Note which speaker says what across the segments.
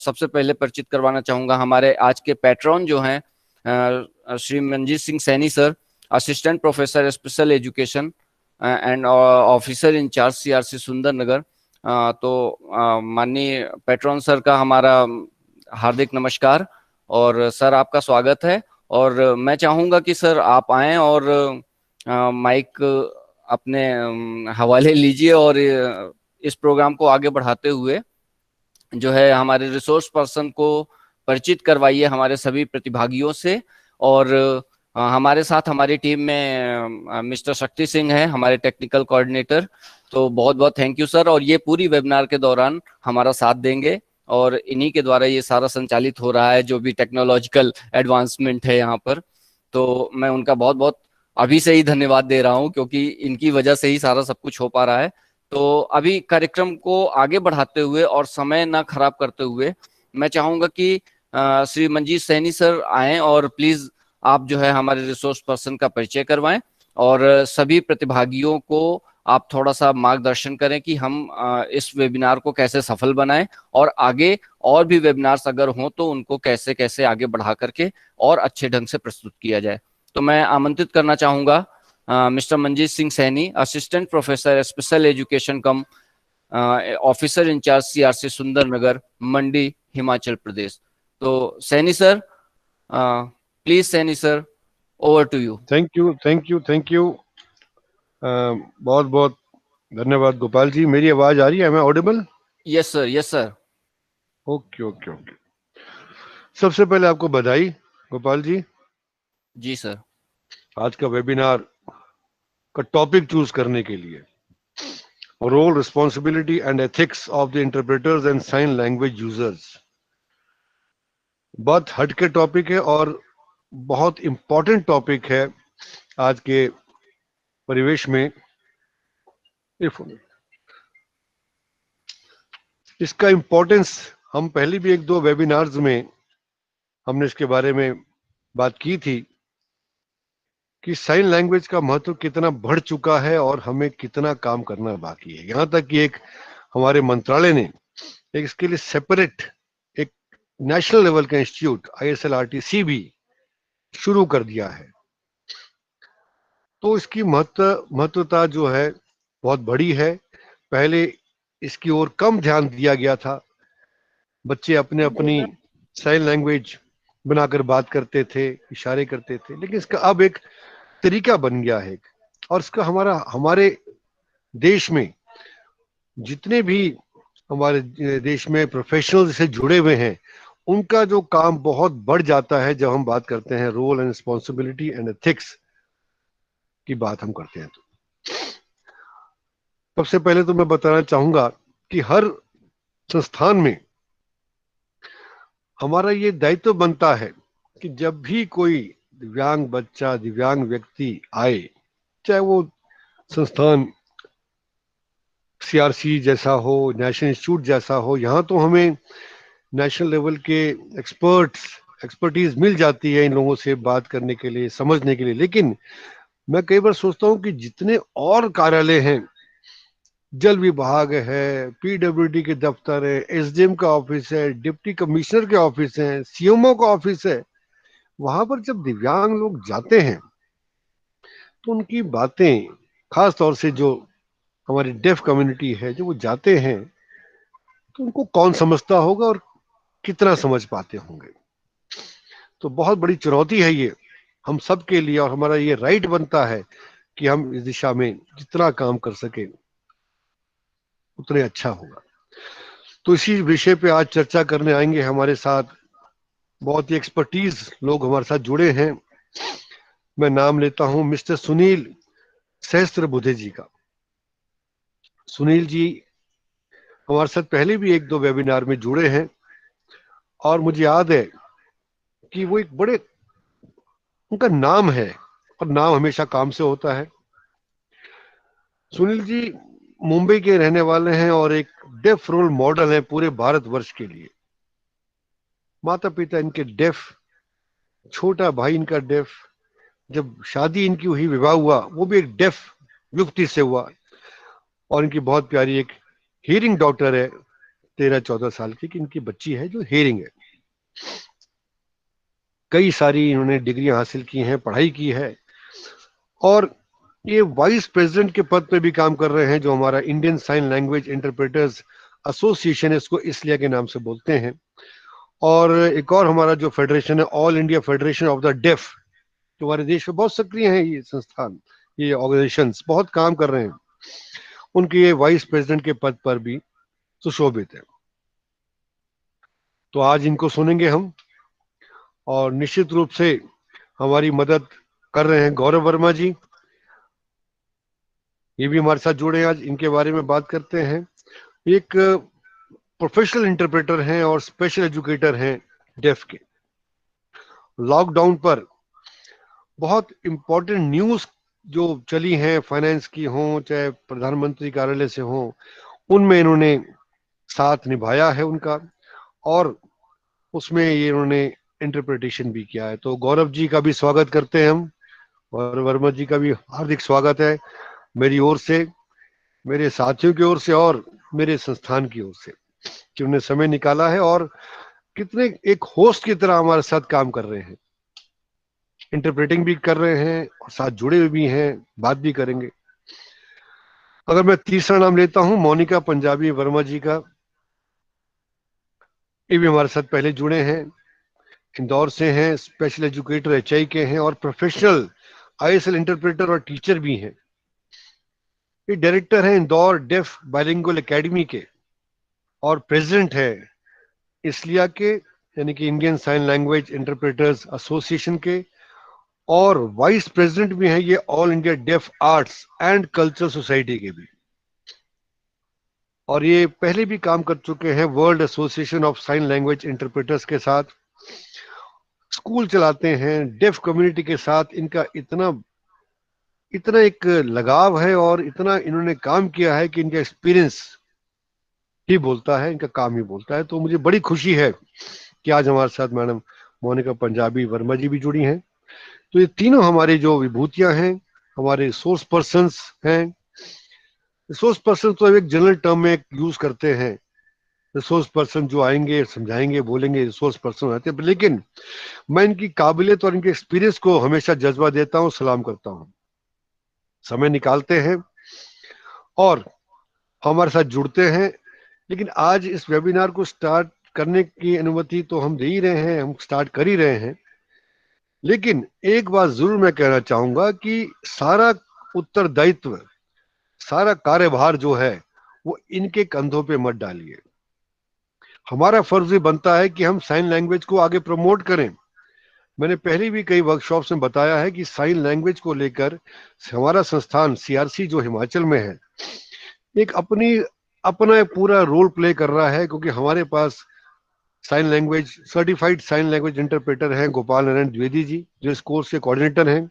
Speaker 1: सबसे पहले परिचित करवाना चाहूंगा हमारे आज के पैट्रॉन जो हैं, Shri Manjeet Singh Saini sir, assistant professor special education and officer in charge CRC Sundernagar. तो माननीय पैट्रॉन सर का हमारा हार्दिक नमस्कार, और सर आपका स्वागत है। और मैं चाहूंगा कि सर आप आएं और माइक अपने हवाले लीजिए, और इस प्रोग्राम को आगे बढ़ाते हुए जो है हमारे रिसोर्स पर्सन को परिचित करवाइए हमारे सभी प्रतिभागियों से। और हमारे साथ हमारी टीम में मिस्टर शक्ति सिंह है, हमारे टेक्निकल कोऑर्डिनेटर। तो बहुत बहुत थैंक यू सर, और ये पूरी वेबिनार के दौरान हमारा साथ देंगे, और इन्हीं के द्वारा ये सारा संचालित हो रहा है, जो भी टेक्नोलॉजिकल एडवांसमेंट है यहाँ पर। तो मैं उनका बहुत बहुत अभी से ही धन्यवाद दे रहा हूँ, क्योंकि इनकी वजह से ही सारा सब कुछ हो पा रहा है। तो अभी कार्यक्रम को आगे बढ़ाते हुए और समय ना खराब करते हुए मैं चाहूंगा कि श्री मंजीत सैनी सर आएं, और प्लीज आप जो है हमारे रिसोर्स पर्सन का परिचय करवाएं, और सभी प्रतिभागियों को आप थोड़ा सा मार्गदर्शन करें कि हम इस वेबिनार को कैसे सफल बनाएं, और आगे और भी वेबिनार्स अगर हों तो उनको कैसे कैसे आगे बढ़ा करके और अच्छे ढंग से प्रस्तुत किया जाए। तो मैं आमंत्रित करना चाहूंगा mister Manjeet Singh Saini, assistant professor special education cum officer in charge CRC Sundernagar, Mandi, Himachal Pradesh. तो Saini sir, please Saini sir, over to you.
Speaker 2: Thank you, thank you, thank you. बहुत बहुत धन्यवाद गोपाल जी। मेरी आवाज आ रही है? मैं Audible?
Speaker 1: Yes sir, yes sir.
Speaker 2: Okay okay okay. सबसे पहले आपको बधाई गोपाल जी,
Speaker 1: जी सर।
Speaker 2: आज का वेबिनार का टॉपिक चूज करने के लिए। Role, responsibility and ethics of the interpreters and sign language users. बहुत हटके टॉपिक है और बहुत इंपॉर्टेंट टॉपिक है आज के परिवेश में। इसका इंपॉर्टेंस हम पहले भी एक दो वेबिनार्स में हमने इसके बारे में बात की थी कि साइन लैंग्वेज का महत्व कितना बढ़ चुका है और हमें कितना काम करना बाकी है। यहां तक कि एक हमारे मंत्रालय ने एक इसके लिए सेपरेट एक नेशनल लेवल का इंस्टीट्यूट ISLRTC भी शुरू कर दिया है। तो इसकी महत्वता जो है बहुत बड़ी है। पहले इसकी ओर कम ध्यान दिया गया था, बच्चे अपने अपनी साइन लैंग्वेज बनाकर बात करते थे, इशारे करते थे, लेकिन इसका अब एक तरीका बन गया है। और इसका हमारे देश में जितने भी हमारे देश में प्रोफेशनल से जुड़े हुए हैं, उनका जो काम बहुत बढ़ जाता है जब हम बात करते हैं role and responsibility and ethics की बात हम करते हैं। तो सबसे पहले तो मैं बताना चाहूंगा कि हर संस्थान में हमारा ये दायित्व बनता है कि जब भी कोई दिव्यांग बच्चा, दिव्यांग व्यक्ति आए, चाहे वो संस्थान CRC जैसा हो, नेशनल इंस्टीट्यूट जैसा हो, यहाँ तो हमें नेशनल लेवल के एक्सपर्टीज मिल जाती है इन लोगों से बात करने के लिए, समझने के लिए। लेकिन मैं कई बार सोचता हूँ कि जितने और कार्यालय हैं, जल विभाग है, PWD के दफ्तर है, SDM का ऑफिस है, डिप्टी कमिश्नर के ऑफिस है, CMO का ऑफिस है, वहां पर जब दिव्यांग लोग जाते हैं तो उनकी बातें, खास तौर से जो हमारी डेफ कम्युनिटी है, जो वो जाते हैं तो उनको कौन समझता होगा और कितना समझ पाते होंगे। तो बहुत बड़ी चुनौती है ये हम सब के लिए, और हमारा ये राइट बनता है कि हम इस दिशा में जितना काम कर सके उतने अच्छा होगा। तो इसी विषय पे आज चर्चा करने आएंगे हमारे साथ बहुत ही एक्सपर्टीज लोग हमारे साथ जुड़े हैं। मैं नाम लेता हूं मिस्टर सुनील सहस्त्रबुद्धे जी का। सुनील जी हमारे साथ पहले भी एक दो वेबिनार में जुड़े हैं, और मुझे याद है कि वो एक बड़े, उनका नाम है और नाम हमेशा काम से होता है। सुनील जी मुंबई के रहने वाले हैं और एक डेफ रोल मॉडल है पूरे भारतवर्ष के लिए। माता पिता इनके डेफ, छोटा भाई इनका डेफ, जब शादी इनकी हुई, विवाह हुआ, वो भी एक डेफ युवती से हुआ, और इनकी बहुत प्यारी एक हियरिंग डॉक्टर है 13-14 साल की, कि इनकी बच्ची है जो हेयरिंग है। कई सारी इन्होंने डिग्रियां हासिल की हैं, पढ़ाई की है, और ये वाइस प्रेसिडेंट के पद पे भी काम कर रहे हैं, जो हमारा Indian sign language interpreters association है, इसको इसलिया के नाम से बोलते हैं। और एक और हमारा जो फेडरेशन है, all India federation of the deaf, जो हमारे देश में बहुत सक्रिय हैं, ये संस्थान, ये ऑर्गेनाइजेशंस बहुत काम कर रहे हैं, उनके ये वाइस प्रेसिडेंट के पद पर भी सुशोभित है। तो आज इनको सुनेंगे हम, और निश्चित रूप से हमारी मदद कर रहे हैं गौरव वर्मा जी, ये भी हमारे साथ जुड़े हैं। आज इनके बारे में बात करते हैं। एक प्रोफेशनल इंटरप्रेटर हैं और स्पेशल एजुकेटर हैं डेफ के। लॉकडाउन पर बहुत इंपॉर्टेंट न्यूज जो चली हैं, फाइनेंस की हो चाहे प्रधानमंत्री कार्यालय से हो, उनमें इन्होंने साथ निभाया है उनका, और उसमें ये इन्होंने इंटरप्रिटेशन भी किया है। तो गौरव जी का भी स्वागत करते हैं हम, और वर्मा जी का भी हार्दिक स्वागत है मेरी ओर से, मेरे साथियों की ओर से, और मेरे संस्थान की ओर से, कि उन्होंने समय निकाला है और कितने एक होस्ट की तरह हमारे साथ काम कर रहे हैं, इंटरप्रेटिंग भी कर रहे हैं और साथ जुड़े हुए भी हैं, बात भी करेंगे। अगर मैं तीसरा नाम लेता हूं मोनिका पंजाबी वर्मा जी का, ये भी हमारे साथ पहले जुड़े हैं, इंदौर से हैं, स्पेशल एजुकेटर एचआई के हैं, और प्रोफेशनल आईएसएल इंटरप्रेटर और टीचर भी हैं। ये डायरेक्टर हैं इंदौर डेफ बाइलिंगुअल एकेडमी के, और प्रेसिडेंट है इसलिया के, यानी कि Indian sign language interpreters association के, और वाइस प्रेसिडेंट भी हैं ये all India deaf arts and culture society के भी, और ये पहले भी काम कर चुके हैं world association of sine language interpreters के साथ। स्कूल चलाते हैं डेफ कम्युनिटी के साथ, इनका इतना इतना एक लगाव है और इतना इन्होंने काम किया है कि इनका एक्सपीरियंस ही बोलता है, इनका काम ही बोलता है। तो मुझे बड़ी खुशी है कि आज हमारे साथ मैडम मोनिका पंजाबी वर्मा जी भी जुड़ी हैं। तो ये तीनों हमारी जो विभूतियां हैं, हमारे रिसोर्स पर्संस हैं। रिसोर्स पर्सन तो एक जनरल टर्म में यूज करते हैं, रिसोर्स पर्सन जो आएंगे समझाएंगे बोलेंगे रिसोर्स पर्सन होते हैं, लेकिन मैं इनकी काबिलियत और इनके एक्सपीरियंस को हमेशा जज्बा देता हूं, सलाम करता हूं। समय निकालते हैं और हमारे साथ जुड़ते हैं। लेकिन आज इस वेबिनार को स्टार्ट करने की अनुमति तो हम दे ही रहे हैं, हम स्टार्ट कर ही रहे हैं, लेकिन एक बात जरूर मैं कहना चाहूंगा कि सारा उत्तरदायित्व, सारा कार्यभार जो है वो इनके कंधों पे मत डालिए। हमारा फर्ज भी बनता है कि हम साइन लैंग्वेज को आगे प्रमोट करें। मैंने पहले भी कई वर्कशॉप्स में बताया है कि साइन लैंग्वेज को लेकर हमारा संस्थान सीआरसी जो हिमाचल में है, एक अपना एक पूरा रोल प्ले कर रहा है, क्योंकि हमारे पास sign language certified sign language interpreter हैं गोपाल नारायण द्विवेदी जी, जो इस कोर्स के कोऑर्डिनेटर हैं।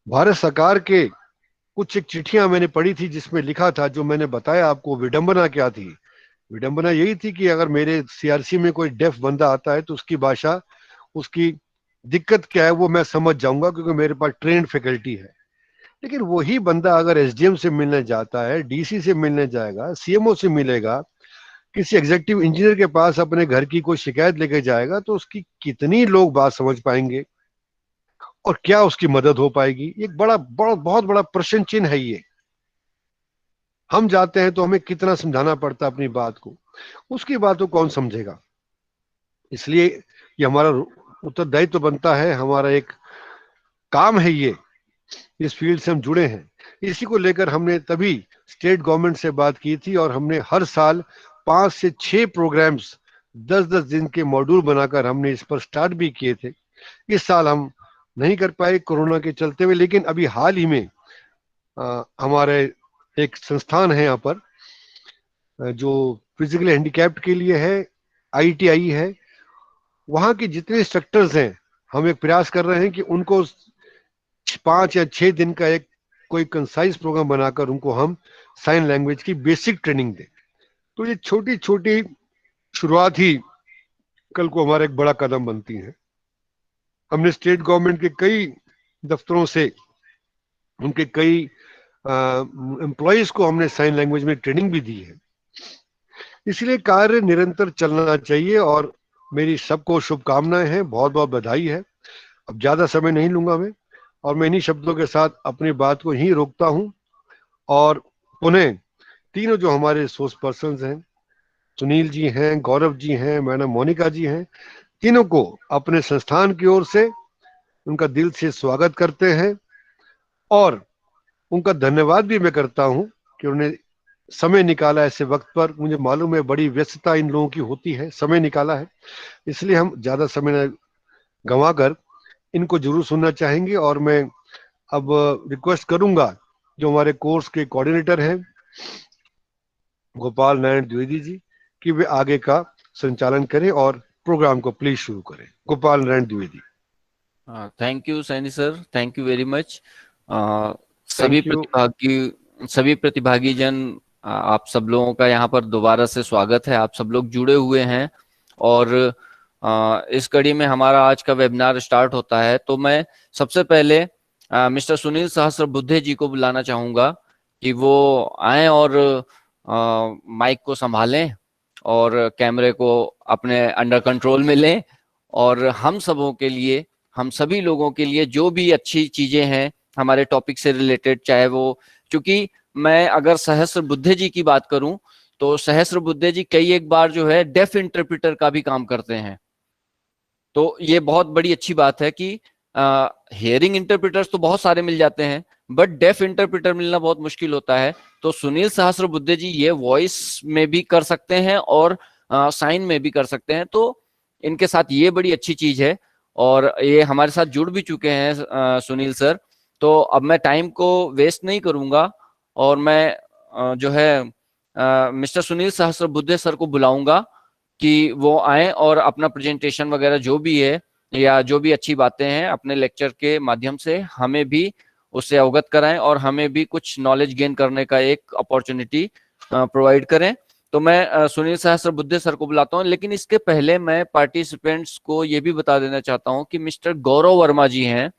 Speaker 2: भारत सरकार के कुछ एक चिट्ठियां मैंने पढ़ी थी जिसमें लिखा था, जो मैंने बताया आपको विडंबना क्या थी। विडंबना यही थी कि अगर मेरे सीआरसी में कोई डेफ बंदा आता है तो उसकी भाषा, उसकी दिक्कत क्या है वो मैं समझ जाऊंगा, क्योंकि मेरे पास ट्रेंड फैकल्टी है। लेकिन वही बंदा अगर एसडीएम से मिलने जाता है, डीसी से मिलने जाएगा, सीएमओ से मिलेगा, किसी एग्जीक्यूटिव इंजीनियर के पास अपने घर की कोई शिकायत लेके जाएगा, तो उसकी कितनी लोग बात समझ पाएंगे और क्या उसकी मदद हो पाएगी? एक बहुत बड़ा प्रश्न चिन्ह है ये। हम जाते हैं तो हमें कितना समझाना पड़ता है अपनी बात को, उसकी बात को कौन समझेगा? इसलिए ये हमारा उत्तरदायित्व बनता है, हमारा एक काम है ये, इस फील्ड से हम जुड़े हैं। इसी को लेकर हमने तभी स्टेट गवर्नमेंट से बात की थी, और हमने हर साल 5 से 6 प्रोग्राम्स 10-10 दिन के मॉड्यूल बनाकर हमने इस पर स्टार्ट भी किए थे। इस साल हम नहीं कर पाए कोरोना के चलते हुए, लेकिन अभी हाल ही में हमारे एक संस्थान है यहाँ पर जो फिजिकली हैंडीकैप्ड के लिए है, आईटीआई है, वहाँ के जितने इंस्ट्रक्टर्स हैं, हम एक प्रयास कर रहे हैं कि उनको 5 या 6 दिन का एक कोई कंसाइज प्रोग्राम बनाकर उनको हम साइन लैंग्वेज की बेसिक ट्रेनिंग दें। तो ये छोटी छोटी शुरुआत ही कल को हमारा एक बड़ा कदम बनती है। हमने स्टेट गवर्नमेंट के कई दफ्तरों से उनके कई एम्प्लॉयज को हमने साइन लैंग्वेज में ट्रेनिंग भी दी है। इसलिए कार्य निरंतर चलना चाहिए और मेरी सबको शुभकामनाएं हैं, बहुत बहुत बधाई है। अब ज्यादा समय नहीं लूंगा मैं, और मैं इन्हीं शब्दों के साथ अपनी बात को ही रोकता हूं। और पुनः तीनों जो हमारे सोर्स पर्सन हैं, सुनील जी हैं, गौरव जी हैं, मैडम मोनिका जी हैं, तीनों को अपने संस्थान की ओर से उनका दिल से स्वागत करते हैं। और उनका धन्यवाद भी मैं करता हूं कि उन्होंने समय निकाला ऐसे वक्त पर। मुझे मालूम है बड़ी व्यस्तता इन लोगों की होती है, समय निकाला है, इसलिए हम ज्यादा समय न गंवाकर इनको जरूर सुनना चाहेंगे। और मैं अब रिक्वेस्ट करूंगा जो हमारे कोर्स के कोऑर्डिनेटर हैं गोपाल नारायण द्विवेदी जी कि वे आगे का संचालन करें और प्रोग्राम को प्लीज शुरू करें। Gopal Narayan Dwivedi.
Speaker 1: Thank you Saini sir, thank you very much. सभी
Speaker 2: थैंक यू।
Speaker 1: प्रतिभागी सभी प्रतिभागी जन, आप सब लोगों का यहाँ पर दोबारा से स्वागत है। आप सब लोग जुड़े हुए हैं और इस कड़ी में हमारा आज का वेबिनार स्टार्ट होता है। तो मैं सबसे पहले मिस्टर सुनील सहस्रबुद्धे जी को बुलाना चाहूंगा कि वो आए और माइक को संभालें और कैमरे को अपने अंडर कंट्रोल में लें, और हम सबों के लिए, हम सभी लोगों के लिए जो भी अच्छी चीजें हैं हमारे टॉपिक से रिलेटेड, चाहे वो, क्योंकि मैं अगर सहस्र बुद्धे जी की बात करूं तो सहस्र बुद्धे जी कई एक बार जो है डेफ इंटरप्रेटर का भी काम करते हैं। तो ये बहुत बड़ी अच्छी बात है कि हियरिंग इंटरप्रेटर्स तो बहुत सारे मिल जाते हैं, बट डेफ इंटरप्रेटर मिलना बहुत मुश्किल होता है। तो सुनील सहस्रबुद्धे जी ये वॉइस में भी कर सकते हैं और साइन में भी कर सकते हैं, तो इनके साथ ये बड़ी अच्छी चीज है। और ये हमारे साथ जुड़ भी चुके हैं सुनील सर। तो अब मैं टाइम को वेस्ट नहीं करूंगा और मैं जो है मिस्टर सुनील सहस्रबुद्धे सर को बुलाऊंगा कि वो आए और अपना प्रेजेंटेशन वगैरह जो भी है या जो भी अच्छी बातें हैं अपने लेक्चर के माध्यम से हमें भी उससे अवगत कराएं और हमें भी कुछ नॉलेज गेन करने का एक अपॉर्चुनिटी प्रोवाइड करें। तो मैं सुनील सहस्रबुद्धे सर को बुलाता हूं, लेकिन इसके पहले मैं पार्टिसिपेंट्स को ये भी बता देना चाहता हूं कि मिस्टर गौरव वर्मा जी हैं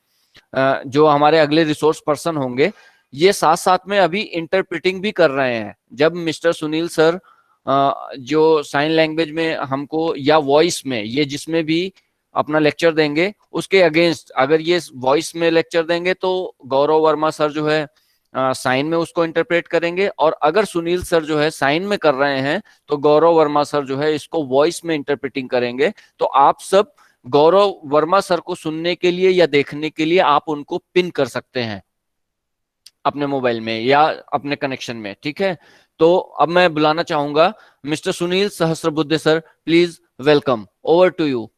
Speaker 1: जो हमारे अगले रिसोर्स पर्सन होंगे। ये साथ साथ में अभी इंटरप्रेटिंग भी कर रहे हैं। जब मिस्टर सुनील सर जो साइन लैंग्वेज में हमको या वॉइस में, ये जिसमें भी अपना लेक्चर देंगे उसके अगेंस्ट, अगर ये वॉइस में लेक्चर देंगे तो गौरव वर्मा सर जो है साइन में उसको इंटरप्रेट करेंगे, और अगर सुनील सर जो है साइन में कर रहे हैं तो गौरव वर्मा सर जो है इसको वॉइस में इंटरप्रेटिंग करेंगे। तो आप सब गौरव वर्मा सर को सुनने के लिए या देखने के लिए आप उनको पिन कर सकते हैं अपने मोबाइल में या अपने कनेक्शन में, ठीक है। तो अब मैं बुलाना चाहूंगा mister Sunil Sahasrabuddhe sir, please welcome, over to you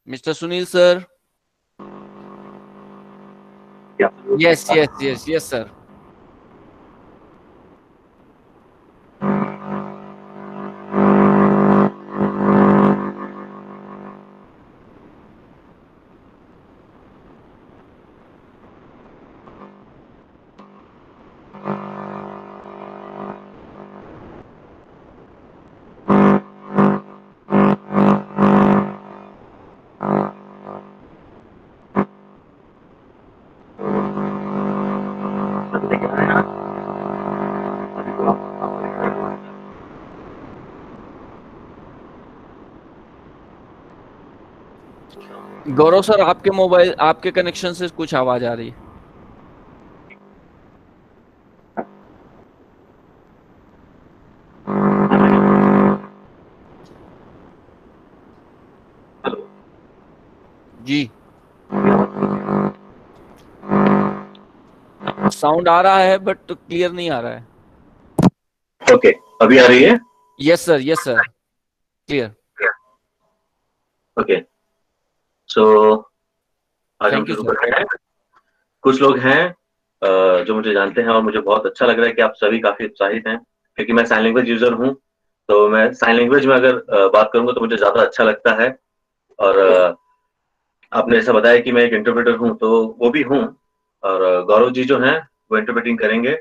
Speaker 1: mister Sunil sir. Yes yes yes yes sir. Gaurav sir, आपके मोबाइल, आपके कनेक्शन से कुछ आवाज आ रही है। जी, साउंड आ रहा है बट क्लियर नहीं आ रहा है।
Speaker 3: ओके, अभी आ रही है?
Speaker 1: Yes sir, yes sir, clear.
Speaker 3: Okay, so आज हम
Speaker 1: थैंक यू
Speaker 3: शुरू
Speaker 1: सर।
Speaker 3: कर रहे हैं। कुछ लोग हैं जो मुझे जानते हैं और मुझे बहुत अच्छा लग रहा है कि आप सभी काफी उत्साहित हैं, क्योंकि मैं साइन लैंग्वेज यूजर हूं। तो मैं साइन लैंग्वेज में अगर बात करूंगा तो मुझे ज्यादा अच्छा लगता है। और आपने ऐसा बताया कि मैं एक इंटरप्रेटर हूं, तो वो भी हूं। और गौरव जी जो हैं वो इंटरप्रेटिंग करेंगे,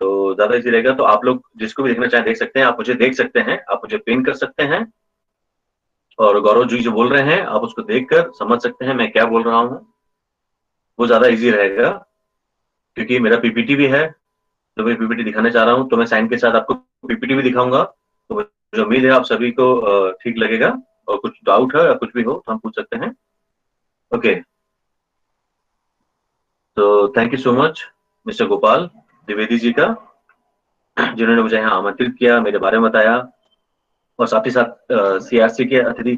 Speaker 3: तो ज्यादा इजी रहेगा। तो आप लोग जिसको भी देखना चाहें देख सकते हैं, आप मुझे देख सकते हैं, आप मुझे पिन कर सकते हैं, और गौरव जी जो बोल रहे हैं आप उसको देखकर समझ सकते हैं मैं क्या बोल रहा हूँ। वो ज्यादा इजी रहेगा, क्योंकि मेरा पीपीटी भी है, तो मैं पीपीटी दिखाने जा रहा हूँ, तो मैं साइन के साथ आपको पीपीटी भी दिखाऊंगा। तो मुझे उम्मीद है आप सभी को ठीक लगेगा, और कुछ डाउट है या कुछ भी हो तो हम पूछ सकते हैं। ओके, तो thank you so much mister Gopal Dwivedi ji का, जिन्होंने मुझे यहाँ आमंत्रित किया, मेरे बारे में बताया, और साथ ही साथ सीआरसी के अतिथि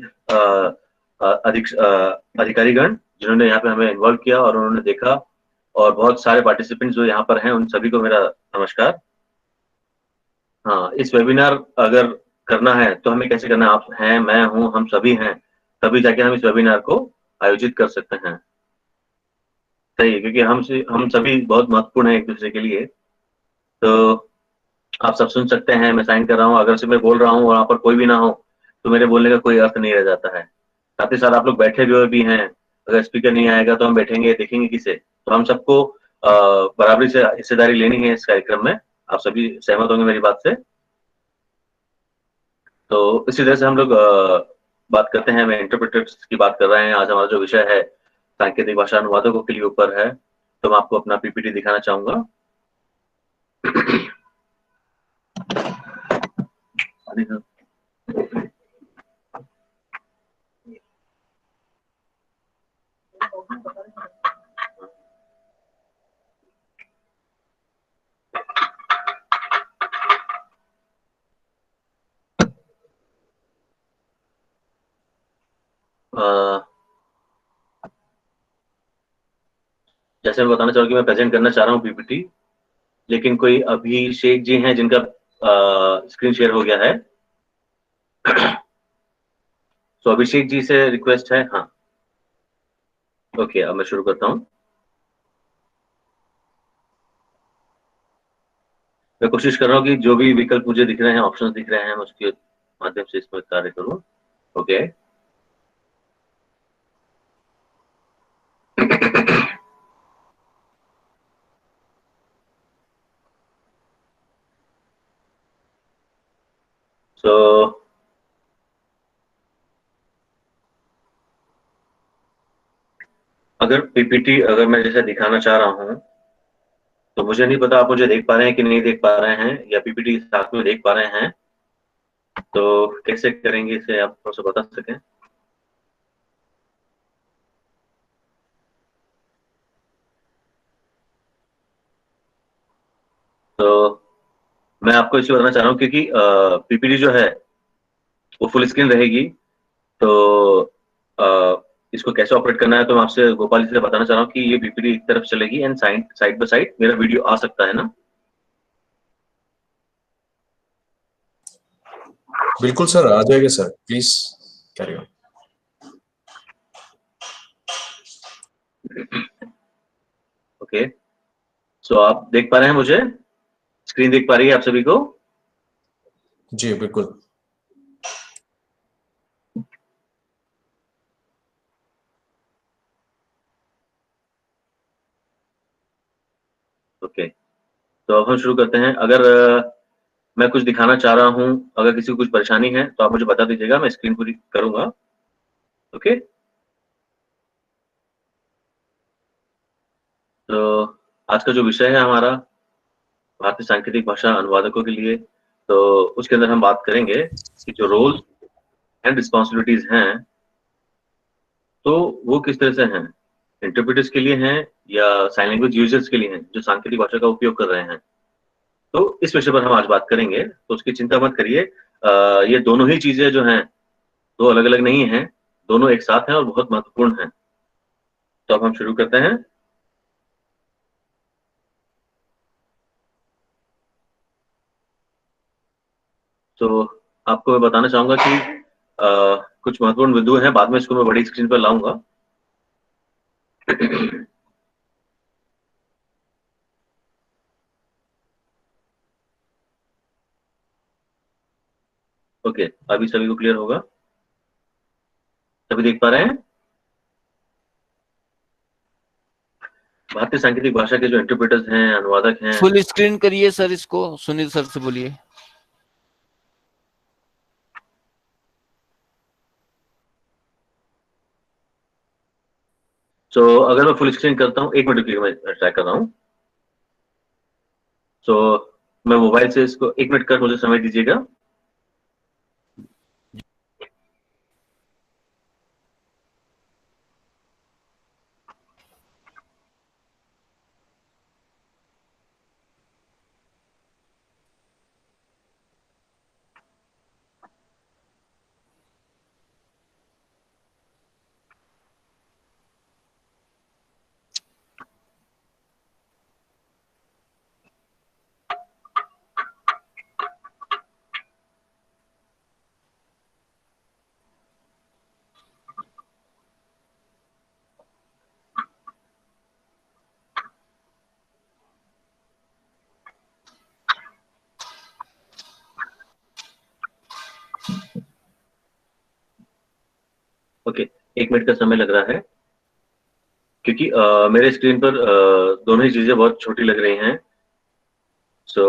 Speaker 3: अधिकारीगण जिन्होंने यहाँ पे हमें इन्वॉल्व किया और उन्होंने देखा, और बहुत सारे पार्टिसिपेंट्स जो यहाँ पर हैं उन सभी को मेरा नमस्कार। हाँ, इस वेबिनार अगर करना है तो हमें कैसे करना है, आप हैं, मैं हूँ, हम सभी हैं, तभी जाके हम इस वेबिनार को आयोजित कर सकते हैं। सही है, क्योंकि हम सभी बहुत महत्वपूर्ण हैं एक दूसरे के लिए। तो आप सब सुन सकते हैं, मैं साइन कर रहा हूँ, अगर से मैं बोल रहा हूँ और वहाँ पर कोई भी ना हो तो मेरे बोलने का कोई अर्थ नहीं रह जाता है। साथ ही साथ आप लोग बैठे हुए भी हैं, अगर स्पीकर नहीं आएगा तो हम बैठेंगे, देखेंगे किसे। तो हम सबको बराबरी से हिस्सेदारी लेनी है इस कार्यक्रम में। आप सभी सहमत होंगे मेरी बात से। तो इसी तरह से हम लोग बात करते हैं, मैं इंटरप्रेटर्स की बात कर रहे हैं। आज हमारा जो विषय है सांकेतिक भाषा अनुवादकों के लिए ऊपर है। तो मैं आपको अपना पीपीटी दिखाना चाहूंगा। जैसे मैं बताना चाहूँ कि मैं प्रेजेंट करना चाह रहा हूँ पीपीटी, लेकिन कोई अभिषेक जी हैं जिनका स्क्रीन शेयर हो गया है। तो अभिषेक जी से रिक्वेस्ट है। हाँ, ओके, अब मैं शुरू करता हूँ। मैं कोशिश कर रहा हूँ कि जो भी विकल्प मुझे दिख रहे हैं, ऑप्शंस दिख रहे हैं, मैं उसके माध्यम से इसमें कार्य करूँ। ओके, सो अगर पीपीटी अगर मैं जैसे दिखाना चाह रहा हूँ, तो मुझे नहीं पता आप मुझे देख पा रहे हैं कि नहीं देख पा रहे हैं, या पीपीटी साथ में देख पा रहे हैं। तो कैसे करेंगे इसे, आप थोड़ा सा बता सकें। तो मैं आपको इसलिए बताना चाह रहा हूँ क्योंकि पीपीटी जो है वो फुल स्क्रीन रहेगी। तो इसको कैसे ऑपरेट करना है, तो मैं आपसे गोपाल जी से बताना चाह रहा हूँ कि ये पीपीटी एक तरफ चलेगी एंड साइड बाय साइड मेरा वीडियो आ सकता है ना।
Speaker 4: बिल्कुल सर, आ जाएगा sir, please carry on.
Speaker 3: Okay, so आप देख पा रहे हैं मुझे, स्क्रीन देख पा रही है आप सभी को।
Speaker 4: जी बिल्कुल।
Speaker 3: ओके, तो अब हम शुरू करते हैं। अगर मैं कुछ दिखाना चाह रहा हूँ, अगर किसी को कुछ परेशानी है तो आप मुझे बता दीजिएगा, मैं स्क्रीन पूरी करूंगा। ओके, तो आज का जो विषय है हमारा भारतीय सांकेतिक भाषा अनुवादकों के लिए, तो उसके अंदर हम बात करेंगे कि जो रोल्स एंड रिस्पॉन्सिबिलिटीज हैं तो वो किस तरह से हैं, इंटरप्रेटर्स के लिए हैं या साइन लैंग्वेज यूजर्स के लिए हैं जो सांकेतिक भाषा का उपयोग कर रहे हैं। तो इस विषय पर हम आज बात करेंगे, तो उसकी चिंता मत करिए। ये दोनों ही चीजें जो हैं दो अलग अलग नहीं हैं, दोनों एक साथ हैं और बहुत महत्वपूर्ण हैं। तो अब हम शुरू करते हैं। तो आपको मैं बताना चाहूंगा कि कुछ महत्वपूर्ण बिंदु हैं, बाद में इसको मैं बड़ी स्क्रीन पर लाऊंगा। ओके, अभी सभी को क्लियर होगा, सभी देख पा रहे हैं। भारतीय सांकेतिक भाषा के जो इंटरप्रेटर्स हैं, अनुवादक हैं।
Speaker 1: फुल स्क्रीन करिए सर, इसको सुनील सर से बोलिए।
Speaker 3: तो अगर मैं फुल स्क्रीन करता हूँ, एक मिनट के लिए मैं ट्राई कर रहा हूँ। सो मैं मोबाइल से इसको 1 मिनट का मुझे समय दीजिएगा। ओके, 1 मिनट का समय लग रहा है क्योंकि मेरे स्क्रीन पर दोनों ही चीजें बहुत छोटी लग रही हैं। सो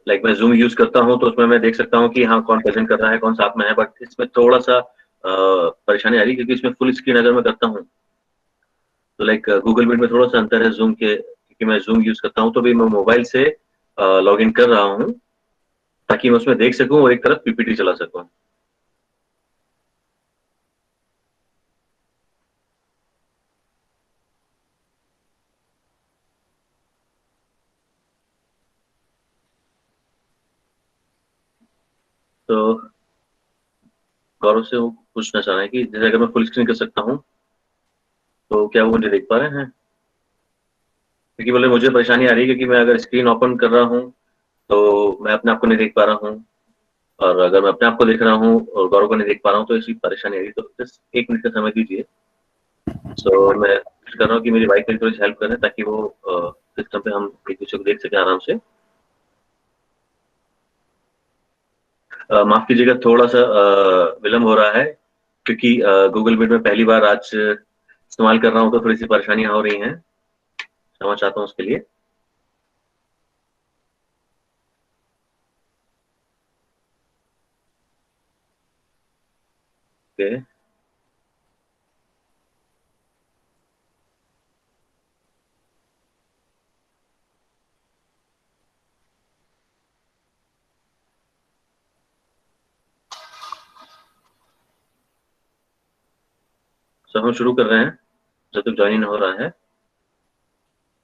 Speaker 3: लाइक मैं जूम यूज करता हूँ तो उसमें मैं देख सकता हूँ कि हाँ कौन प्रेजेंट कर रहा है, कौन साथ में है, बट इसमें थोड़ा सा परेशानी आ रही है क्योंकि इसमें फुल स्क्रीन अगर मैं करता हूँ तो लाइक गूगल मीट में थोड़ा सा अंतर है जूम के, क्योंकि मैं जूम यूज करता हूँ तो भी मैं मोबाइल से लॉग इन कर रहा हूँ ताकि मैं उसमें देख सकूं और एक तरफ पीपीटी चला सकूं। तो गौरव से वो पूछना चाह रहे हैं कि जैसे अगर मैं फुल स्क्रीन कर सकता हूँ तो क्या वो मुझे देख पा रहे हैं, क्योंकि बोले मुझे परेशानी आ रही है क्योंकि मैं अगर स्क्रीन ओपन कर रहा हूँ तो मैं अपने आप को नहीं देख पा रहा हूँ, और अगर मैं अपने आप को देख रहा हूँ और गौरव को नहीं देख पा रहा हूँ तो ऐसी परेशानी आ रही है। तो जस्ट 1 मिनट का समय दीजिए। सो मैं कोशिश कर रहा हूँ कि मेरी वाइफ मेरी थोड़ी हेल्प करें ताकि वो सिस्टम पे हम एक दूसरे को देख सकें आराम से। माफ कीजिएगा, थोड़ा सा विलम्ब हो रहा है क्योंकि गूगल मीट में पहली बार आज इस्तेमाल कर रहा हूँ तो थोड़ी सी परेशानियां हो रही हैं, क्षमा चाहता हूँ उसके लिए। ओके, सो हम शुरू कर रहे हैं जब तक ज्वाइन इन हो रहा है।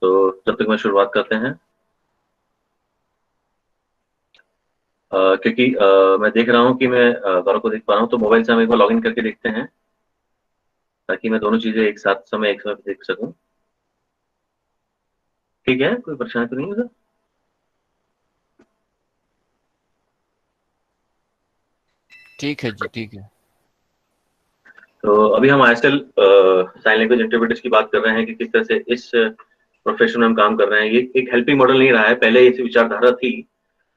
Speaker 3: तो जब तक मैं शुरुआत करते हैं क्योंकि मैं देख रहा हूँ कि मैं गौरव को देख पा रहा हूँ तो मोबाइल से हम एक बार लॉगिन करके देखते हैं ताकि मैं दोनों चीजें एक साथ देख सकूं। ठीक है, कोई परेशानी तो नहीं है सर?
Speaker 1: ठीक है जी, ठीक है।
Speaker 3: तो अभी हम आजकल साइन लैंग्वेज इंटरप्रेटर्स की बात कर रहे हैं कि किस तरह से इस प्रोफेशन में हम काम कर रहे हैं। ये एक हेल्पिंग मॉडल नहीं रहा है, पहले ऐसी विचारधारा थी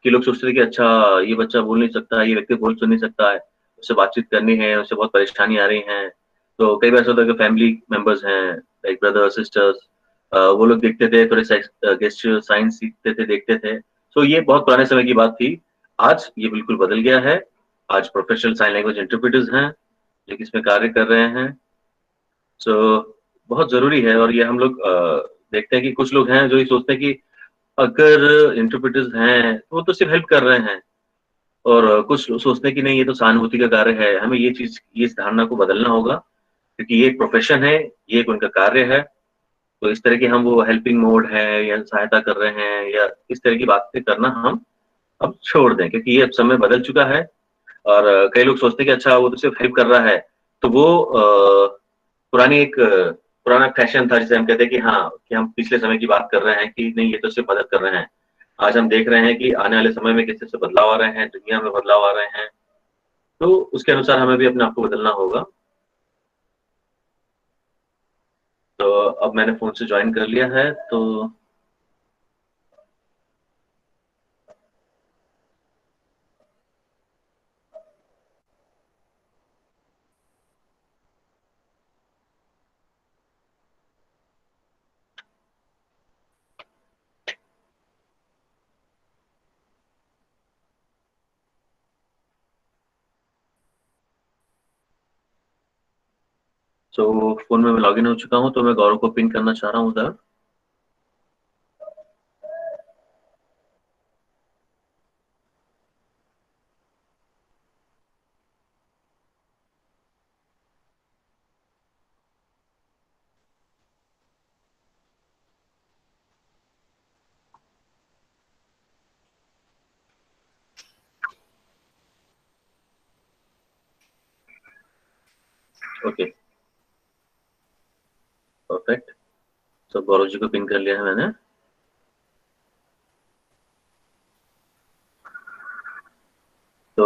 Speaker 3: कि लोग सोचते थे कि अच्छा ये बच्चा बोल नहीं सकता, ये व्यक्ति बोल सुन नहीं सकता है, उससे बातचीत करनी है, उससे बहुत परेशानी आ रही है। तो कई बार ऐसा होता है कि फैमिली मेंबर्स हैं, लाइक ब्रदर सिस्टर्स, वो लोग देखते थे, थोड़े गेस्ट साइंस सीखते थे, देखते थे। तो ये बहुत पुराने समय की बात थी। आज ये बिल्कुल बदल गया है। आज प्रोफेशनल साइन लैंग्वेज इंटरप्रेटर्स हैं जो कि इसमें कार्य कर रहे हैं। सो बहुत जरूरी है। और ये हम लोग देखते हैं कि कुछ लोग हैं जो ये सोचते हैं कि अगर इंटरप्रेटर्स हैं तो वो तो सिर्फ हेल्प कर रहे हैं, और कुछ लोग सोचते हैं कि नहीं ये तो सहानुभूति का कार्य है। हमें ये इस धारणा को बदलना होगा क्योंकि ये एक प्रोफेशन है, ये एक उनका कार्य है। तो इस तरह की हम वो हेल्पिंग मोड है या सहायता कर रहे हैं या इस तरह की बातें करना हम अब छोड़ दें, क्योंकि ये अब समय बदल चुका है। और कई लोग सोचते हैं कि अच्छा वो तो सिर्फ हेल्प कर रहा है, तो वो पुराना फैशन था जिसे हम कहते हैं कि हाँ कि हम पिछले समय की बात कर रहे हैं कि नहीं ये तो सिर्फ मदद कर रहे हैं। आज हम देख रहे हैं कि आने वाले समय में किस तरह से बदलाव आ रहे हैं, दुनिया में बदलाव आ रहे हैं, तो उसके अनुसार हमें भी अपने आप को बदलना होगा। तो अब मैंने फोन से ज्वाइन कर लिया है। तो फोन में मैं लॉगिन हो चुका हूँ, तो मैं गौरव को पिन करना चाह रहा हूँ सर। Okay, perfect. तो गौरव जी को पिन कर लिया है मैंने। तो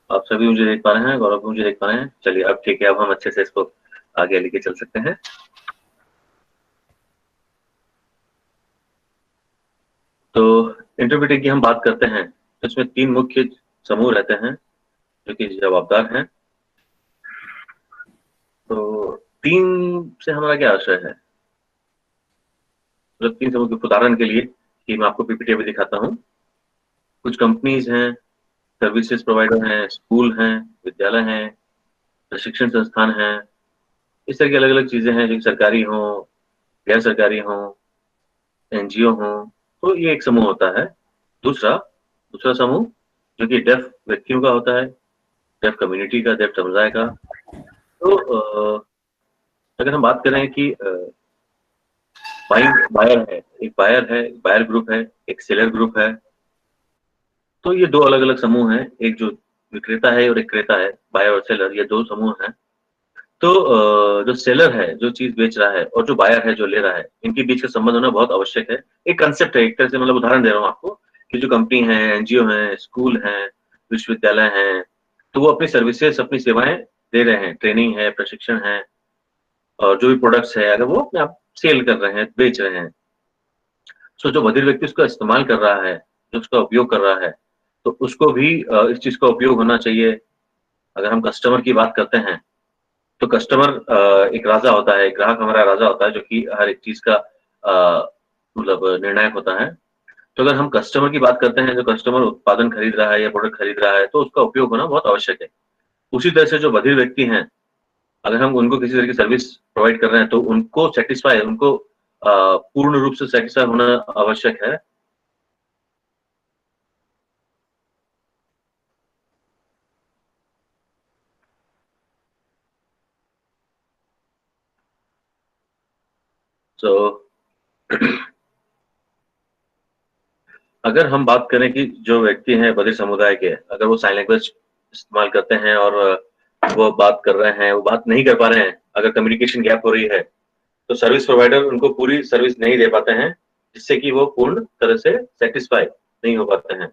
Speaker 3: आप सभी मुझे देख पा रहे हैं, गौरव मुझे देख पा रहे हैं। चलिए अब ठीक है, अब हम अच्छे से इसको आगे लेके चल सकते हैं। तो इंटरप्रेटिंग की हम बात करते हैं तो इसमें 3 मुख्य समूह रहते हैं जो कि जवाबदार हैं। तो 3 से हमारा क्या आशय है? मतलब 3 समूह के उदाहरण के लिए कि मैं आपको पीपीटी में दिखाता हूँ। कुछ कंपनीज हैं, सर्विसेज प्रोवाइडर हैं, स्कूल हैं, विद्यालय हैं, प्रशिक्षण संस्थान हैं। इस तरह की अलग अलग चीजें हैं जो सरकारी हों, गैर सरकारी हों, एनजीओ हों। तो ये एक समूह होता है। दूसरा दूसरा समूह जो कि डेफ व्यक्तियों का होता है, डेफ कम्युनिटी का, डेफ समुदाय का। तो अगर हम बात करें कि बायर है, एक बायर ग्रुप है, एक सेलर ग्रुप है। तो ये 2 अलग अलग समूह हैं, एक जो विक्रेता है और एक क्रेता है। बायर और सेलर ये 2 समूह हैं। तो जो सेलर है जो चीज बेच रहा है और जो बायर है जो ले रहा है, इनके बीच का संबंध होना बहुत आवश्यक है। एक कंसेप्ट है, एक तरह से मतलब उदाहरण दे रहा हूँ आपको कि जो कंपनी है, एनजीओ है, स्कूल है, विश्वविद्यालय हैं, तो वो अपनी सर्विसेज, अपनी सेवाएं दे रहे हैं, ट्रेनिंग है, प्रशिक्षण है, और जो भी प्रोडक्ट्स है अगर वो अपने आप सेल कर रहे हैं, बेच रहे हैं। सो जो बधिर व्यक्ति उसका इस्तेमाल कर रहा है, जो उसका उपयोग कर रहा है, तो उसको भी इस चीज का उपयोग होना चाहिए। अगर हम कस्टमर की बात करते हैं तो कस्टमर एक राजा होता है, ग्राहक हमारा राजा होता है जो कि हर एक चीज का मतलब निर्णायक होता है। तो अगर हम कस्टमर की बात करते हैं, जो कस्टमर उत्पादन खरीद रहा है या प्रोडक्ट खरीद रहा है, तो उसका उपयोग होना बहुत आवश्यक है। उसी तरह से जो बधिर व्यक्ति हैं, अगर हम उनको किसी तरह की सर्विस प्रोवाइड कर रहे हैं तो उनको सेटिस्फाई, उनको पूर्ण रूप से सेटिस्फाई होना आवश्यक है। सो अगर हम बात करें कि जो व्यक्ति हैं बधिर समुदाय के, अगर वो साइन लैंग्वेज इस्तेमाल करते हैं और वो बात कर रहे हैं, वो बात नहीं कर पा रहे हैं, अगर कम्युनिकेशन गैप हो रही है, तो सर्विस प्रोवाइडर उनको पूरी सर्विस नहीं दे पाते हैं, जिससे कि वो पूर्ण तरह से सेटिस्फाई नहीं हो पाते हैं।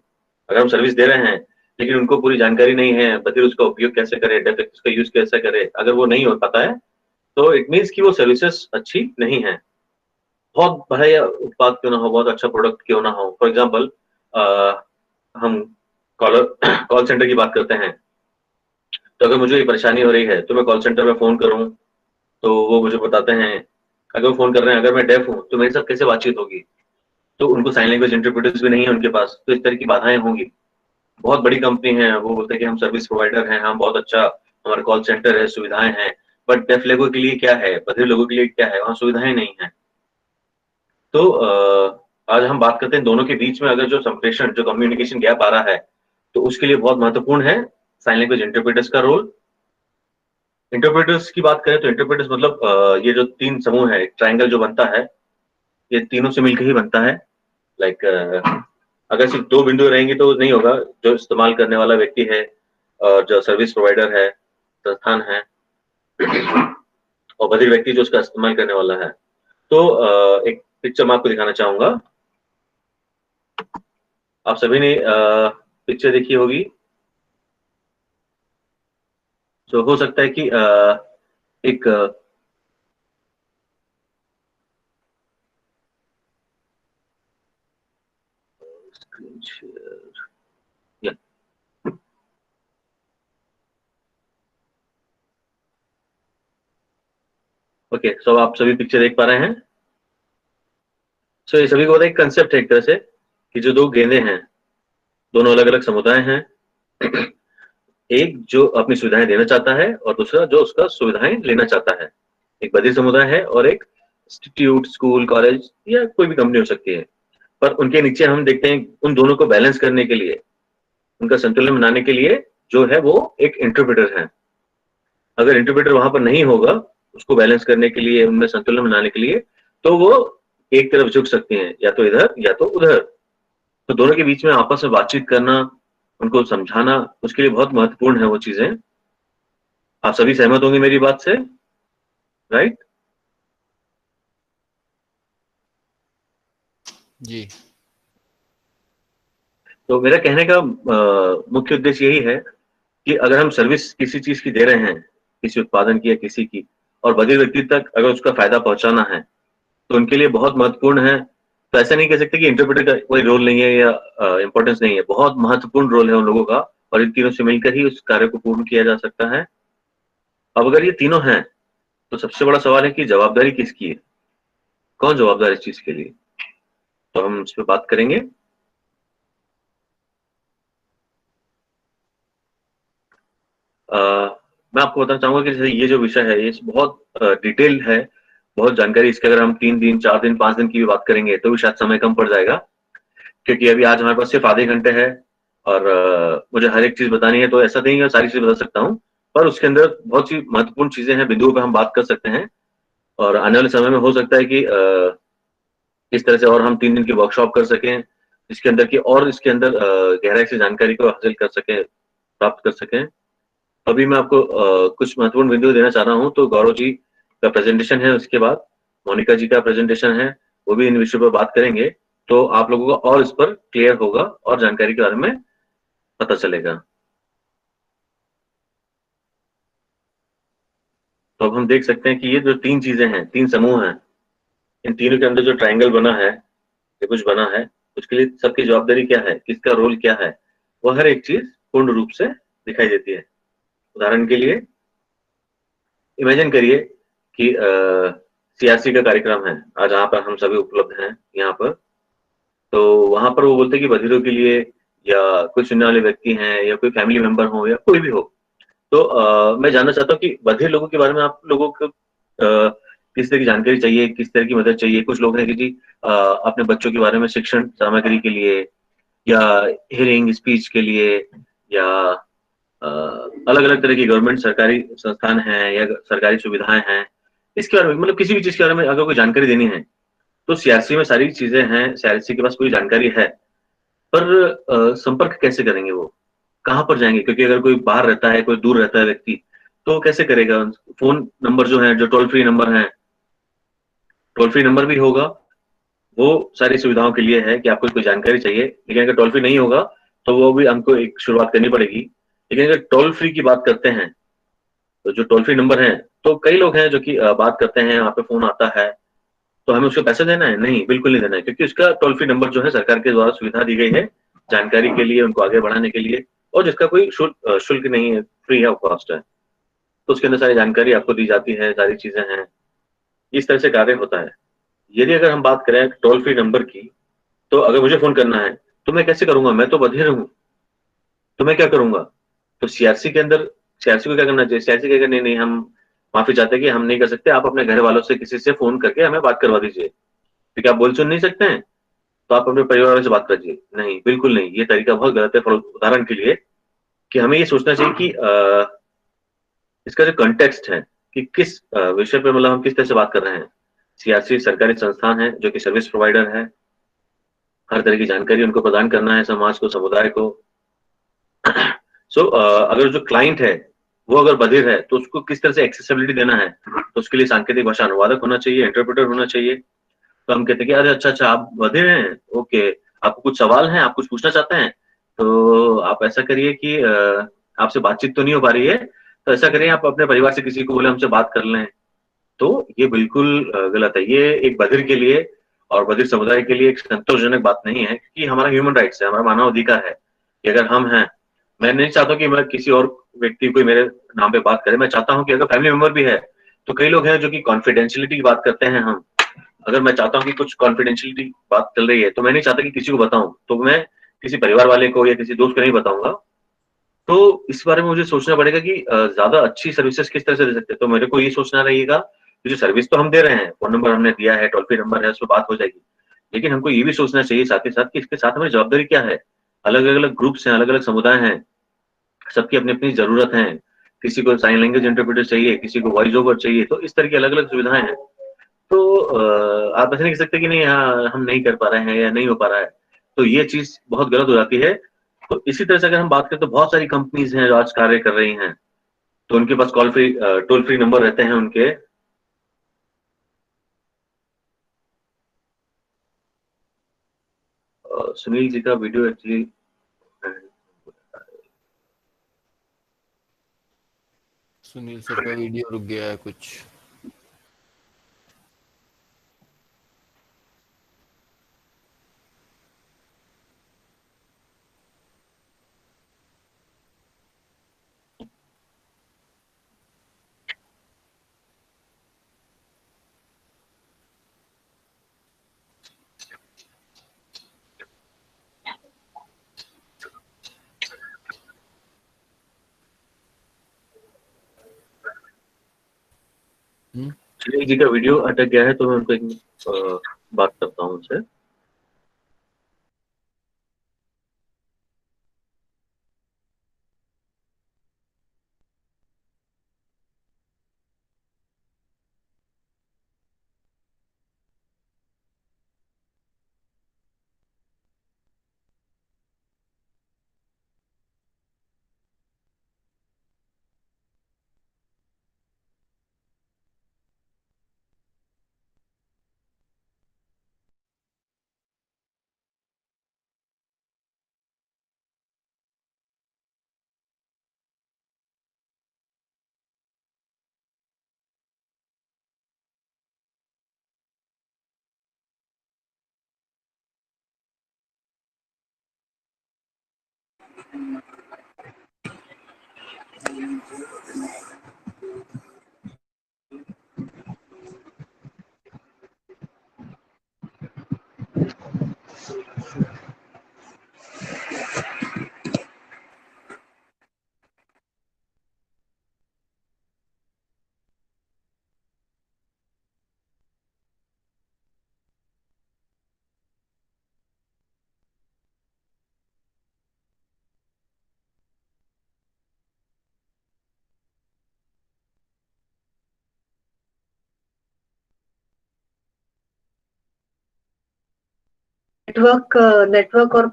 Speaker 3: अगर हम सर्विस दे रहे हैं लेकिन उनको पूरी जानकारी नहीं है, बधिर उसका उपयोग कैसे करे, डेफ उसका यूज कैसे करे, अगर वो नहीं हो पाता है तो इट मीन्स कि वो सर्विसेज अच्छी नहीं है। बहुत बढ़िया उत्पाद क्यों ना हो, बहुत अच्छा प्रोडक्ट क्यों ना हो। फॉर एग्जाम्पल हम कॉल सेंटर की बात करते हैं। तो अगर मुझे ये परेशानी हो रही है तो मैं कॉल सेंटर में फोन करूं तो वो मुझे बताते हैं। अगर वो फोन कर रहे हैं, अगर मैं डेफ हूं तो मेरे साथ कैसे बातचीत होगी? तो उनको साइन लैंग्वेज इंटरप्रेटर्स भी नहीं है उनके पास, तो इस तरह की बाधाएं होंगी। बहुत बड़ी कंपनी है, वो बोलते हैं कि हम सर्विस प्रोवाइडर हैं, हम बहुत अच्छा, हमारा कॉल सेंटर है, सुविधाएं हैं। बट डेफ लोगों के लिए क्या है, बधिर लोगों के लिए क्या है, वहाँ सुविधाएं नहीं है। तो आज हम बात करते हैं दोनों के बीच में अगर जो संप्रेषण, जो कम्युनिकेशन गैप आ रहा है, तो उसके लिए बहुत महत्वपूर्ण है साइन लैंग्वेज इंटरप्रेटर्स का रोल। इंटरप्रेटर्स की बात करें तो इंटरप्रेटर्स मतलब ये जो 3 समूह है, ट्रायंगल जो बनता है, ये तीनों से मिलकर ही बनता है। लाइक अगर सिर्फ 2 बिंदु रहेंगे तो नहीं होगा। जो इस्तेमाल करने वाला व्यक्ति है और जो सर्विस प्रोवाइडर है, संस्थान है, और बधिर व्यक्ति जो उसका इस्तेमाल करने वाला है। तो एक पिक्चर मैं आपको दिखाना चाहूंगा। आप सभी ने पिक्चर देखी होगी। तो हो सकता है कि एक स्क्रीन शेयर, या ओके, सो आप सभी पिक्चर देख पा रहे हैं। सो ये सभी को पता है, एक कंसेप्ट है एक तरह से कि जो 2 गेंदे हैं, दोनों अलग अलग समुदाय हैं। एक जो अपनी सुविधाएं देना चाहता है और दूसरा जो उसका सुविधाएं लेना चाहता है। एक बधिर समुदाय है और एक इंस्टीट्यूट, स्कूल, कॉलेज या कोई भी कंपनी हो सकती है। पर उनके नीचे हम देखते हैं उन दोनों को बैलेंस करने के लिए, उनका संतुलन बनाने के लिए जो है वो एक इंटरप्रेटर है। अगर इंटरप्रेटर वहां पर नहीं होगा उसको बैलेंस करने के लिए, उनमें संतुलन बनाने के लिए, तो वो एक तरफ झुक सकते हैं, या तो इधर या तो उधर। तो दोनों के बीच में आपस में बातचीत करना, उनको समझाना, उसके लिए बहुत महत्वपूर्ण है वो चीजें। आप सभी सहमत होंगे मेरी बात से, राइट?
Speaker 1: जी।
Speaker 3: तो मेरा कहने का मुख्य उद्देश्य यही है कि अगर हम सर्विस किसी चीज की दे रहे हैं, किसी उत्पादन की या किसी की, और बधिर व्यक्ति तक अगर उसका फायदा पहुंचाना है, तो उनके लिए बहुत महत्वपूर्ण है। तो ऐसा नहीं कह सकते कि इंटरप्रेटर का कोई रोल नहीं है या इम्पोर्टेंस नहीं है, बहुत महत्वपूर्ण रोल है उन लोगों का, और इन तीनों से मिलकर ही उस कार्य को पूर्ण किया जा सकता है। अब अगर ये तीनों हैं, तो सबसे बड़ा सवाल है कि जवाबदारी किसकी है, कौन जवाबदार है इस चीज के लिए? तो हम इस पर बात करेंगे। मैं आपको बताना चाहूंगा कि जैसे ये जो विषय है ये बहुत डिटेल है, बहुत जानकारी। इसके अगर हम 3 दिन 4 दिन 5 दिन की भी बात करेंगे तो भी शायद समय कम पड़ जाएगा, क्योंकि अभी आज हमारे पास सिर्फ आधे घंटे है, और मुझे हर एक चीज बतानी है, तो ऐसा नहीं है सारी चीज बता सकता हूँ, पर उसके अंदर बहुत सी महत्वपूर्ण चीजें हैं, बिंदुओं पर हम बात कर सकते हैं। और आने वाले समय में हो सकता है कि इस तरह से और हम 3 दिन की वर्कशॉप कर सकें, इसके अंदर की और इसके अंदर गहराई से जानकारी को हासिल कर सकें, प्राप्त कर सकें। अभी मैं आपको कुछ महत्वपूर्ण बिंदु देना चाह रहा हूँ। तो गौरव जी का प्रेजेंटेशन है, उसके बाद मोनिका जी का प्रेजेंटेशन है, वो भी इन विषयों पर बात करेंगे, तो आप लोगों को और इस पर क्लियर होगा और जानकारी के बारे में पता चलेगा। तो अब हम देख सकते हैं कि ये जो 3 चीजें हैं, 3 समूह हैं, इन तीनों के अंदर जो ट्रायंगल बना है, ये कुछ बना है, उसके लिए सबकी जवाबदारी क्या है, किसका रोल क्या है, वो हर एक चीज पूर्ण रूप से दिखाई देती है। उदाहरण के लिए इमेजिन करिए कि सीआरसी का कार्यक्रम है आज, जहाँ पर हम सभी उपलब्ध हैं यहाँ पर। तो वहां पर वो बोलते हैं कि बधिरों के लिए, या कुछ सुनने वाले व्यक्ति हैं, या कोई फैमिली मेंबर हो, या कोई भी हो, तो मैं जानना चाहता हूँ कि बधिर लोगों के बारे में आप लोगों को किस तरह की जानकारी चाहिए, किस तरह की मदद चाहिए। कुछ लोग हैं कि जी अपने बच्चों के बारे में शिक्षण सामग्री के लिए, या हियरिंग स्पीच के लिए, या अलग अलग तरह की गवर्नमेंट सरकारी संस्थान हैं या सरकारी सुविधाएं हैं, इसके बारे में, मतलब किसी भी चीज के बारे में अगर कोई जानकारी देनी है, तो सीआरसी में सारी चीजें हैं, सीआरसी के पास पूरी जानकारी है। पर संपर्क कैसे करेंगे वो, कहाँ पर जाएंगे? क्योंकि अगर कोई बाहर रहता है, कोई दूर रहता है व्यक्ति, तो कैसे करेगा? फोन नंबर जो है, जो टोल फ्री नंबर है, टोल फ्री नंबर भी होगा, वो सारी सुविधाओं के लिए है कि आपको कोई जानकारी चाहिए। लेकिन अगर टोल फ्री नहीं होगा, तो वो भी हमको एक शुरुआत करनी पड़ेगी। लेकिन अगर टोल फ्री की बात करते हैं, तो जो टोल फ्री नंबर है, तो कई लोग हैं जो कि बात करते हैं, वहाँ पे फोन आता है, तो हमें उसको पैसे देना है? नहीं, बिल्कुल नहीं देना है, क्योंकि उसका टोल फ्री नंबर जो है सरकार के द्वारा सुविधा दी गई है जानकारी के लिए, उनको आगे बढ़ाने के लिए, और जिसका कोई शुल्क नहीं है, फ्री है, कॉस्ट है। तो उसके अंदर सारी जानकारी आपको दी जाती है, सारी चीजें हैं, इस तरह से कार्य होता है। यदि अगर हम बात करें टोल फ्री नंबर की, तो अगर मुझे फोन करना है, तो मैं कैसे करूंगा? मैं तो बधिर हूँ, तो मैं क्या करूंगा? तो सीआरसी के अंदर, सीआरसी को क्या करना चाहिए? सीआरसी कहेगा नहीं नहीं, हम माफी चाहते हैं कि हम नहीं कर सकते, आप अपने घर वालों से किसी से फोन करके हमें बात करवा दीजिए, क्योंकि आप बोल सुन नहीं सकते हैं, तो आप अपने परिवार वालों से बात करिए। नहीं, बिल्कुल नहीं, ये तरीका बहुत गलत है। फॉर उदाहरण के लिए, कि हमें ये सोचना चाहिए कि इसका जो कंटेक्स्ट है, कि किस विषय पे, मतलब हम किस तरह से बात कर रहे हैं। सीआरसी सरकारी संस्थान है जो कि सर्विस प्रोवाइडर है, हर तरह की जानकारी उनको प्रदान करना है समाज को, समुदाय को। अगर जो क्लाइंट है वो अगर बधिर है, तो उसको किस तरह से एक्सेसिबिलिटी देना है, तो उसके लिए सांकेतिक भाषा अनुवादक होना चाहिए, इंटरप्रेटर होना चाहिए। तो हम कहते हैं कि अरे अच्छा अच्छा, आप बधिर हैं, ओके, आपको कुछ सवाल हैं, आप कुछ पूछना चाहते हैं, तो आप ऐसा करिए कि आपसे बातचीत तो नहीं हो पा रही है, तो ऐसा करिए आप अपने परिवार से किसी को बोले हमसे बात कर लें। तो ये बिल्कुल गलत है। ये एक बधिर के लिए और बधिर समुदाय के लिए एक संतोषजनक बात नहीं है, क्योंकि हमारा ह्यूमन राइट्स है, हमारा मानव अधिकार है कि अगर हम हैं, मैं नहीं चाहता कि मैं किसी और व्यक्ति को मेरे नाम पे बात करे। मैं चाहता हूँ कि अगर फैमिली मेंबर भी है, तो कई लोग हैं जो कि कॉन्फिडेंशियलिटी की बात करते हैं। हम, अगर मैं चाहता हूँ कि कुछ कॉन्फिडेंशियलिटी बात चल रही है, तो मैं नहीं चाहता कि किसी को बताऊं, तो मैं किसी परिवार वाले को या किसी दोस्त को नहीं बताऊंगा। तो इस बारे में मुझे सोचना पड़ेगा कि ज्यादा अच्छी सर्विसेज किस तरह से दे सकते हैं। तो मेरे को ये सोचना रहेगा कि जो सर्विस तो हम दे रहे हैं, फोन नंबर हमने दिया है, टोल फ्री नंबर है, उस पर बात हो जाएगी, लेकिन हमको ये भी सोचना चाहिए साथ ही साथ कि इसके साथ हमारी जवाबदारी क्या है। अलग अलग ग्रुप्स हैं, अलग अलग समुदाय हैं, सबकी अपनी अपनी जरूरत है। किसी को साइन लैंग्वेज इंटरप्रेटर चाहिए, किसी को वॉइस ओवर चाहिए, तो इस तरह की अलग अलग सुविधाएं हैं। तो आप ऐसे नहीं कह सकते कि नहीं, हाँ हम नहीं कर पा रहे हैं या नहीं हो पा रहा है, तो ये चीज बहुत गलत हो जाती है। तो इसी तरह से अगर हम बात करें, तो बहुत सारी कंपनीज हैं जो आज कार्य कर रही हैं, तो उनके पास टोल फ्री नंबर रहते हैं उनके। सुनील जी का वीडियो एक्चुअली
Speaker 1: सुनील सर का वीडियो रुक गया है कुछ।
Speaker 3: सुनील जी का वीडियो अटक गया है, तो मैं उनको एक बात करता हूँ उनसे।
Speaker 5: नेटवर्क और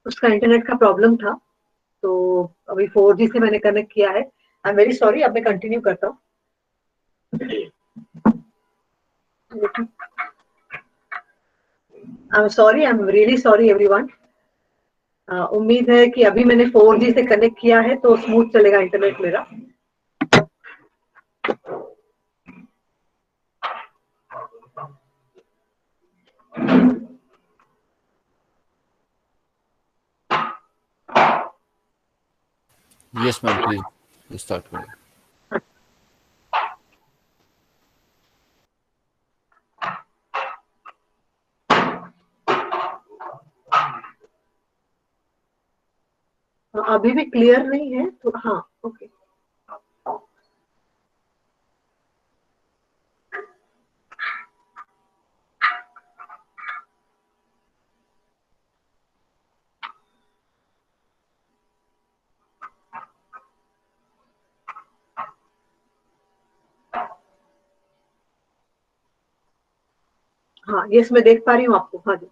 Speaker 5: उसका इंटरनेट का प्रॉब्लम था, तो अभी 4G से मैंने कनेक्ट किया है। I am very sorry. अब मैं कंटिन्यू करता हूँ। आई am sorry, I am really sorry everyone. उम्मीद है कि अभी मैंने 4G से कनेक्ट किया है तो स्मूथ चलेगा इंटरनेट मेरा।
Speaker 1: यस मैम, प्लीज स्टार्ट करें।
Speaker 5: अभी भी क्लियर नहीं है तो हाँ, ओके। हाँ, यस, मैं देख पा रही हूँ आपको। हाँ जी।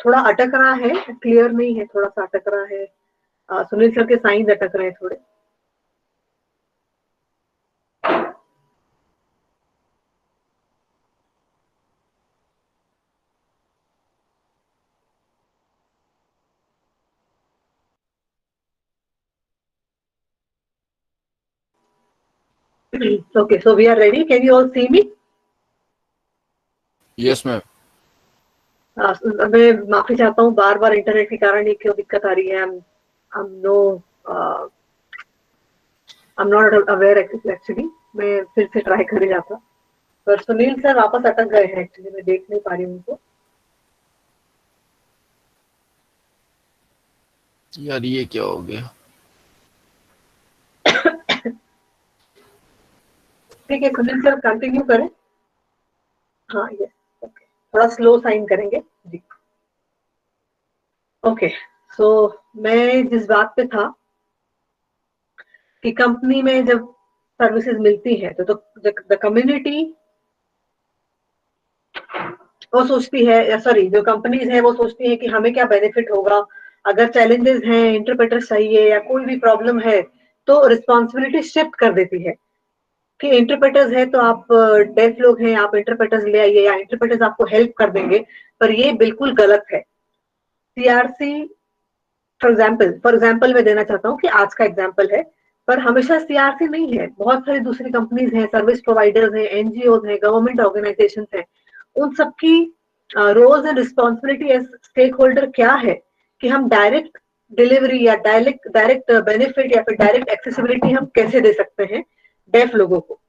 Speaker 5: थोड़ा अटक रहा है, क्लियर नहीं है, थोड़ा सा अटक रहा है। सुनील सर के साइंस अटक रहे हैं थोड़े। Okay, so we are ready. Can you all see me?
Speaker 1: Yes ma'am.
Speaker 5: मैं माफी चाहता हूँ, बार बार इंटरनेट के कारण ये क्यों दिक्कत आ रही है। I'm not aware actually. मैं फिर से ट्राई कर जाता, पर सुनील सर वापस अटक गए हैं। एक्चुअली मैं देख नहीं पा रही हूँ उनको।
Speaker 1: यार ये क्या हो गया?
Speaker 5: ठीक है, सुनील सर कंटिन्यू करें। हाँ, यस, ओके। थोड़ा स्लो साइन करेंगे जी। ओके, सो मैं जिस बात पे था कि कंपनी में जब सर्विसेज मिलती है तो द कम्युनिटी, वो सोचती है, सॉरी जो कंपनीज है वो सोचती है कि हमें क्या बेनिफिट होगा, अगर चैलेंजेस हैं, इंटरप्रेटर चाहिए या कोई भी प्रॉब्लम है तो रिस्पॉन्सिबिलिटी शिफ्ट कर देती है कि इंटरप्रेटर्स है तो आप डेफ लोग हैं, आप इंटरप्रेटर्स ले आइए या इंटरप्रेटर्स आपको हेल्प कर देंगे। पर ये बिल्कुल गलत है। सीआरसी फॉर एग्जाम्पल मैं देना चाहता हूँ कि आज का एग्जाम्पल है, पर हमेशा सीआरसी नहीं है, बहुत सारी दूसरी कंपनीज हैं, सर्विस प्रोवाइडर्स हैं, एनजीओ हैं, गवर्नमेंट ऑर्गेनाइजेशन हैं। उन सबकी roles and responsibility as stakeholder क्या है कि हम डायरेक्ट डिलीवरी या डायरेक्ट बेनिफिट या फिर डायरेक्ट एक्सेसिबिलिटी हम कैसे दे सकते हैं डेफ लोगों को।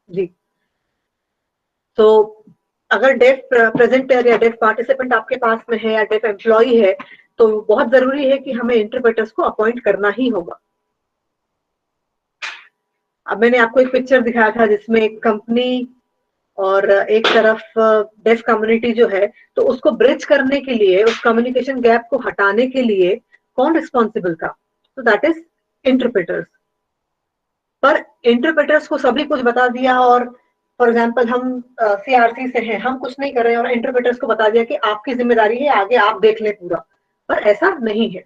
Speaker 5: जी, तो अगर डेफ प्रेजेंटर या डेफ पार्टिसिपेंट आपके पास में है या डेफ एम्प्लॉय है तो बहुत जरूरी है कि हमें इंटरप्रेटर्स को अपॉइंट करना ही होगा। अब मैंने आपको एक पिक्चर दिखाया था जिसमें एक कंपनी और एक तरफ डेफ कम्युनिटी जो है, तो उसको ब्रिज करने के लिए, उस कम्युनिकेशन गैप को हटाने के लिए कौन रिस्पॉन्सिबल था? तो दैट इज इंटरप्रेटर्स। पर इंटरप्रेटर्स को सभी कुछ बता दिया और फॉर एग्जाम्पल हम सीआरसी से हैं, हम कुछ नहीं कर रहे हैं और इंटरप्रेटर्स को बता दिया कि आपकी जिम्मेदारी है, आगे आप देख लें पूरा, पर ऐसा नहीं है।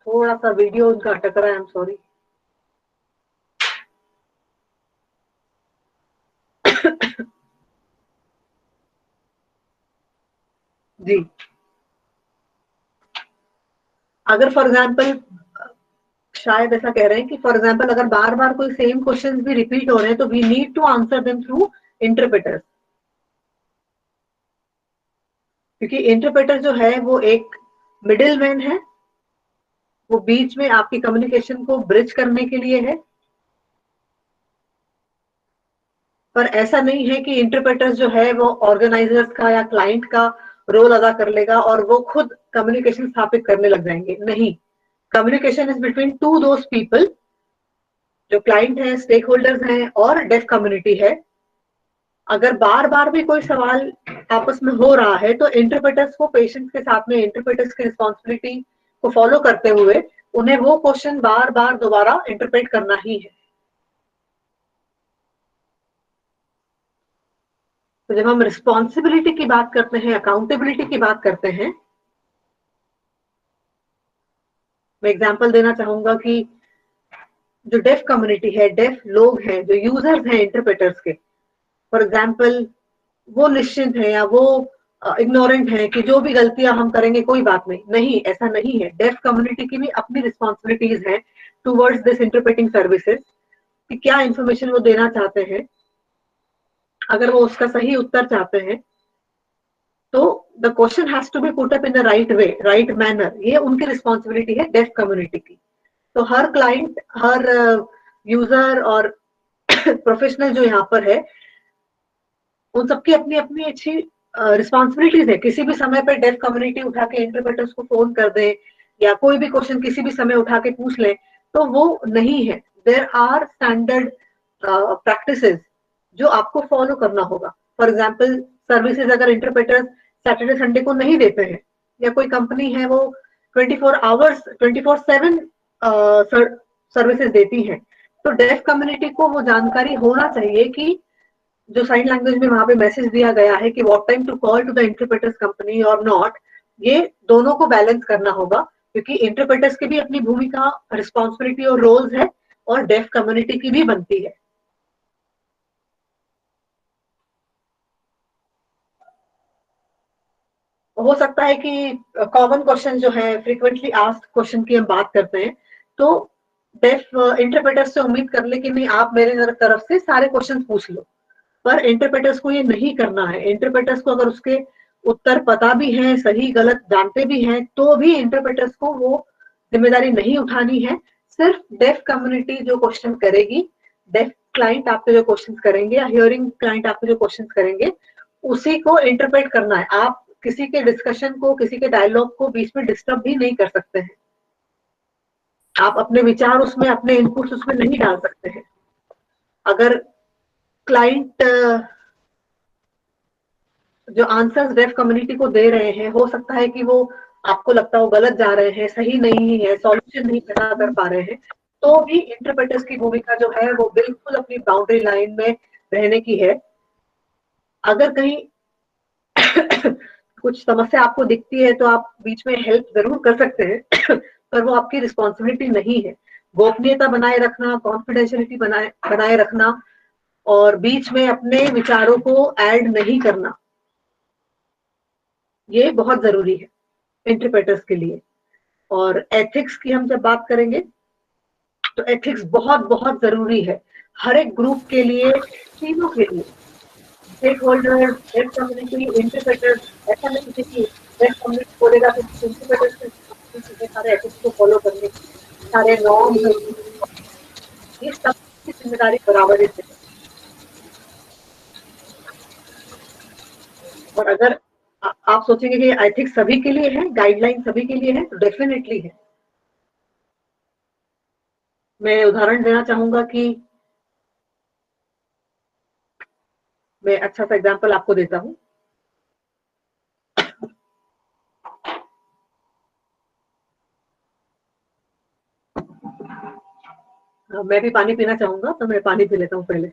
Speaker 5: थोड़ा सा वीडियो उनका अटक रहा है, आई एम सॉरी। जी, अगर फॉर एग्जाम्पल शायद ऐसा कह रहे हैं कि फॉर एग्जाम्पल अगर बार बार कोई सेम क्वेश्चंस भी रिपीट हो रहे हैं तो we need to answer them through interpreters, क्योंकि इंटरप्रेटर जो है वो एक मिडिल मैन है, वो बीच में आपकी कम्युनिकेशन को ब्रिज करने के लिए है। पर ऐसा नहीं है कि इंटरप्रेटर्स जो है वो ऑर्गेनाइजर्स का या क्लाइंट का रोल अदा कर लेगा और वो खुद कम्युनिकेशन स्थापित करने लग जाएंगे। नहीं, communication is between two those people, जो क्लाइंट है, स्टेक होल्डर्स हैं और डेफ कम्युनिटी है। अगर बार बार भी कोई सवाल आपस में हो रहा है तो इंटरप्रेटर्स को पेशेंट्स के साथ में इंटरप्रेटर्स की रिस्पॉन्सिबिलिटी को फॉलो करते हुए उन्हें वो क्वेश्चन बार बार दोबारा इंटरप्रेट करना ही है। तो जब हम रिस्पॉन्सिबिलिटी की बात करते हैं, अकाउंटेबिलिटी की बात करते हैं, मैं एग्जांपल देना चाहूंगा कि जो डेफ कम्युनिटी है, डेफ लोग हैं, जो यूजर्स हैं इंटरप्रेटर्स के, फॉर एग्जाम्पल वो निश्चिंत है या वो इग्नोरेंट है कि जो भी गलतियां हम करेंगे कोई बात नहीं। नहीं, ऐसा नहीं है। डेफ कम्युनिटी की भी अपनी रिस्पॉन्सिबिलिटीज हैं टूवर्ड्स दिस इंटरप्रेटिंग सर्विसेज कि क्या इंफॉर्मेशन वो देना चाहते हैं, अगर वो उसका सही उत्तर चाहते हैं तो the question has to be put up in the right way, right manner. ये उनकी रिस्पॉन्सिबिलिटी है डेफ कम्युनिटी की। तो हर क्लाइंट, हर यूजर और प्रोफेशनल जो यहाँ पर है, उन सबकी अपनी अपनी अच्छी रिस्पॉन्सिबिलिटीज है। किसी भी समय पर डेफ कम्युनिटी उठा के इंटरप्रेटर्स को फोन कर दे या कोई भी क्वेश्चन किसी भी समय उठा के पूछ ले तो वो नहीं है। देयर आर स्टैंडर्ड प्रैक्टिसेस जो आपको फॉलो करना होगा। फॉर एग्जाम्पल सर्विसेज अगर इंटरप्रेटर्स सैटरडे संडे को नहीं देते हैं या कोई कंपनी है वो 24/7 सर्विसेज देती है, तो डेफ कम्युनिटी को वो जानकारी होना चाहिए कि जो साइन लैंग्वेज में वहां पे मैसेज दिया गया है कि what time to call to the interpreters company और नॉट, ये दोनों को बैलेंस करना होगा, क्योंकि इंटरप्रेटर्स की भी अपनी भूमिका, रिस्पॉन्सिबिलिटी और रोल्स है और डेफ कम्युनिटी की भी बनती है। हो सकता है कि कॉमन क्वेश्चन जो है, फ्रीक्वेंटली आस्क्ड क्वेश्चन की हम बात करते हैं, तो डेफ इंटरप्रेटर्स से उम्मीद कर ले कि नहीं आप मेरे तरफ से सारे क्वेश्चन पूछ लो, पर इंटरप्रेटर्स को ये नहीं करना है। इंटरप्रेटर्स को अगर उसके उत्तर पता भी है, सही गलत जानते भी हैं, तो भी इंटरप्रेटर्स को वो जिम्मेदारी नहीं उठानी है। सिर्फ डेफ कम्युनिटी जो क्वेश्चन करेगी, डेफ क्लाइंट आपके जो क्वेश्चन करेंगे या हियरिंग क्लाइंट आपके जो क्वेश्चन करेंगे, उसी को इंटरप्रेट करना है। आप किसी के डिस्कशन को, किसी के डायलॉग को बीच में डिस्टर्ब भी नहीं कर सकते हैं। आप अपने विचार उसमें, अपने इनपुट्स उसमें नहीं डाल सकते हैं। अगर क्लाइंट जो आंसर्स डेफ कम्युनिटी को दे रहे हैं, हो सकता है कि वो आपको लगता है वो गलत जा रहे हैं, सही नहीं है, सॉल्यूशन नहीं पता कर पा रहे हैं, तो भी इंटरप्रेटर्स की भूमिका जो है वो बिल्कुल अपनी बाउंड्री लाइन में रहने की है। अगर कहीं कुछ समस्या आपको दिखती है तो आप बीच में हेल्प जरूर कर सकते हैं पर वो आपकी रिस्पॉन्सिबिलिटी नहीं है। गोपनीयता बनाए रखना, कॉन्फिडेंशियलिटी बनाए रखना और बीच में अपने विचारों को ऐड नहीं करना, ये बहुत जरूरी है इंटरप्रेटर्स के लिए। और एथिक्स की हम जब बात करेंगे तो एथिक्स बहुत बहुत जरूरी है हर एक ग्रुप के लिए, तीनों के लिए, stakeholders, deaf community, interpreters. ऐसा नहीं है कि डेफ कम्युनिटी बोलेगा तो इंटरप्रेटर्स सारे एथिक्स को फॉलो करने, सारे नॉर्म्स, ये सबकी जिम्मेदारी बराबर है। और अगर आप सोचेंगे कि एथिक्स सभी के लिए है, गाइडलाइन सभी के लिए है, तो डेफिनेटली है। मैं उदाहरण देना चाहूंगा कि मैं अच्छा सा एग्जांपल आपको देता हूँ। मैं भी पानी पीना चाहूंगा तो मैं पानी पी लेता हूँ पहले।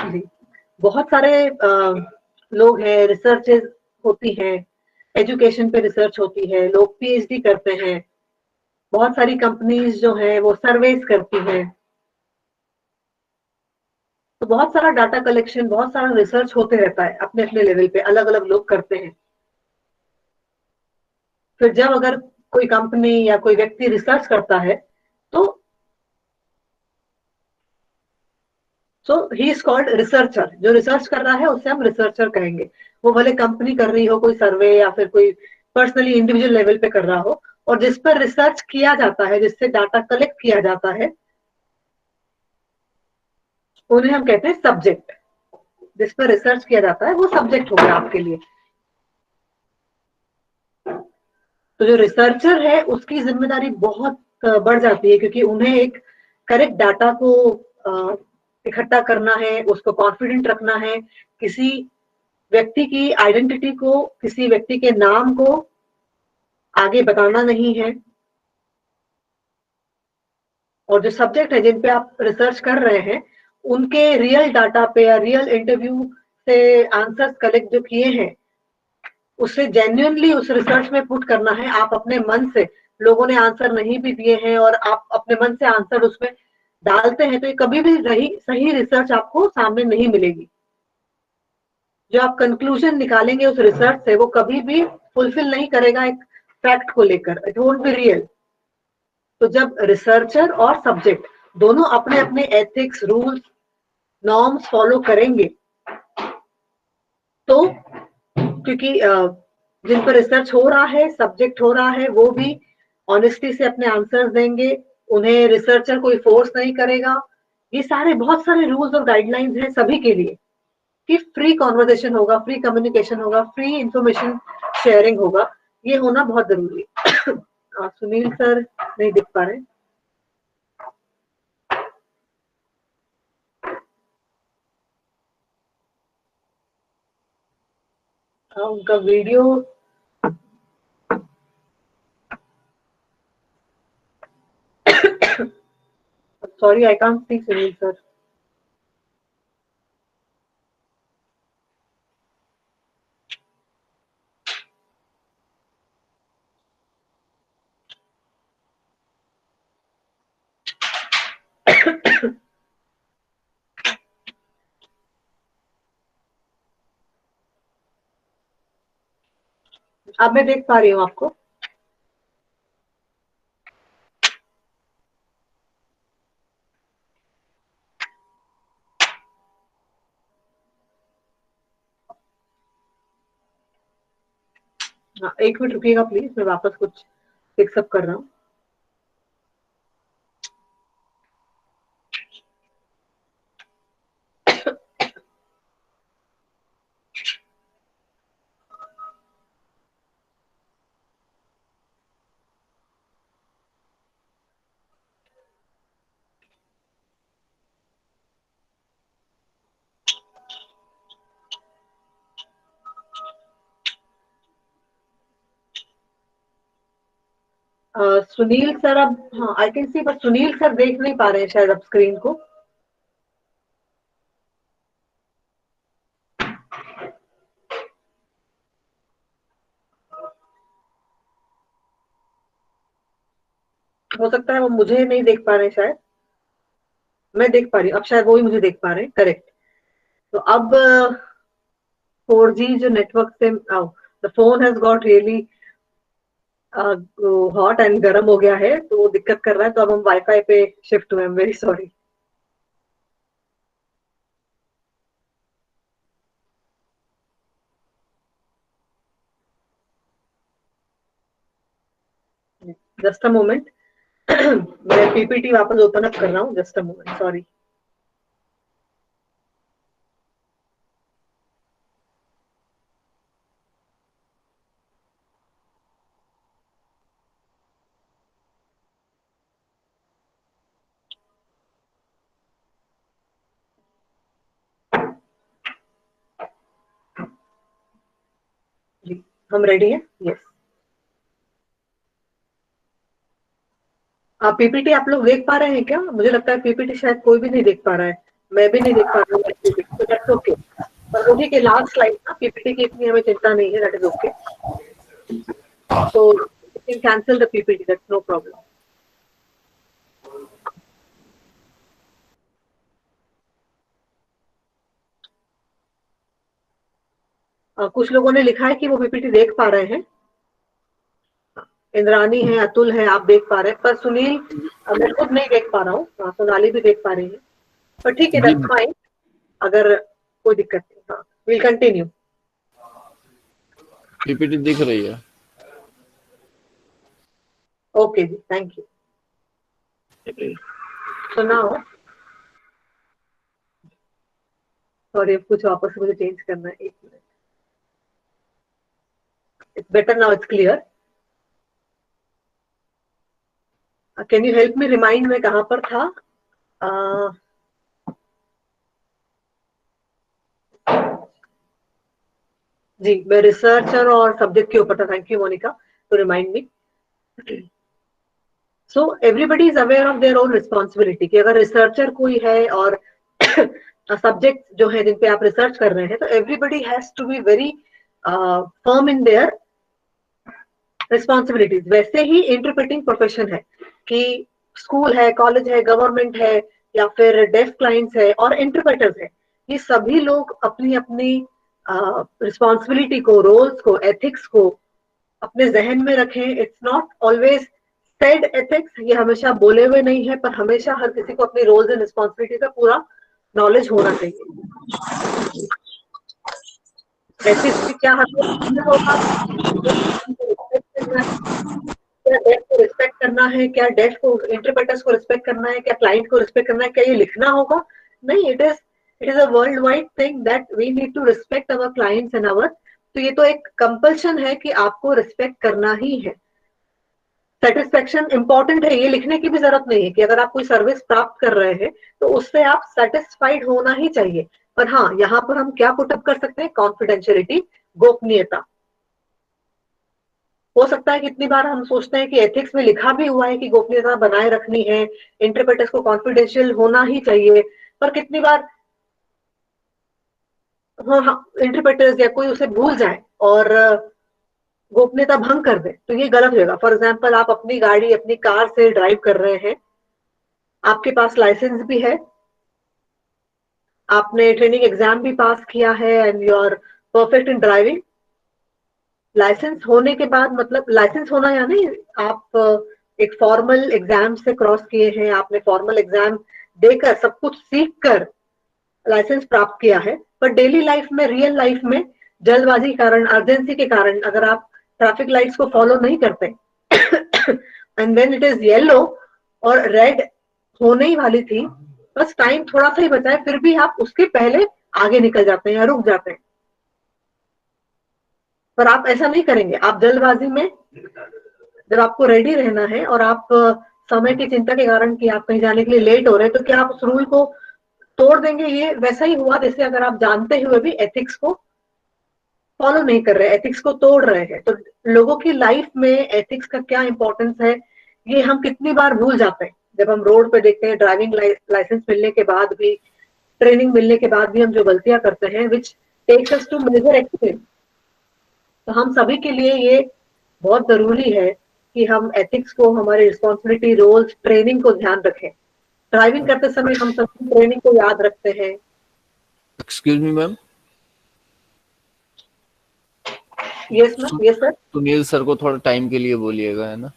Speaker 5: जी, बहुत सारे लोग हैं, रिसर्चेस होती हैं, एजुकेशन पे रिसर्च होती है, लोग पीएचडी करते हैं, बहुत सारी कंपनीज जो हैं वो सर्वेस करती हैं, तो बहुत सारा डाटा कलेक्शन, बहुत सारा रिसर्च होते रहता है, अपने अपने लेवल पे अलग अलग लोग करते हैं। फिर जब अगर कोई कंपनी या कोई व्यक्ति रिसर्च करता है तो ही इज कॉल्ड रिसर्चर। जो रिसर्च कर रहा है उससे हम रिसर्चर कहेंगे। वो भले कंपनी कर रही हो, कोई सर्वे या फिर कोई पर्सनली इंडिविजुअल लेवल पे कर रहा हो, और जिस पर रिसर्च किया जाता है, जिससे डाटा कलेक्ट किया जाता है, उन्हें हम कहते हैं सब्जेक्ट। जिस पर रिसर्च किया जाता है वो सब्जेक्ट हो गया आपके लिए। तो जो रिसर्चर है उसकी जिम्मेदारी बहुत बढ़ जाती है, क्योंकि उन्हें एक करेक्ट डाटा को इकट्ठा करना है, उसको कॉन्फिडेंट रखना है, किसी व्यक्ति की आइडेंटिटी को, किसी व्यक्ति के नाम को आगे बताना नहीं है। और जो सब्जेक्ट है जिन पे आप रिसर्च कर रहे हैं, उनके रियल डाटा पे या रियल इंटरव्यू से आंसर्स कलेक्ट जो किए हैं, उससे जेन्युइनली उस रिसर्च में पुट करना है। आप अपने मन से, लोगों ने आंसर नहीं भी दिए हैं और आप अपने मन से आंसर उसमें डालते हैं, तो ये कभी भी सही रिसर्च आपको सामने नहीं मिलेगी। जो आप कंक्लूजन निकालेंगे उस रिसर्च से, वो कभी भी फुलफिल नहीं करेगा एक फैक्ट को लेकर, इट वोंट बी रियल। तो जब रिसर्चर और सब्जेक्ट दोनों अपने अपने एथिक्स, रूल्स, नॉर्म्स फॉलो करेंगे, तो क्योंकि जिन पर रिसर्च हो रहा है, सब्जेक्ट हो रहा है, वो भी ऑनेस्टी से अपने आंसर्स देंगे, उन्हें रिसर्चर कोई फोर्स नहीं करेगा। ये सारे बहुत सारे रूल्स और गाइडलाइंस हैं सभी के लिए कि फ्री कॉन्वर्सेशन होगा, फ्री कम्युनिकेशन होगा, फ्री इंफॉर्मेशन शेयरिंग होगा। ये होना बहुत जरूरी है। सुनील सर नहीं दिख पा रहे। उनका video sorry, I can't see Sunil sir. अब मैं देख पा रही हूँ आपको। हाँ, एक मिनट रुकिएगा प्लीज, मैं वापस कुछ फिक्सअप कर रहा हूँ। सुनील सर अब, हाँ I can see, but Sunil sir देख नहीं पा रहे हैं शायद अब स्क्रीन को। हो सकता है वो मुझे नहीं देख पा रहे हैं, शायद मैं देख पा रही हूँ, अब शायद वो ही मुझे देख पा रहे हैं, करेक्ट। तो अब 4G जो नेटवर्क से, the phone has got really hot and गर्म हो गया है, तो वो दिक्कत कर रहा है, तो अब हम वाईफाई पे शिफ्ट हुए, I am very sorry. Just a moment, मैं पीपीटी वापस ओपन अप कर रहा हूँ, जस्ट अ मोमेंट, सॉरी। जी हम रेडी हैं, यस। आप पीपीटी आप लोग देख पा रहे हैं क्या? मुझे लगता है पीपीटी शायद कोई भी नहीं देख पा रहा है, मैं भी नहीं देख पा रहा हूँ पीपीटी, तो दैट्स ओके। पर वो ठीक है, लास्ट स्लाइड ना, पीपीटी की इतनी हमें चिंता नहीं है, that is okay. So you can cancel the PPT, that's no problem. कुछ लोगों ने लिखा है कि वो पीपीटी देख पा रहे हैं, इंद्रानी है, अतुल है, आप देख पा रहे हैं, पर सुनील मैं खुद नहीं देख पा रहा हूँ, सोनाली भी देख पा रही है, पर ठीक है, दैट्स फाइन, अगर कोई दिक्कत नहीं। हाँ, विल कंटिन्यू।
Speaker 1: पीपीटी दिख रही है।
Speaker 5: Okay ji, thank you. तो नाउ, सॉरी अब कुछ वापस मुझे चेंज करना है, एक minute. It's better now, it's clear. Can you help me remind मैं कहाँ पर था? जी मैं रिसर्चर और सब्जेक्ट के ऊपर था, thank you Monica to remind me. So everybody is aware of their own responsibility, कि अगर रिसर्चर कोई है और सब्जेक्ट जो है जिन पे आप रिसर्च कर रहे हैं, तो everybody has to be very firm in their responsibilities. वैसे ही इंटरप्रेटिंग प्रोफेशन है, कि स्कूल है, कॉलेज है, गवर्नमेंट है, या फिर डेफ क्लाइंट्स है और इंटरप्रेटर्स है, ये सभी लोग अपनी अपनी रिस्पॉन्सिबिलिटी को, रोल्स को, एथिक्स को अपने जहन में रखें। It's not always said ethics, ये हमेशा बोले हुए नहीं है, पर हमेशा हर किसी को अपनी रोल्स एंड रिस्पॉन्सिबिलिटी का पूरा नॉलेज होना चाहिए। एथिक्स की क्या हद होगा, क्या डेफ को रिस्पेक्ट करना है, क्या डेफ को, इंटरप्रेटर्स को रिस्पेक्ट करना है, क्या क्लाइंट को रिस्पेक्ट करना है, क्या ये लिखना होगा? नहीं, it is a worldwide thing that we need to respect our clients and our, तो ये तो एक कंपल्शन है कि आपको रिस्पेक्ट करना ही है। सेटिस्फेक्शन इंपॉर्टेंट है, ये लिखने की भी जरूरत नहीं है कि अगर आप कोई सर्विस प्राप्त कर रहे हैं तो उससे आप सेटिस्फाइड होना ही चाहिए। पर हाँ, यहाँ पर हम क्या पुटअप कर सकते हैं? कॉन्फिडेंशियलिटी, गोपनीयता। हो सकता है कितनी बार हम सोचते हैं कि एथिक्स में लिखा भी हुआ है कि गोपनीयता बनाए रखनी है, इंटरप्रेटर्स को कॉन्फिडेंशियल होना ही चाहिए, पर कितनी बार हाँ, इंटरप्रेटर्स या कोई उसे भूल जाए और गोपनीयता भंग कर दे, तो ये गलत होगा। फॉर एग्जाम्पल, आप अपनी गाड़ी, अपनी कार से ड्राइव कर रहे हैं, आपके पास लाइसेंस भी है, आपने ट्रेनिंग एग्जाम भी पास किया है and you are perfect in driving. Licence होने के बाद, मतलब लाइसेंस होना यानी आप एक फॉर्मल एग्जाम से क्रॉस किए हैं, आपने फॉर्मल एग्जाम देकर सब कुछ सीख कर लाइसेंस प्राप्त किया है, पर डेली लाइफ में, रियल लाइफ में जल्दबाजी के कारण, अर्जेंसी के कारण अगर आप ट्रैफिक लाइट्स को फॉलो नहीं करते and then it is yellow और रेड होने ही वाली थी, बस टाइम थोड़ा सा ही बचा है, फिर भी आप उसके पहले आगे निकल जाते हैं या रुक जाते हैं। पर आप ऐसा नहीं करेंगे। आप जल्दबाजी में, जब आपको रेडी रहना है और आप समय की चिंता के कारण कि आप कहीं जाने के लिए लेट हो रहे हैं, तो क्या आप उस रूल को तोड़ देंगे? ये वैसा ही हुआ जैसे अगर आप जानते हुए भी एथिक्स को फॉलो नहीं कर रहे, एथिक्स को तोड़ रहे हैं। तो लोगों की लाइफ में एथिक्स का क्या इंपॉर्टेंस है, ये हम कितनी बार भूल जाते हैं। जब हम रोड पे देखते हैं, ड्राइविंग लाइसेंस मिलने के बाद भी, ट्रेनिंग मिलने के बाद भी हम जो गलतियां करते हैं, which takes us to major accident. तो हम सभी के लिए ये बहुत जरूरी है कि हम एथिक्स को, हमारी रिस्पॉन्सिबिलिटी, रोल्स, ट्रेनिंग को ध्यान रखें। ड्राइविंग करते समय हम सभी ट्रेनिंग को याद रखते हैं।
Speaker 1: Excuse me ma'am,
Speaker 5: yes ma'am, yes sir.
Speaker 1: Sunil sir को थोड़ा टाइम के लिए बोलिएगा, है ना?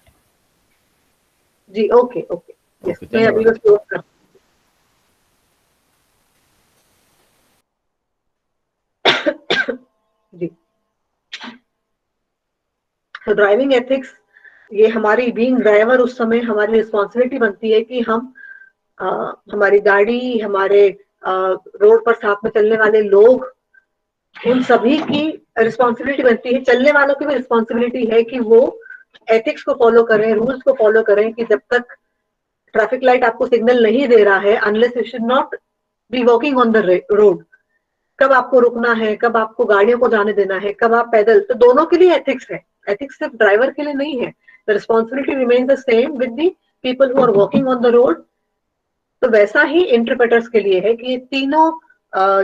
Speaker 5: जी, ओके ओके, यस,
Speaker 1: ओके,
Speaker 5: मैं अभी
Speaker 1: धन्यवाद।
Speaker 5: बस क्लोज कर। जी, तो ड्राइविंग एथिक्स, ये हमारी बीइंग ड्राइवर, उस समय हमारी रिस्पॉन्सिबिलिटी बनती है कि हम हमारी गाड़ी, हमारे रोड पर साथ में चलने वाले लोग, उन सभी की रिस्पॉन्सिबिलिटी बनती है, चलने वालों की भी रिस्पॉन्सिबिलिटी है कि वो एथिक्स को फॉलो करें, रूल्स को फॉलो करें, कि जब तक ट्रैफिक लाइट आपको सिग्नल नहीं दे रहा है, unless you should not be walking on the road. कब आपको रुकना है, कब आपको गाड़ियों को जाने देना है, कब आप पैदल, तो दोनों के लिए एथिक्स है। एथिक्स सिर्फ ड्राइवर के लिए नहीं है। The responsibility remains the same with the people who are walking on the road. तो वैसा ही इंटरप्रेटर्स के लिए है कि ये तीनों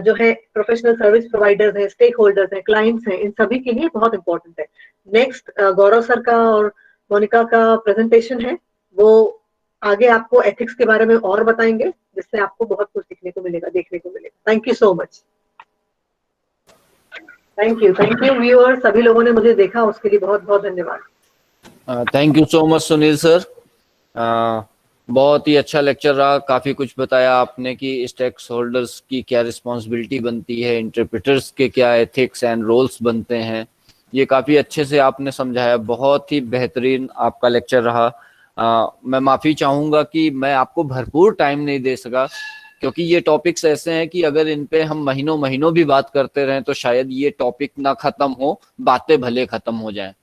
Speaker 5: जो है प्रोफेशनल सर्विस प्रोवाइडर्स हैं, स्टेक होल्डर्स हैं, क्लाइंट्स हैं, इन सभी के लिए बहुत इंपॉर्टेंट है। नेक्स्ट गौरव सर का और मोनिका का प्रेजेंटेशन है, वो आगे आपको एथिक्स के बारे में और बताएंगे, जिससे आपको बहुत कुछ सीखने को मिलेगा, देखने को मिलेगा। Thank you so much. Thank you viewers, सभी लोगों ने मुझे देखा, उसके लिए बहुत बहुत धन्यवाद।
Speaker 1: Thank you so much Sunil sir. बहुत ही अच्छा लेक्चर रहा, काफी कुछ बताया आपने कि स्टेक होल्डर्स की क्या रिस्पॉन्सिबिलिटी बनती है, इंटरप्रेटर्स के क्या एथिक्स एंड रोल्स बनते हैं। ये काफी अच्छे से आपने समझाया, बहुत ही बेहतरीन आपका लेक्चर रहा। मैं माफी चाहूंगा कि मैं आपको भरपूर टाइम नहीं दे सका, क्योंकि ये टॉपिक्स ऐसे हैं कि अगर इन पे हम महीनों महीनों भी बात करते रहें तो शायद ये टॉपिक ना खत्म हो, बातें भले खत्म हो जाएं।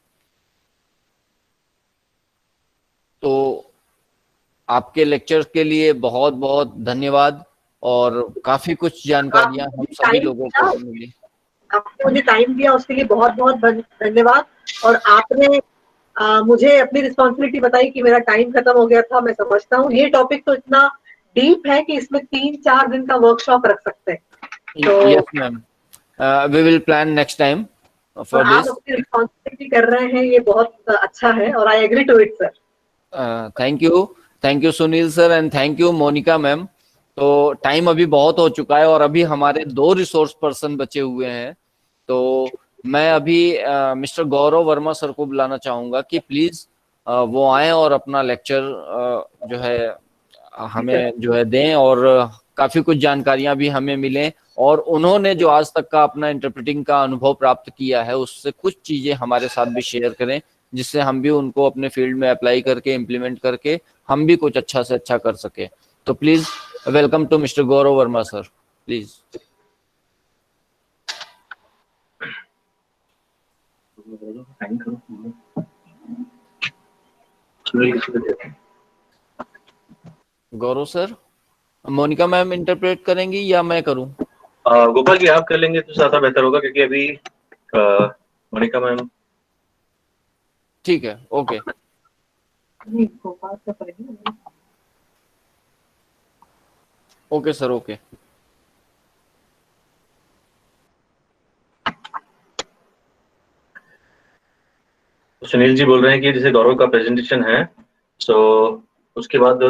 Speaker 1: तो आपके लेक्चर के लिए बहुत बहुत धन्यवाद, और काफी कुछ जानकारियां हम सभी लोगों को मिली।
Speaker 5: आपने मुझे टाइम दिया, उसके लिए बहुत बहुत धन्यवाद। और आपने मुझे अपनी रिस्पॉन्सिबिलिटी बताई कि मेरा टाइम खत्म हो गया था। मैं समझता हूँ ये टॉपिक तो इतना डीप है कि इसमें 3-4 दिन का वर्कशॉप रख सकते हैं। तो
Speaker 1: yes ma'am, we will plan next time for
Speaker 5: आप
Speaker 1: दिस।
Speaker 5: अपनी रिस्पॉन्सिबिलिटी कर रहे हैं, ये बहुत अच्छा है, और I agree to it sir.
Speaker 1: Thank you Sunil sir, and thank you Monika ma'am. तो टाइम अभी बहुत हो चुका है और अभी हमारे 2 रिसोर्स पर्सन बचे हुए हैं। तो मैं अभी मिस्टर गौरव वर्मा सर को बुलाना चाहूंगा कि प्लीज वो आए और अपना लेक्चर जो है हमें जो है दें, और काफी कुछ जानकारियां भी हमें मिलें, और उन्होंने जो आज तक का अपना इंटरप्रेटिंग का अनुभव प्राप्त किया है उससे कुछ चीजें हमारे साथ भी शेयर करें, जिससे हम भी उनको अपने फील्ड में अप्लाई करके इम्प्लीमेंट करके हम भी कुछ अच्छा से अच्छा कर सके। तो please welcome to mister Gaurav Verma sir, please. Gaurav sir, Monika ma'am interpret करेंगी या मैं करूं?
Speaker 3: गोपाल जी आप कर लेंगे तो ज्यादा बेहतर होगा, क्योंकि अभी मोनिका मैम।
Speaker 1: ठीक है, okay. Okay sir, okay.
Speaker 3: Sunil ji बोल रहे हैं कि जैसे गौरव का प्रेजेंटेशन है, सो उसके बाद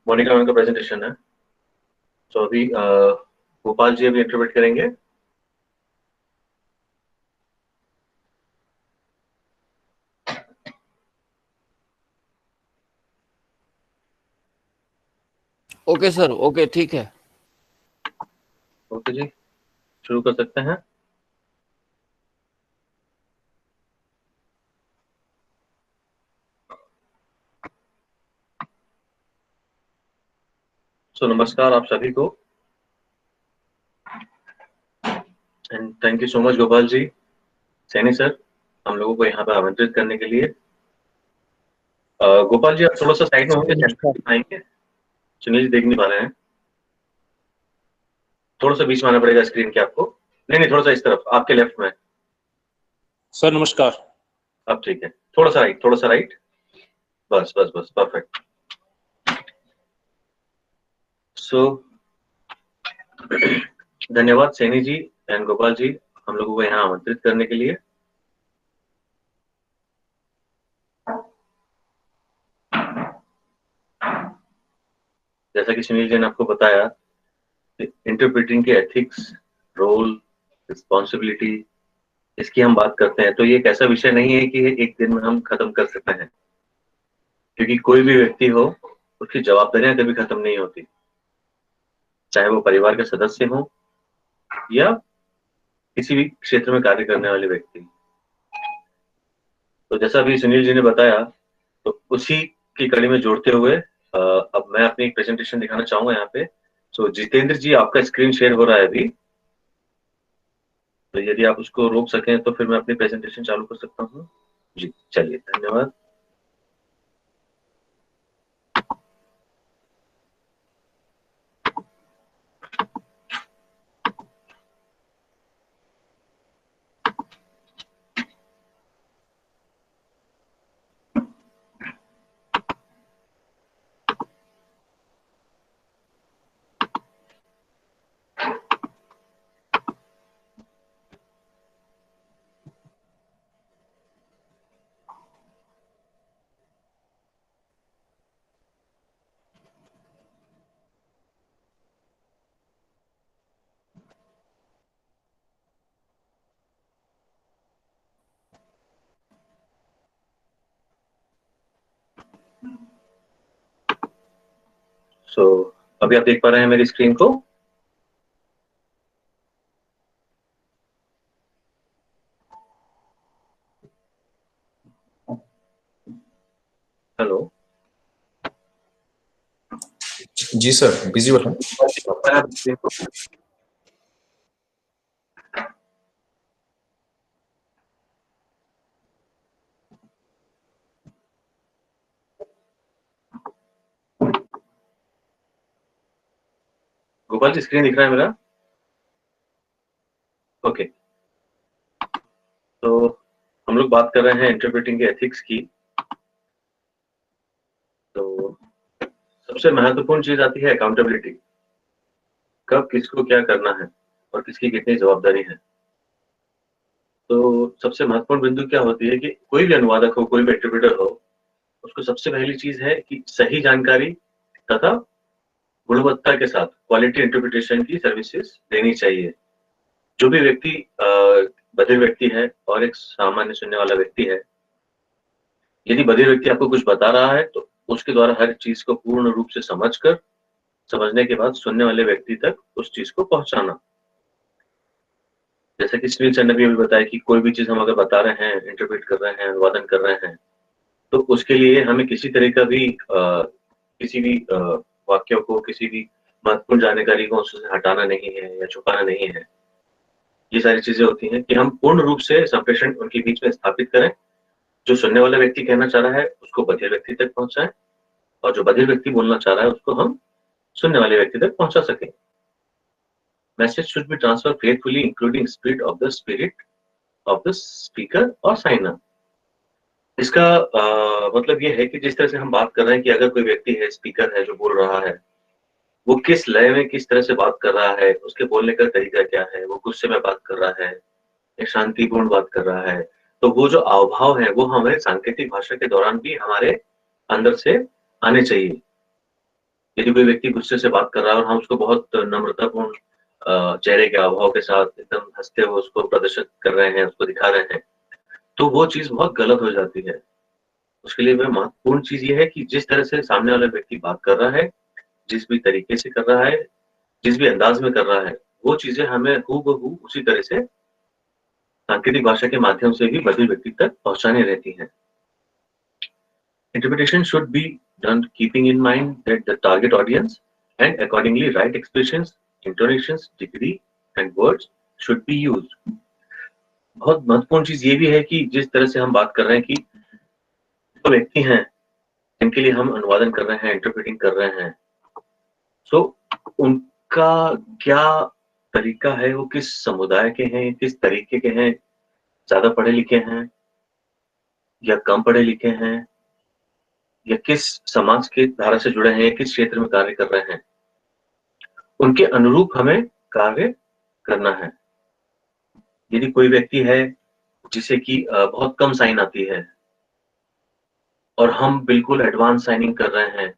Speaker 3: मोनिका मैम का प्रेजेंटेशन है। सो अभी गोपाल जी अभी इंटरप्रेट करेंगे।
Speaker 1: ओके सर, ओके, ठीक है।
Speaker 3: ओके जी, शुरू कर सकते हैं। सो नमस्कार आप सभी को, and thank you so much Gopal ji, Saini sir, हम लोगों को यहाँ पर आमंत्रित करने के लिए। गोपाल जी आप थोड़ा सा साइड में होंगे, आएंगे? सुनील जी देख नहीं पा रहे हैं, थोड़ा सा बीच में आना पड़ेगा स्क्रीन के आपको। नहीं नहीं, थोड़ा सा इस तरफ आपके लेफ्ट में।
Speaker 4: सर नमस्कार।
Speaker 3: अब ठीक है, थोड़ा सा राइट, बस परफेक्ट। सो धन्यवाद सैनी जी एंड गोपाल जी हम लोगों को यहाँ आमंत्रित करने के लिए। जैसा कि सुनील जी ने आपको बताया, इंटरप्रेटिंग के एथिक्स, रोल, रिस्पॉन्सिबिलिटी, इसकी हम बात करते हैं तो ये एक ऐसा विषय नहीं है कि एक दिन में हम खत्म कर सकते हैं, क्योंकि कोई भी व्यक्ति हो उसकी जवाबदारियां कभी खत्म नहीं होती, चाहे वो परिवार के सदस्य हो या किसी भी क्षेत्र में कार्य करने वाले व्यक्ति। तो जैसा अभी सुनील जी ने बताया, तो उसी की कड़ी में जोड़ते हुए अब मैं अपनी एक प्रेजेंटेशन दिखाना चाहूंगा यहाँ पे। सो जितेंद्र जी, आपका स्क्रीन शेयर हो रहा है अभी, तो यदि आप उसको रोक सकें तो फिर मैं अपनी प्रेजेंटेशन चालू कर सकता हूँ जी। चलिए, धन्यवाद। सो अभी आप देख पा रहे हैं मेरी स्क्रीन को? हेलो
Speaker 4: जी सर, बिजी बता।
Speaker 3: गोपाल जी, स्क्रीन दिख रहा है मेरा? ओके, तो हम लोग बात कर रहे हैं इंटरप्रेटिंग के एथिक्स की। तो सबसे महत्वपूर्ण चीज आती है अकाउंटेबिलिटी। कब किसको क्या करना है और किसकी कितनी जवाबदारी है। तो सबसे महत्वपूर्ण बिंदु क्या होती है कि कोई भी अनुवादक हो, कोई भी इंटरप्रेटर हो, उसको सबसे पहली चीज है कि सही जानकारी तथा गुणवत्ता के साथ क्वालिटी इंटरप्रिटेशन की सर्विसेज देनी चाहिए। जो भी व्यक्ति बधिर व्यक्ति है और एक सामान्य सुनने वाला व्यक्ति है, यदि बधिर व्यक्ति आपको कुछ बता रहा है तो उसके द्वारा हर चीज को पूर्ण रूप से समझने के बाद सुनने वाले व्यक्ति तक उस चीज को पहुंचाना। जैसा कि सुनील सर ने भी अभी बताया कि कोई भी चीज हम अगर बता रहे हैं, इंटरप्रेट कर रहे हैं, अनुवादन कर रहे हैं, तो उसके लिए हमें किसी तरह का भी किसी भी वाक्यों को, किसी भी महत्वपूर्ण जानकारी को उससे हटाना नहीं है या छुपाना नहीं है। ये सारी चीजें होती हैं कि हम पूर्ण रूप से संप्रेषण उनके बीच में स्थापित करें। जो सुनने वाला व्यक्ति कहना चाह रहा है उसको बधिर व्यक्ति तक पहुंचाएं, और जो बधिर व्यक्ति बोलना चाह रहा है उसको हम सुनने वाले व्यक्ति तक पहुंचा सकें। Message should be transfer faithfully including speed of the spirit of the speaker और साइनर। इसका मतलब ये है कि जिस तरह से हम बात कर रहे हैं कि अगर कोई व्यक्ति है, स्पीकर है जो बोल रहा है, वो किस लय में किस तरह से बात कर रहा है, उसके बोलने का तरीका क्या है, वो गुस्से में बात कर रहा है या शांतिपूर्ण बात कर रहा है, तो वो जो हाव-भाव है वो हमारे सांकेतिक भाषा के दौरान भी हमारे अंदर से आने चाहिए। यदि कोई व्यक्ति गुस्से से बात कर रहा है और हम उसको बहुत नम्रतापूर्ण चेहरे के हाव-भाव के साथ एकदम हँसते हुए उसको प्रदर्शित कर रहे हैं, उसको दिखा रहे हैं, तो वो चीज़ बहुत गलत हो जाती है। उसके लिए वह महत्वपूर्ण चीज़ ये है कि जिस तरह से सामने वाला व्यक्ति बात कर रहा है, जिस भी तरीके से कर रहा है, जिस भी अंदाज में कर रहा है, वो चीज़ें हमें हूबहू उसी तरह से सांकेतिक भाषा के माध्यम से भी बधिर व्यक्ति तक पहुंचाने रहती हैं। Interpretation should be done keeping in mind that the target audience and accordingly right expressions, intonations, degree and words should be used. बहुत महत्वपूर्ण चीज ये भी है कि जिस तरह से हम बात कर रहे हैं कि जो व्यक्ति हैं जिनके लिए हम अनुवादन कर रहे हैं, इंटरप्रेटिंग कर रहे हैं, तो उनका क्या तरीका है, वो किस समुदाय के हैं, किस तरीके के हैं, ज्यादा पढ़े लिखे हैं या कम पढ़े लिखे हैं, या किस समाज के धारा से जुड़े हैं, या किस क्षेत्र में कार्य कर रहे हैं, उनके अनुरूप हमें कार्य करना है। यदि कोई व्यक्ति है जिसे कि बहुत कम साइन आती है और हम बिल्कुल एडवांस साइनिंग कर रहे हैं,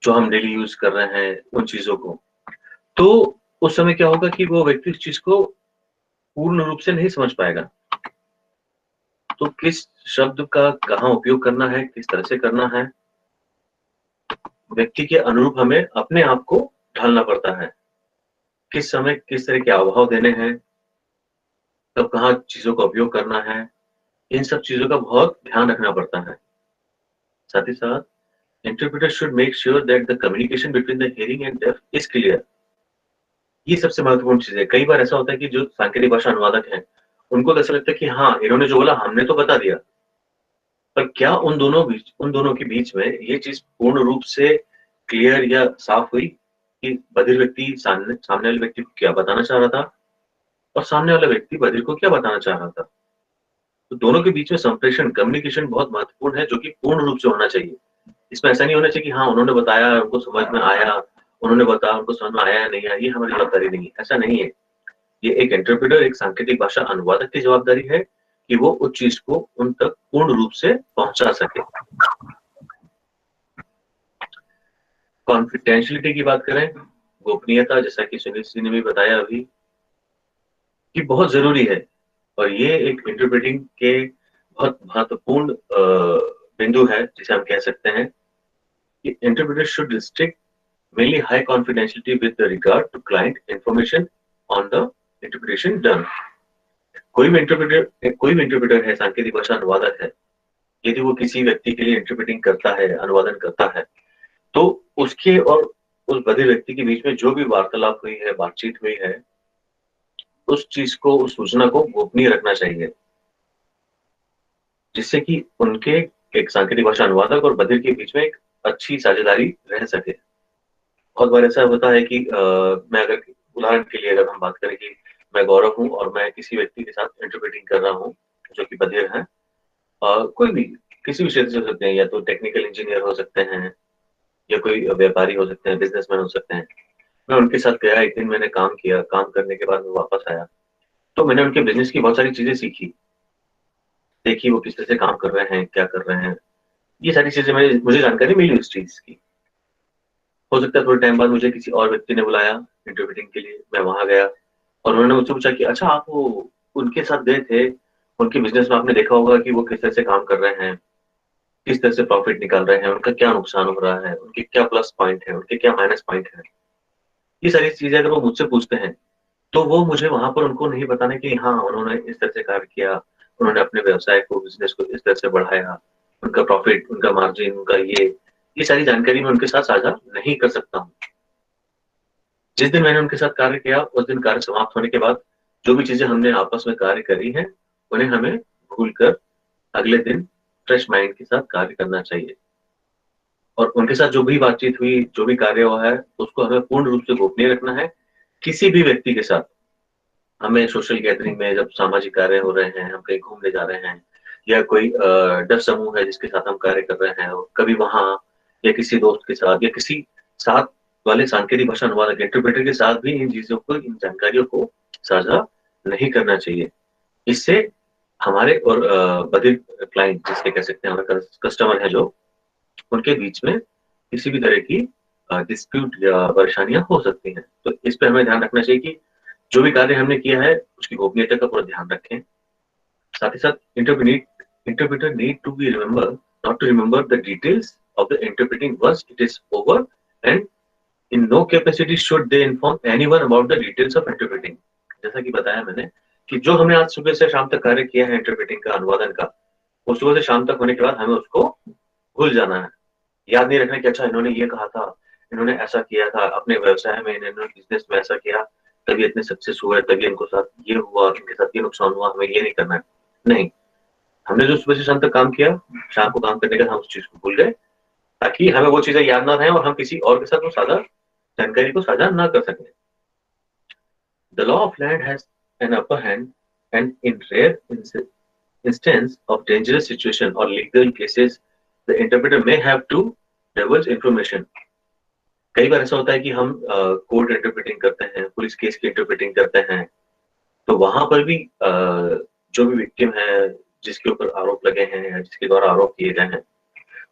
Speaker 3: जो हम डेली यूज कर रहे हैं उन चीजों को, तो उस समय क्या होगा कि वो व्यक्ति उस चीज को पूर्ण रूप से नहीं समझ पाएगा। तो किस शब्द का कहाँ उपयोग करना है, किस तरह से करना है, व्यक्ति के अनुरूप हमें अपने आप को ढालना पड़ता है। किस समय किस तरह के हाव-भाव देने हैं, कब कहाँ चीजों का उपयोग करना है, इन सब चीजों का बहुत ध्यान रखना पड़ता है। साथ ही साथ interpreter should make sure that the communication between the hearing and deaf is clear. ये सबसे महत्वपूर्ण चीज है। कई बार ऐसा होता है कि जो सांकेतिक भाषा अनुवादक हैं, उनको तो ऐसा लगता है कि हाँ, इन्होंने जो बोला हमने तो बता दिया, पर क्या उन दोनों के बीच में ये चीज पूर्ण रूप से क्लियर या साफ हुई कि बधिर व्यक्ति सामने वाले व्यक्ति को क्या बताना चाह रहा था और सामने वाला व्यक्ति बधिर को क्या बताना चाह रहा था। तो दोनों के बीच में संप्रेषण, कम्युनिकेशन बहुत महत्वपूर्ण है, जो कि पूर्ण रूप से होना चाहिए। इसमें ऐसा नहीं होना चाहिए कि हाँ, उन्होंने बताया, उनको समझ में आया, उन्होंने बताया, उनको समझ में आया या नहीं आया, ये हमारी जवाबदारी नहीं है। ऐसा नहीं है। ये एक इंटरप्रेटर, एक सांकेतिक भाषा अनुवादक की जवाबदारी है कि वो उस चीज को उन तक पूर्ण रूप से पहुंचा सके। कॉन्फिडेंशियलिटी की बात करें, गोपनीयता, जैसा कि सुनील सिंह ने भी बताया अभी, कि बहुत जरूरी है, और ये एक इंटरप्रेटिंग के बहुत महत्वपूर्ण बिंदु है, जिसे हम कह सकते हैं कि interpreter should restrict mainly high confidentiality with regard to client information on the interpretation done। कोई भी इंटरप्रेटर है, सांकेतिक भाषा अनुवादक है, यदि वो किसी व्यक्ति के लिए इंटरप्रेटिंग करता है, अनुवादन करता है, तो उसके और उस बधिर व्यक्ति के बीच में जो भी वार्तालाप हुई है, बातचीत हुई है, उस चीज को, उस सूचना को गोपनीय रखना चाहिए, जिससे कि उनके, एक सांकेतिक भाषा अनुवादक और बधिर के बीच में एक अच्छी साझेदारी रह सके। बहुत बार ऐसा होता है कि मैं अगर उदाहरण के लिए अगर हम बात करें कि मैं गौरव हूँ और मैं किसी व्यक्ति के साथ इंटरप्रेटिंग कर रहा हूँ जो कि बधिर है, कोई भी किसी भी क्षेत्र से हो सकते हैं, या तो टेक्निकल इंजीनियर हो सकते हैं, या कोई व्यापारी हो सकते हैं, बिजनेसमैन हो सकते हैं। मैं उनके साथ गया, एक दिन मैंने काम किया, काम करने के बाद मैं वापस आया, तो मैंने उनके बिजनेस की बहुत सारी चीजें सीखी, देखी वो किस तरह से काम कर रहे हैं, क्या कर रहे हैं, ये सारी चीजें मुझे जानकारी मिली उस चीज की। हो सकता है थोड़े टाइम बाद मुझे किसी और व्यक्ति ने बुलाया इंटरप्रेटिंग के लिए, मैं वहां गया और उन्होंने मुझसे पूछा कि अच्छा, आप वो उनके साथ गए थे, उनके बिजनेस में आपने देखा होगा कि वो किस तरह से काम कर रहे हैं, किस तरह से प्रॉफिट निकाल रहे हैं, उनका क्या नुकसान हो रहा है, उनके क्या प्लस पॉइंट है, उनके क्या माइनस पॉइंट है। ये सारी चीजें अगर वो मुझसे पूछते हैं, तो वो मुझे वहां पर उनको नहीं बताना कि हाँ, उन्होंने इस तरह से कार्य किया, उन्होंने अपने व्यवसाय को, बिजनेस को इस तरह से बढ़ाया, उनका प्रॉफिट, उनका मार्जिन, उनका ये सारी जानकारी मैं उनके साथ साझा नहीं कर सकता हूँ। जिस दिन मैंने उनके साथ कार्य किया, उस दिन कार्य समाप्त होने के बाद जो भी चीजें हमने आपस में कार्य करी है, उन्हें हमें भूलकर अगले दिन फ्रेश माइंड के साथ कार्य करना चाहिए। और उनके साथ जो भी बातचीत हुई, जो भी कार्य हुआ है, उसको हमें पूर्ण रूप से गोपनीय रखना है। किसी भी व्यक्ति के साथ हमें सोशल गैदरिंग में, जब सामाजिक कार्य हो रहे हैं, हम कहीं घूमने जा रहे हैं, या कोई 10 समूह है जिसके साथ हम कार्य कर रहे हैं, और कभी वहां, या किसी दोस्त के साथ, या किसी साथ वाले सांकेतिक भाषा अनुवादक इंटरप्रेटर के साथ भी इन चीजों को, इन जानकारियों को साझा नहीं करना चाहिए। इससे हमारे और बधिर क्लाइंट, जिसके कह सकते हैं हमारे कस्टमर है जो, उनके बीच में किसी भी तरह की डिस्प्यूट या परेशानियां हो सकती हैं। तो इस पे हमें ध्यान रखना चाहिए कि जो भी कार्य हमने किया है उसकी गोपनीयता का पूरा ध्यान रखें। साथ ही साथ interpreter need to be remember not to remember the details of the interpreting once it is over, and in no capacity should they inform anyone about the details of interpreting. जैसा कि बताया मैंने कि जो हमने आज सुबह से शाम तक कार्य किया है इंटरप्रेटिंग का, अनुवादन का, वो सुबह से शाम तक होने के बाद हमें उसको भूल जाना है। याद नहीं रखना कि अच्छा, इन्होंने ये कहा था, इन्होंने ऐसा किया था अपने व्यवसाय में, इन्होंने बिजनेस में ऐसा किया, तभी इतने सक्सेस हुए, तभी इनको साथ ये हुआ, इनके साथ ये नुकसान हुआ, हमें ये नहीं करना है। नहीं, हमने जो सुबह से शाम तक काम किया, शाम को काम करने के बाद हम उस चीज को भूल गए, ताकि हमें वो चीजें याद ना रहे और हम किसी और के साथ वो साझा जानकारी को साझा ना कर सकें। The law of land has an upper hand and in rare instance of dangerous situation or legal cases, the interpreter may have to divulge information. कई बार ऐसा होता है कि हम कोर्ट इंटरप्रेटिंग करते हैं, पुलिस केस की इंटरप्रेटिंग करते हैं, तो वहां पर भी जो भी विक्टिम है, जिसके ऊपर आरोप लगे हैं या जिसके द्वारा आरोप किए गए हैं,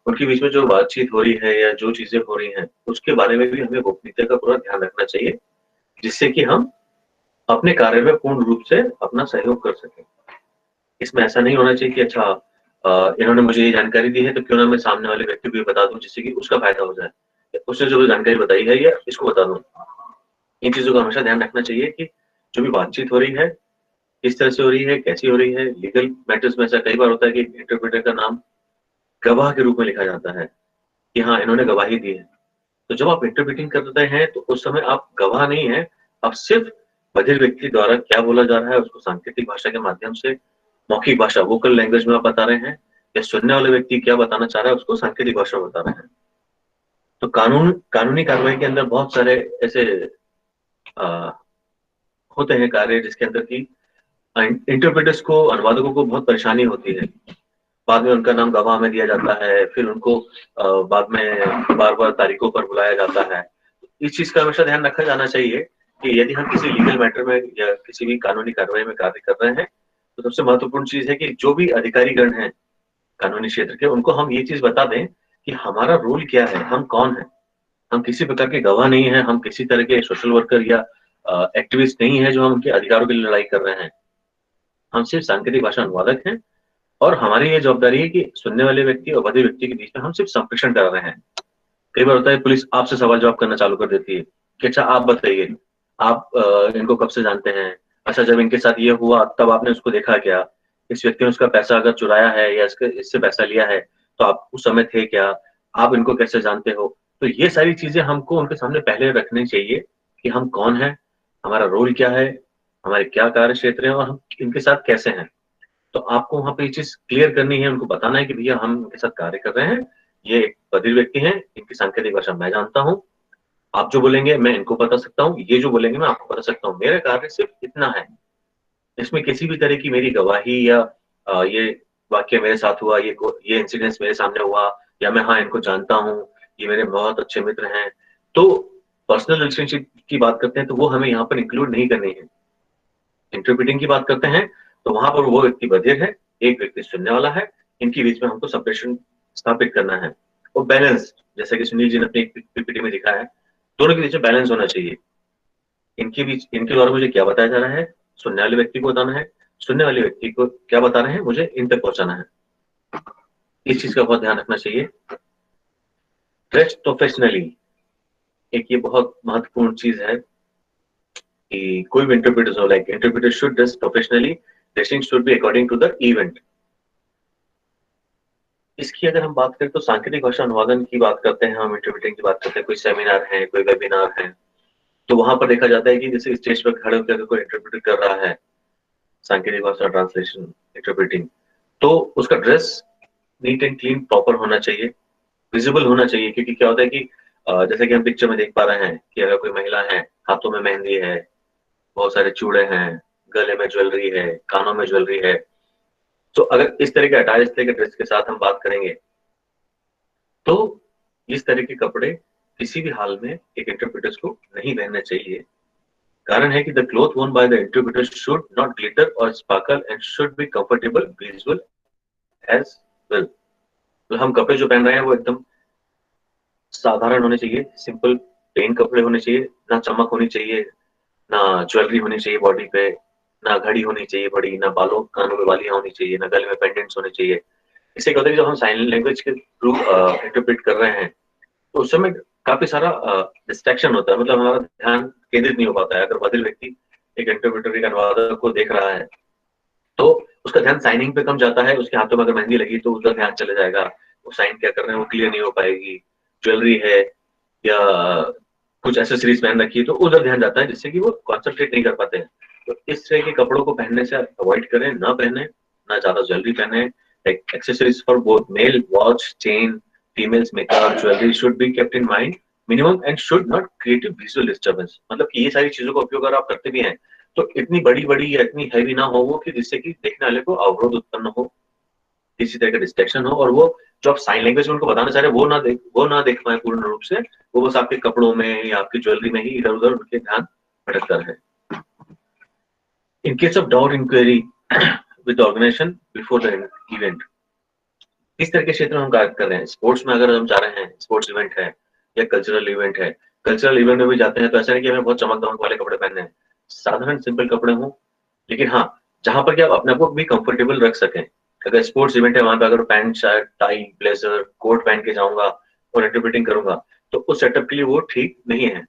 Speaker 3: उनके बीच में जो बातचीत हो रही है या जो चीजें हो रही हैं, उसके बारे में भी हमें गोपनीयता का पूरा ध्यान रखना चाहिए, जिससे कि हम अपने कार्य में पूर्ण रूप से अपना सहयोग कर सकें। इसमें ऐसा नहीं होना चाहिए कि अच्छा इन्होंने मुझे ये जानकारी दी है तो क्यों ना मैं सामने वाले व्यक्ति को ये बता दूं जिससे कि उसका फायदा हो जाए, उसने जो जानकारी बताई है या इसको बता दूं। इन चीजों का हमेशा ध्यान रखना चाहिए कि जो भी बातचीत हो रही है किस तरह से हो रही है, कैसी हो रही है। लीगल मैटर्स में ऐसा कई बार होता है कि इंटरप्रेटर का नाम गवाह के रूप में लिखा जाता है कि हाँ इन्होंने गवाही दी है। तो जब आप इंटरप्रेटिंग करते हैं तो उस समय आप गवाह नहीं है, आप सिर्फ बधिर व्यक्ति द्वारा क्या बोला जा रहा है उसको सांकेतिक भाषा के माध्यम से, मौखिक भाषा वोकल लैंग्वेज में आप बता रहे हैं, या सुनने वाले व्यक्ति क्या बताना चाह रहा है उसको सांकेतिक भाषा में बता रहे हैं। तो कानूनी कार्रवाई के अंदर बहुत सारे ऐसे होते हैं कार्य जिसके अंदर की इंटरप्रेटर्स को, अनुवादकों को बहुत परेशानी होती है। बाद में उनका नाम गवाह में दिया जाता है, फिर उनको बाद में बार बार तारीखों पर बुलाया जाता है। इस चीज का हमेशा ध्यान रखा जाना चाहिए कि यदि हम किसी लीगल मैटर में या किसी भी कानूनी कार्रवाई में कार्य कर रहे हैं तो सबसे महत्वपूर्ण चीज है कि जो भी अधिकारीगण हैं कानूनी क्षेत्र के, उनको हम ये चीज बता दें कि हमारा रोल क्या है, हम कौन है। हम किसी प्रकार के गवाह नहीं है, हम किसी तरह के सोशल वर्कर या एक्टिविस्ट नहीं है जो हम उनके अधिकारों के लिए लड़ाई कर रहे हैं। हम सिर्फ सांकेतिक भाषा अनुवादक हैं और हमारी ये जवाबदारी है कि सुनने वाले व्यक्ति और बधिर व्यक्ति के बीच में हम सिर्फ संप्रेषण कर रहे हैं। कई बार होता है पुलिस आपसे सवाल जवाब करना चालू कर देती है कि अच्छा आप बताइए, आप इनको कब से जानते हैं, अच्छा जब इनके साथ ये हुआ तब आपने उसको देखा क्या, इस व्यक्ति ने उसका पैसा अगर चुराया है या इससे पैसा लिया है तो आप उस समय थे क्या, आप इनको कैसे जानते हो। तो ये सारी चीजें हमको उनके सामने पहले रखनी चाहिए कि हम कौन है, हमारा रोल क्या है, हमारे क्या कार्य क्षेत्र है और हम इनके साथ कैसे हैं। तो आपको वहां पे ये चीज क्लियर करनी है, उनको बताना है कि भैया हम इनके साथ कार्य कर रहे हैं, ये एक बधिर व्यक्ति हैं, इनकी सांकेतिक भाषा मैं जानता हूँ, आप जो बोलेंगे मैं इनको बता सकता हूँ, ये जो बोलेंगे मैं आपको बता सकता हूँ, मेरा कार्य सिर्फ इतना है। इसमें किसी भी तरह की मेरी गवाही या ये वाक्य मेरे साथ हुआ, ये इंसिडेंस मेरे सामने हुआ, या मैं हाँ इनको जानता हूँ, ये मेरे बहुत अच्छे मित्र हैं, तो पर्सनल रिलेशनशिप की बात करते हैं तो वो हमें यहाँ पर इंक्लूड नहीं करनी है। इंटरप्रेटिंग की बात करते हैं तो वहां पर वो व्यक्ति बधिर है, एक व्यक्ति सुनने वाला है, इनके बीच में हमको सेपरेशन स्थापित करना है। और बैलेंस, जैसा कि सुनील जी ने अपनी पीपीटी में दिखा है, दोनों के बीच में बैलेंस होना चाहिए। इनके द्वारा मुझे क्या बताया जा रहा है, सुनने वाले व्यक्ति को बताना है, सुनने वाले व्यक्ति को क्या बता रहे हैं मुझे इन तक पहुंचाना है। इस चीज का बहुत ध्यान रखना चाहिए। ड्रेस प्रोफेशनली, एक ये बहुत महत्वपूर्ण चीज है कि कोई भी इंटरप्रेटर हो, like interpreter should dress professionally, dressing should be according to the event. इसकी अगर हम बात करें तो सांकेतिक भाषा अनुवादन की बात करते हैं, हम इंटरप्रेटिंग की बात करते हैं, कोई सेमिनार है, कोई वेबिनार है, तो वहां पर देखा जाता है कि जैसे स्टेज पर खड़े होकर कोई इंटरप्रेट कर रहा है सांकेतिक भाषा ट्रांसलेशन इंटरप्रेटिंग, तो उसका dress neat and clean proper होना चाहिए, विजिबल होना चाहिए। क्योंकि क्या होता है कि जैसे कि हम पिक्चर में देख पा रहे हैं कि अगर कोई महिला है, हाथों में मेहंदी है, बहुत सारे चूड़े हैं, गले में ज्वेलरी है, कानों में ज्वेलरी है, तो अगर इस तरह के अटायर, इस तरह के ड्रेस के साथ हम बात करेंगे तो इस तरह के कपड़े किसी भी हाल में एक इंटरप्रेटर्स को नहीं पहनने चाहिए। कारण है कि the cloth worn by the interpreter should not glitter or sparkle and should be comfortable, visual as well। तो हम कपड़े जो पहन रहे हैं वो एकदम साधारण होने चाहिए, सिंपल प्लेन कपड़े होने चाहिए, ना चमक होनी चाहिए, ना ज्वेलरी होनी चाहिए बॉडी पे, ना घड़ी होनी चाहिए बड़ी, ना बालों कानों में बालियां होनी चाहिए, ना गले में पेंडेंट्स होने चाहिए। इससे क्या होता है कि जब हम साइन लैंग्वेज के थ्रू इंटरप्रेट कर रहे हैं तो उस समय काफी सारा डिस्ट्रैक्शन होता है, मतलब हमारा ध्यान केंद्रित नहीं हो पाता है। अगर बधिर व्यक्ति एक इंटरप्रेटर एक अनुवादक को देख रहा है तो उसका ध्यान साइनिंग पे कम जाता है, उसके हाथों में अगर मेहंदी लगी तो उसका ध्यान चले जाएगा, वो साइन क्या कर रहे हैं वो क्लियर नहीं हो पाएगी, ज्वेलरी है या कुछ एक्सेसरीज पहन रखी है तो उधर ध्यान जाता है, जिससे कि वो कॉन्सेंट्रेट नहीं कर पाते हैं। तो इस तरह के कपड़ों को पहनने से अवॉइड करें, ना पहने, ना ज्यादा ज्वेलरी पहने। Like accessories for both male, watch, chain, females makeup, jewelry should be kept in mind minimum and should not create a visual disturbance। मतलब कि ये सारी चीजों का उपयोग अगर आप करते भी हैं तो इतनी बड़ी बड़ी या इतनी हैवी ना हो वो कि जिससे कि देखने वाले को अवरोध उत्पन्न हो, किसी तरह का डिस्ट्रैक्शन हो, और वो जो आप साइन लैंग्वेज में उनको बताना चाह रहे हैं वो ना देख पाए पूर्ण रूप से, वो बस आपके कपड़ों में या आपकी ज्वेलरी में ही इधर उधर उनके ध्यान भटकता है। In case of doubt inquiry with organization before the event, किस तरह के क्षेत्र में हम कार्य कर रहे हैं? स्पोर्ट्स में अगर हम जा रहे हैं, स्पोर्ट्स इवेंट है या कल्चरल इवेंट है, कल्चरल इवेंट में भी जाते हैं तो ऐसा नहीं कि हमें बहुत चमक दमक वाले कपड़े पहनने हैं, साधारण सिंपल कपड़े हों, लेकिन हाँ जहां पर कि आप अपने आप को भी कंफर्टेबल रख सकें। अगर स्पोर्ट्स इवेंट है वहां पे अगर pant shirt tie blazer coat पहन के जाऊंगा और इंटरप्रेटिंग करूंगा तो उस सेटअप के लिए वो ठीक नहीं है।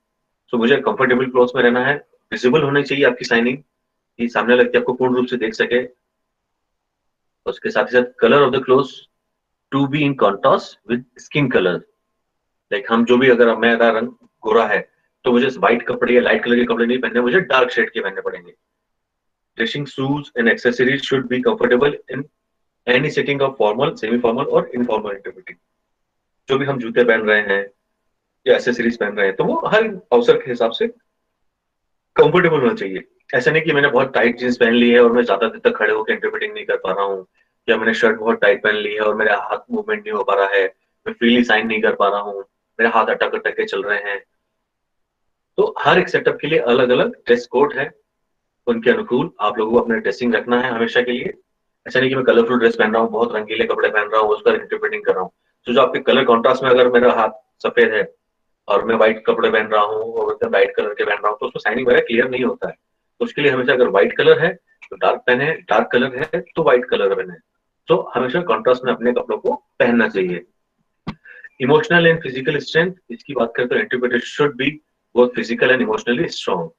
Speaker 3: तो मुझे कंफर्टेबल क्लोथ्स में रहना है, विजिबल होनी चाहिए आपकी साइनिंग कि सामने व्यक्ति आपको पूर्ण रूप से देख सके। उसके साथ ही साथ colour of the clothes to be in contrast with skin colour. Like हम जो भी अगर मेरा रंग गोरा है तो मुझे व्हाइट कपड़े या लाइट कलर के कपड़े नहीं पहनने, मुझे डार्क शेड के पहनने पड़ेंगे। Dressing shoes and accessories should be comfortable in any setting of formal semi formal और इनफॉर्मल एक्टिविटी। जो भी हम जूते पहन रहे हैं या एक्सेसरीज पहन रहे हैं तो वो हर अवसर के हिसाब से कंफर्टेबल होना चाहिए। ऐसा नहीं कि मैंने बहुत टाइट जींस पहन ली है और मैं ज्यादा देर तक खड़े होकर इंटरप्रेटिंग नहीं कर पा रहा हूँ, या मैंने शर्ट बहुत टाइट पहन ली है और मेरा हाथ मूवमेंट नहीं हो पा रहा है, मैं फ्रीली साइन नहीं कर पा रहा हूँ, मेरे हाथ अटक अटक के चल रहे हैं। तो हर एक सेटअप के लिए अलग अलग ड्रेस कोड है, उनके अनुकूल आप लोगों को अपना ड्रेसिंग रखना है हमेशा के लिए। ऐसा नहीं कि मैं कलरफुल ड्रेस पहन रहा हूँ, बहुत रंगीले कपड़े पहन रहा हूँ, उस पर इंटरप्रेटिंग कर रहा हूँ। तो जो आपके कलर कॉन्ट्रास्ट में अगर मेरा हाथ सफेद है और मैं व्हाइट कपड़े पहन रहा हूँ और एकदम लाइट कलर के पहन रहा हूँ तो उसमें साइनिंग वगैरह क्लियर नहीं होता है। तो उसके लिए हमेशा अगर व्हाइट कलर है तो डार्क पहने, डार्क कलर है तो व्हाइट कलर पहने। तो हमेशा कॉन्ट्रास्ट में अपने कपड़ों को पहनना चाहिए। इमोशनल एंड फिजिकल स्ट्रेंथ, इसकी बात करें तो interpreter should be both physical and emotionally strong.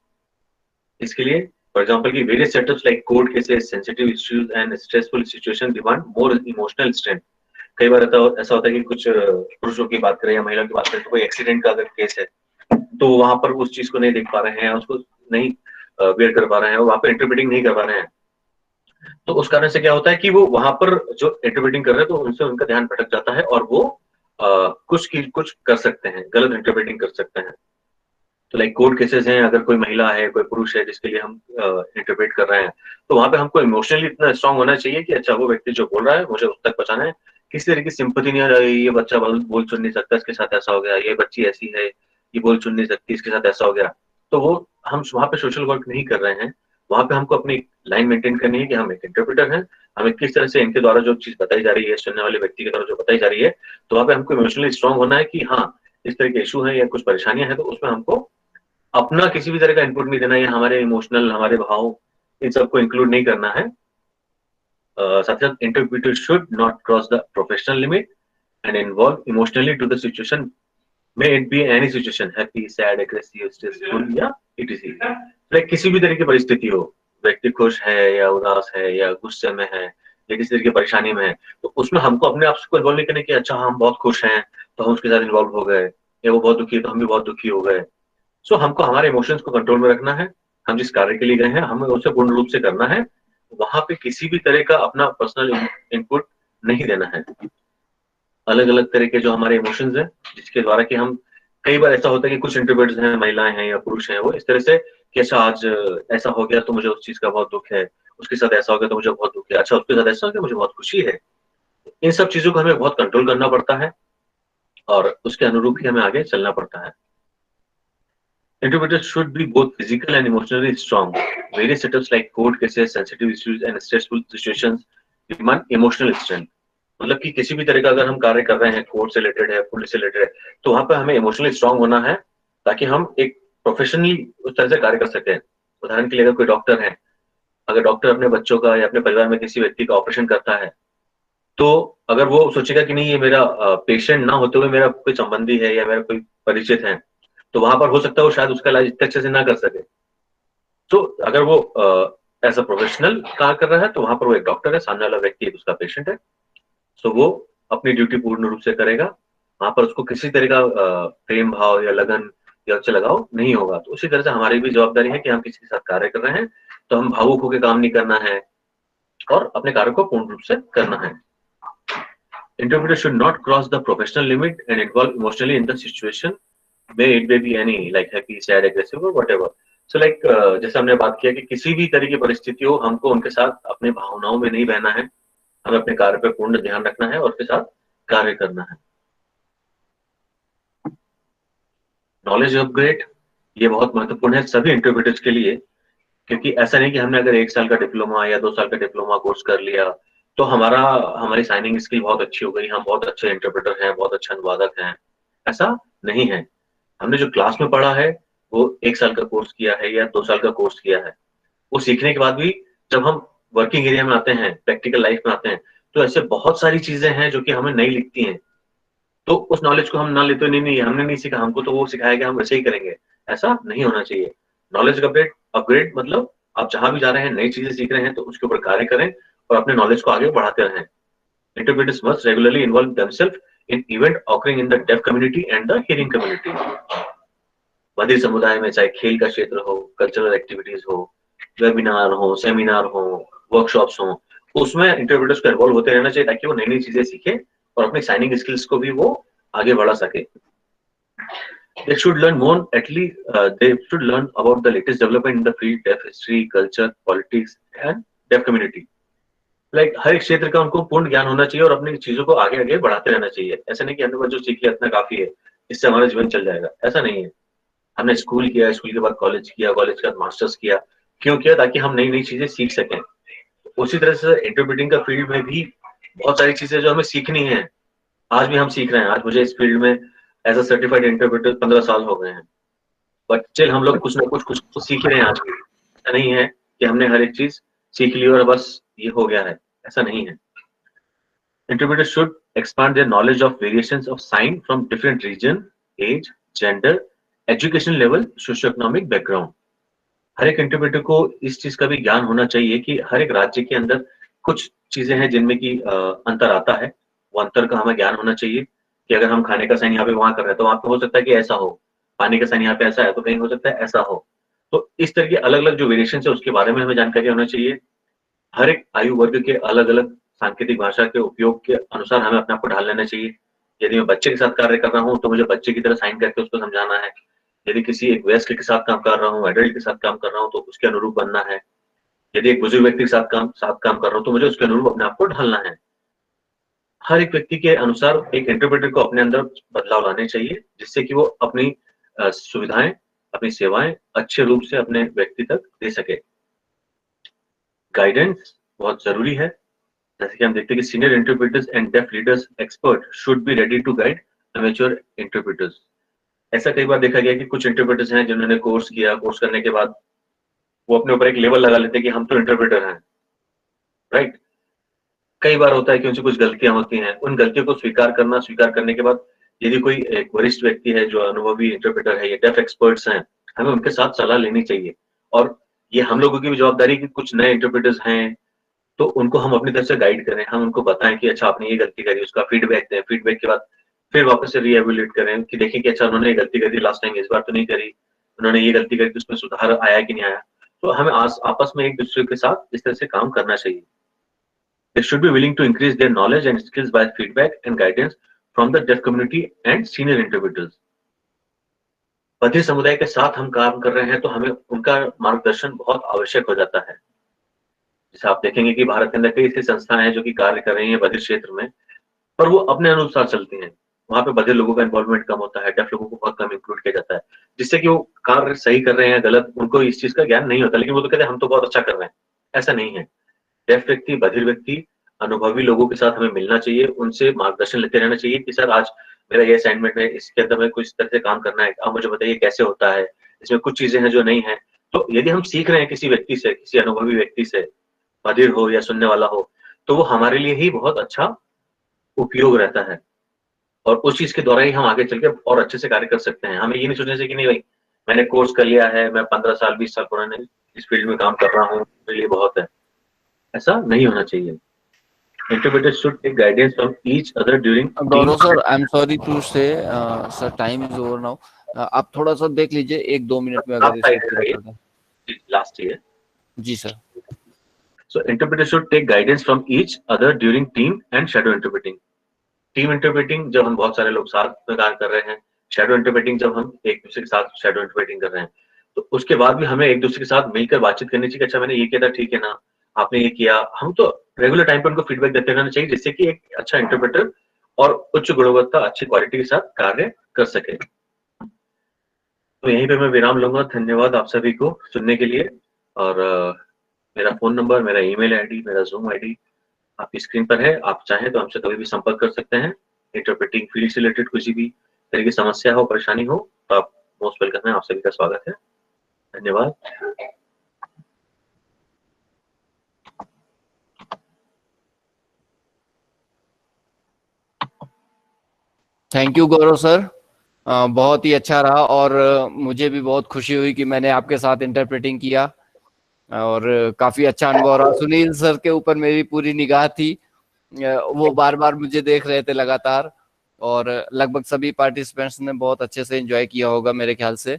Speaker 3: इसके लिए फॉर एग्जांपल की various setups like court cases, sensitive issues and stressful situation demand more emotional strength. कई बार ऐसा होता है कि कुछ पुरुषों की बात करें या महिलाओं की बात करें तो कोई एक्सीडेंट का अगर केस है तो वहां पर उस चीज को नहीं देख पा रहे हैं, उसको नहीं बेयर कर पा रहे हैं और वहां पर इंटरप्रेटिंग नहीं कर पा रहे हैं। तो उस कारण से क्या होता है कि वो वहां पर जो इंटरप्रेटिंग कर रहे हैं तो उनसे उनका ध्यान भटक जाता है और वो कुछ कर सकते हैं, गलत इंटरप्रेटिंग कर सकते हैं। तो लाइक कोर्ट केसेस हैं, अगर कोई महिला है कोई पुरुष है जिसके लिए हम इंटरप्रेट कर रहे हैं तो वहां पे हमको इमोशनली इतना स्ट्रांग होना चाहिए कि अच्छा वो व्यक्ति जो बोल रहा है मुझे उस तक पहुंचाना है, किसी तरह की सिंपैथी नहीं आ रही, ये बच्चा बोल सुन नहीं सकता इसके साथ ऐसा हो गया, ये बच्ची ऐसी है ये बोल सुन नहीं सकती इसके साथ ऐसा हो गया। तो वो हम वहां पे सोशल वर्क नहीं कर रहे हैं, वहां पे हमको अपनी लाइन मेंटेन करनी है कि हम एक इंटरप्रेटर हैं, हमें किस तरह से इनके द्वारा जो चीज बताई जा रही है, सुनने वाले व्यक्ति के द्वारा जो बताई जा रही है, तो वहां पे हमको इमोशनली स्ट्रांग होना है कि हाँ इस तरह के इशू है या कुछ परेशानियां हैं तो उसमें हमको अपना किसी भी तरह का इनपुट नहीं देना है, हमारे इमोशनल हमारे भाव इन सबको इंक्लूड नहीं करना है। साथ ही साथ interpreter should not cross the professional limit and involve emotionally to the situation, may it be any situation, happy sad aggressive stressful या इटीसी। लाइक किसी भी तरह की परिस्थिति हो, व्यक्ति खुश है या उदास है या गुस्से में है या किसी तरह की परेशानी में है तो उसमें हमको अपने आप को इन्वॉल्व नहीं करने की अच्छा हम बहुत खुश हैं तो हम उसके साथ इन्वॉल्व हो गए, या वो बहुत दुखी है तो हम भी बहुत दुखी हो गए। सो हमको हमारे इमोशंस को कंट्रोल में रखना है, हम जिस कार्य के लिए गए हैं हमें उसे पूर्ण रूप से करना है, वहां पे किसी भी तरह का अपना पर्सनल इनपुट नहीं देना है। अलग अलग तरह के जो हमारे इमोशंस हैं जिसके द्वारा कि हम कई बार ऐसा होता है कि कुछ इंट्रोवर्ट्स हैं, महिलाएं हैं या पुरुष हैं, वो इस तरह से कि अच्छा आज ऐसा हो गया तो मुझे उस चीज का बहुत दुख है, उसके साथ ऐसा हो गया तो मुझे बहुत दुख है, अच्छा उसके साथ ऐसा हो गया मुझे बहुत खुशी है। इन सब चीजों को हमें बहुत कंट्रोल करना पड़ता है और उसके अनुरूप ही हमें आगे चलना पड़ता है। Interpreters should be both physical and emotionally strong. Various setups like court cases, sensitive issues, and stressful situations demand emotional strength. मतलब कि किसी भी तरह का अगर हम कार्य कर रहे हैं, कोर्ट से रिलेटेड है, पुलिस से रिलेटेड है, तो वहां पे हमें इमोशनली स्ट्रांग होना है ताकि हम एक प्रोफेशनली उस तरह से कार्य कर सकें। उदाहरण के लिए अगर कोई डॉक्टर है, अगर डॉक्टर अपने बच्चों का या अपने परिवार में किसी व्यक्ति का ऑपरेशन करता है तो अगर वो सोचेगा कि नहीं ये मेरा पेशेंट ना होते हुए मेरा कोई संबंधी है या मेरा कोई परिचित है तो वहां पर हो सकता है वो शायद उसका इलाज इतने अच्छे से ना कर सके। तो अगर वो एज अ प्रोफेशनल कार्य कर रहा है तो वहां पर वो एक डॉक्टर है, सामने वाला व्यक्ति उसका पेशेंट है, सो वो अपनी ड्यूटी पूर्ण रूप से करेगा, वहां पर उसको किसी तरह का प्रेम भाव या लगन या उच्च लगाव नहीं होगा। तो उसी तरह से हमारी भी जवाबदारी है कि हम किसी के साथ कार्य कर रहे हैं तो हम भावुक होकर काम नहीं करना है और अपने कार्य को पूर्ण रूप से करना है। Interpreter should not cross the professional limit and involve emotionally in the situation, may it be any like happy, sad, aggressive or whatever. So like जैसे हमने बात किया कि किसी भी तरह की परिस्थिति हो, हमको उनके साथ अपनी भावनाओं में नहीं बहना है, हमें अपने कार्य पे पूर्ण ध्यान रखना है और उसके साथ कार्य करना है। नॉलेज अपग्रेड ये बहुत महत्वपूर्ण है सभी इंटरप्रेटर्स के लिए, क्योंकि ऐसा नहीं कि हमने अगर 1 साल का डिप्लोमा या 2 साल का डिप्लोमा कोर्स कर लिया तो हमारी साइनिंग स्किल बहुत अच्छी हो गई, हम बहुत अच्छे इंटरप्रेटर हैं, बहुत अच्छे अनुवादक हैं। ऐसा नहीं है। हमने जो क्लास में पढ़ा है वो 1 साल का कोर्स किया है या 2 साल का कोर्स किया है। वो सीखने के बाद भी जब हम वर्किंग एरिया में आते हैं, प्रैक्टिकल लाइफ में आते हैं, तो ऐसे बहुत सारी चीजें हैं जो कि हमें नहीं लिखती हैं। तो उस नॉलेज को हम ना लेते, नहीं हमने नहीं सीखा, हमको तो वो सिखाया गया, हम वैसे ही करेंगे। ऐसा नहीं होना चाहिए। नॉलेज अपग्रेड अपग्रेड मतलब आप जहां भी जा रहे हैं, नई चीजें सीख रहे हैं तो उसके ऊपर कार्य करें और अपने नॉलेज को आगे बढ़ाते रहें। Interpreters must regularly involve themselves in event occurring in the deaf community and the hearing community. बधिर समुदाय में चाहे खेल का क्षेत्र हो, कल्चरल एक्टिविटीज हो, वेबिनार हो, सेमिनार हो, वर्कशॉप्स हो, उसमें इंटरप्रेटर्स को इन्वॉल्व होते रहना चाहिए ताकि वो नई नई चीजें सीखे और अपनी साइनिंग स्किल्स को भी वो आगे बढ़ा सके। They should learn more, at least they should learn about the latest development in the field, deaf history, culture, politics and deaf community. Like हर एक क्षेत्र का उनको पूर्ण ज्ञान होना चाहिए और अपनी चीजों को आगे आगे बढ़ाते रहना चाहिए। ऐसा नहीं कि हमने जो सीख लिया इतना काफी है, इससे हमारा जीवन चल जाएगा, ऐसा नहीं है। हमने स्कूल किया, स्कूल के बाद कॉलेज किया, कॉलेज के बाद मास्टर्स किया, क्यों किया? ताकि हम नई नई चीजें सीख सकें। उसी तरह से इंटरप्रेटिंग का फील्ड में भी बहुत सारी चीजें जो हमें सीखनी है, आज भी हम सीख रहे हैं। आज मुझे इस फील्ड में एज अ सर्टिफाइड इंटरप्रेटर 15 साल हो गए हैं, बट स्टिल हम लोग कुछ ना कुछ तो सीख रहे हैं आज भी। ऐसा नहीं है कि हमने हर एक चीज सीख ली और बस ये हो गया है, ऐसा नहीं है। Interpreters should expand their knowledge of variations of sign from different region, age, gender, education level, socio-economic background. हर एक इंटरप्रेटर को इस चीज का भी ज्ञान होना चाहिए कि हर एक राज्य के अंदर कुछ चीजें हैं जिनमें की अंतर आता है। वो अंतर का हमें ज्ञान होना चाहिए कि अगर हम खाने का साइन यहाँ पे वहां कर रहे हैं तो वहां पे हो सकता है कि ऐसा हो, पानी का साइन यहाँ पे ऐसा है तो कहीं हो सकता है ऐसा हो। तो इस तरह की अलग अलग जो वेरिएशन है उसके बारे में हमें जानकारी होना चाहिए। हर एक आयु वर्ग के अलग अलग सांकेतिक भाषा के उपयोग के अनुसार हमें अपने आप को ढाल लेना चाहिए। यदि मैं बच्चे के साथ कार्य कर रहा हूँ तो मुझे बच्चे की तरह साइन करके उसको समझाना है। यदि किसी एक वयस्क के साथ काम कर रहा हूँ, एडल्ट के साथ काम कर रहा हूँ तो उसके अनुरूप बनना है। यदि एक बुजुर्ग व्यक्ति के साथ काम कर रहा हूँ तो मुझे उसके अनुरूप अपने आप को ढालना है। हर एक व्यक्ति के अनुसार एक इंटरप्रेटर को अपने अंदर बदलाव लाने चाहिए जिससे कि वो अपनी सुविधाएं, अपनी सेवाएं अच्छे रूप से अपने व्यक्ति तक दे सके। गाइडेंस बहुत जरूरी है। जैसे कि हम देखते हैं कि senior interpreters and deaf leaders expert should be ready to guide amateur interpreters. ऐसा कई बार देखा गया कि कुछ इंटरप्रेटर्स हैं जिन्होंने कोर्स किया, कोर्स करने के बाद वो अपने ऊपर एक लेवल लगा लेते हैं कि हम तो इंटरप्रेटर हैं, राइट। कई बार होता है कि उनसे कुछ गलतियां होती हैं, उन गलतियों को स्वीकार करने के बाद यदि कोई एक वरिष्ठ व्यक्ति है जो अनुभवी इंटरप्रेटर है या डेफ एक्सपर्ट्स हैं, हमें उनके साथ सलाह लेनी चाहिए। और ये हम लोगों की भी जवाबदारी कि कुछ नए इंटरप्रेटर्स हैं तो उनको हम अपनी तरफ से गाइड करें, हम उनको बताएं कि अच्छा आपने ये गलती करी, उसका फीडबैक दें। फीडबैक के बाद फिर वापस से रीएवैल्यूएट करें कि देखें कि अच्छा उन्होंने ये गलती करी लास्ट टाइम, इस बार तो नहीं करी, उन्होंने ये गलती करी तो उसमें सुधार आया कि नहीं आया। तो हमें आपस में एक दूसरे के साथ इस तरह से काम करना चाहिए। They should be willing to increase their knowledge and skills by feedback and guidance from the deaf community and senior interpreters. बधिर समुदाय के साथ हम काम कर रहे हैं तो हमें उनका मार्गदर्शन बहुत आवश्यक हो जाता है। जैसे आप देखेंगे कि भारत के अंदर कई ऐसी संस्थाएं हैं जो कि कार्य कर रही हैं बधिर क्षेत्र में, पर वो अपने अनुसार चलती हैं। वहां पे बधिर लोगों का इन्वॉल्वमेंट कम होता है, डेफ लोगों को बहुत कम इंक्लूड किया जाता है, जिससे कि वो कार्य सही कर रहे हैं गलत उनको इस चीज का ज्ञान नहीं होता, लेकिन वो तो कहते हैं हम तो बहुत अच्छा कर रहे हैं। ऐसा नहीं है। डेफ व्यक्ति, बधिर व्यक्ति, अनुभवी लोगों के साथ हमें मिलना चाहिए, उनसे मार्गदर्शन लेते रहना चाहिए कि सर आज मेरा ये असाइनमेंट है, इसके अंदर में कुछ तरह से काम करना है, आप मुझे बताइए कैसे होता है, इसमें कुछ चीजें हैं जो नहीं है। तो यदि हम सीख रहे हैं किसी व्यक्ति से, किसी अनुभवी व्यक्ति से, बधिर हो या सुनने वाला हो, तो वो हमारे लिए ही बहुत अच्छा उपयोग रहता है और उस चीज के द्वारा ही हम आगे चल के और अच्छे से कार्य कर सकते हैं। हमें ये नहीं सोचने से कि नहीं भाई मैंने कोर्स कर लिया है, मैं 15 साल 20 साल पुराने इस फील्ड में काम कर रहा हूँ, मेरे लिए बहुत है। ऐसा नहीं होना चाहिए। Interpreters should take guidance from each other during
Speaker 1: Gaurav sir, I am sorry to say sir time is over now. आप थोड़ा सा देख लीजिए 1-2 मिनट में अगर इसको पूरा कर दें।
Speaker 3: लास्ट ईयर
Speaker 1: जी sir.
Speaker 3: So interpreters should take guidance from each other during team and shadow interpreting. Team interpreting जब हम बहुत सारे लोग साथ में कार्य कर रहे हैं, शैडो इंटरप्रेटिंग जब हम एक दूसरे के साथ शैडो इंटरप्रेटिंग कर रहे हैं, तो उसके बाद भी हमें एक दूसरे के साथ मिलकर बातचीत करनी चाहिए कि अच्छा मैंने ये किया था, ठीक है ना, आपने ये किया। हम तो रेगुलर टाइम पे उनको फीडबैक देते रहना चाहिए, जिससे कि एक अच्छा इंटरप्रेटर और उच्च गुणवत्ता, अच्छी क्वालिटी के साथ कार्य कर सके। तो यहीं पे मैं विराम लूंगा। धन्यवाद आप सभी को सुनने के लिए। और मेरा फोन नंबर, मेरा ईमेल आईडी, मेरा जूम आईडी आपकी स्क्रीन पर है। आप चाहें तो हमसे कभी भी संपर्क कर सकते हैं। इंटरप्रेटिंग फील्ड से रिलेटेड किसी भी तरह की समस्या हो, परेशानी हो, तो आप मोस्ट वेलकम है। आप सभी का स्वागत है। धन्यवाद।
Speaker 1: थैंक यू गौरव सर, बहुत ही अच्छा रहा और मुझे भी बहुत खुशी हुई कि मैंने आपके साथ इंटरप्रेटिंग किया और काफी अच्छा अनुभव रहा। सुनील सर के ऊपर मेरी पूरी निगाह थी, वो बार बार मुझे देख रहे थे लगातार, और लगभग सभी पार्टिसिपेंट्स ने बहुत अच्छे से एंजॉय किया होगा मेरे ख्याल से।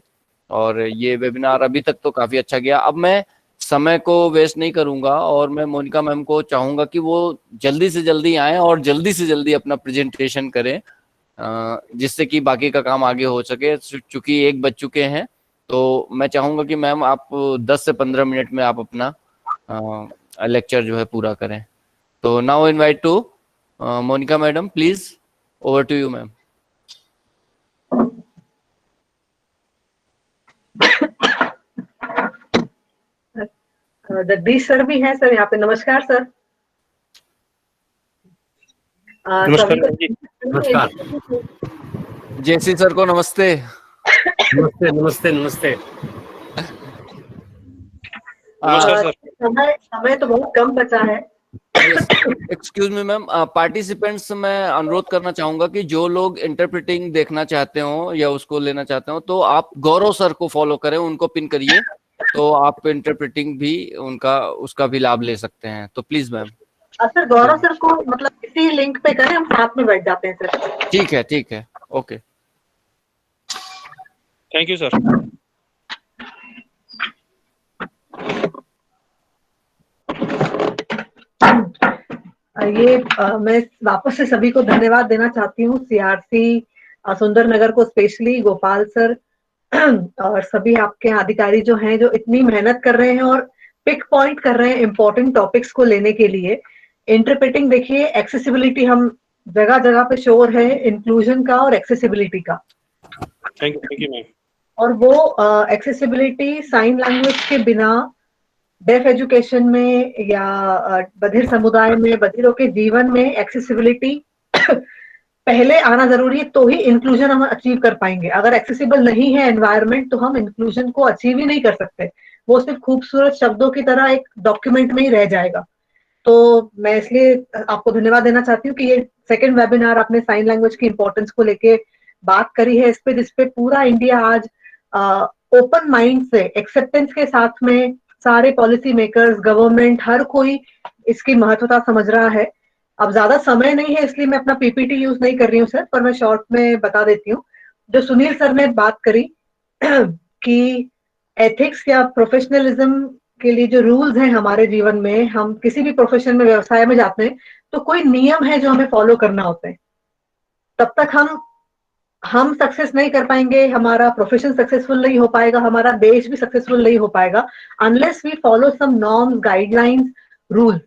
Speaker 1: और ये वेबिनार अभी तक तो काफी अच्छा गया। अब मैं समय को वेस्ट नहीं करूंगा और मैं मोनिका मैम को चाहूंगा कि वो जल्दी से जल्दी आएं और जल्दी से जल्दी अपना प्रेजेंटेशन करें, जिससे कि बाकी का काम आगे हो सके। चूंकि 1 बज चुके हैं, तो मैं चाहूंगा कि मैम आप 10 से 15 मिनट में आप अपना लेक्चर जो है पूरा करें। तो now invite to Monika madam, please over to you ma'am.
Speaker 5: Jagdish sir भी हैं सर यहाँ पे। नमस्कार सर।
Speaker 6: नमस्कार जी। नमस्कार।
Speaker 1: जयसी सर को नमस्ते।
Speaker 6: नमस्ते नमस्ते नमस्ते।
Speaker 5: नमस्कार सर। समय तो बहुत कम बचा है।
Speaker 1: एक्सक्यूज मी मैम, पार्टिसिपेंट्स मैं अनुरोध करना चाहूंगा कि जो लोग इंटरप्रेटिंग देखना चाहते हो या उसको लेना चाहते हो, तो आप गौरव सर को फॉलो करें, उनको पिन करिए, तो आप इंटरप्रेटिंग भी उनका उसका भी लाभ ले सकते हैं। तो please ma'am.
Speaker 5: Sir Gaurav sir को मतलब इसी लिंक पे करें, हम साथ में बैठ जाते हैं सर।
Speaker 1: ठीक है, ठीक है, ओके।
Speaker 6: Thank you sir.
Speaker 5: ये मैं वापस से सभी को धन्यवाद देना चाहती हूँ। सीआरसी सुंदरनगर को स्पेशली, गोपाल सर और सभी आपके अधिकारी जो हैं, जो इतनी मेहनत कर रहे हैं और पिक पॉइंट कर रहे हैं इम्पोर्टेंट टॉपिक्स को लेने के लिए। इंटरप्रेटिंग देखिए, एक्सेसिबिलिटी हम जगह जगह पे शोर है इंक्लूजन का और एक्सेसिबिलिटी का।
Speaker 6: Thank you ma'am.
Speaker 5: और वो एक्सेसिबिलिटी साइन लैंग्वेज के बिना डेफ एजुकेशन में या बधिर समुदाय में, बधिरों के जीवन में एक्सेसिबिलिटी पहले आना जरूरी है, तो ही इंक्लूजन हम अचीव कर पाएंगे। अगर एक्सेसिबल नहीं है एनवायरनमेंट, तो हम इंक्लूजन को अचीव ही नहीं कर सकते। वो सिर्फ खूबसूरत शब्दों की तरह एक डॉक्यूमेंट में ही रह जाएगा। तो मैं इसलिए आपको धन्यवाद देना चाहती हूँ कि ये सेकंड वेबिनार आपने साइन लैंग्वेज की इंपॉर्टेंस को लेके बात करी है, इस पे जिसपे पूरा इंडिया आज ओपन माइंड से, एक्सेप्टेंस के साथ में सारे पॉलिसी मेकर्स, गवर्नमेंट, हर कोई इसकी महत्वता समझ रहा है। अब ज्यादा समय नहीं है, इसलिए मैं अपना पीपीटी यूज नहीं कर रही हूँ सर, पर मैं शॉर्ट में बता देती हूँ। जो सुनील सर ने बात करी कि एथिक्स या प्रोफेशनलिज्म के लिए जो रूल्स हैं हमारे जीवन में, हम किसी भी प्रोफेशन में, व्यवसाय में जाते हैं, तो कोई नियम है जो हमें फॉलो करना होते हैं। तब तक हम सक्सेस नहीं कर पाएंगे, हमारा प्रोफेशन सक्सेसफुल नहीं हो पाएगा, हमारा देश भी सक्सेसफुल नहीं हो पाएगा, unless we follow some norms, guidelines, rules.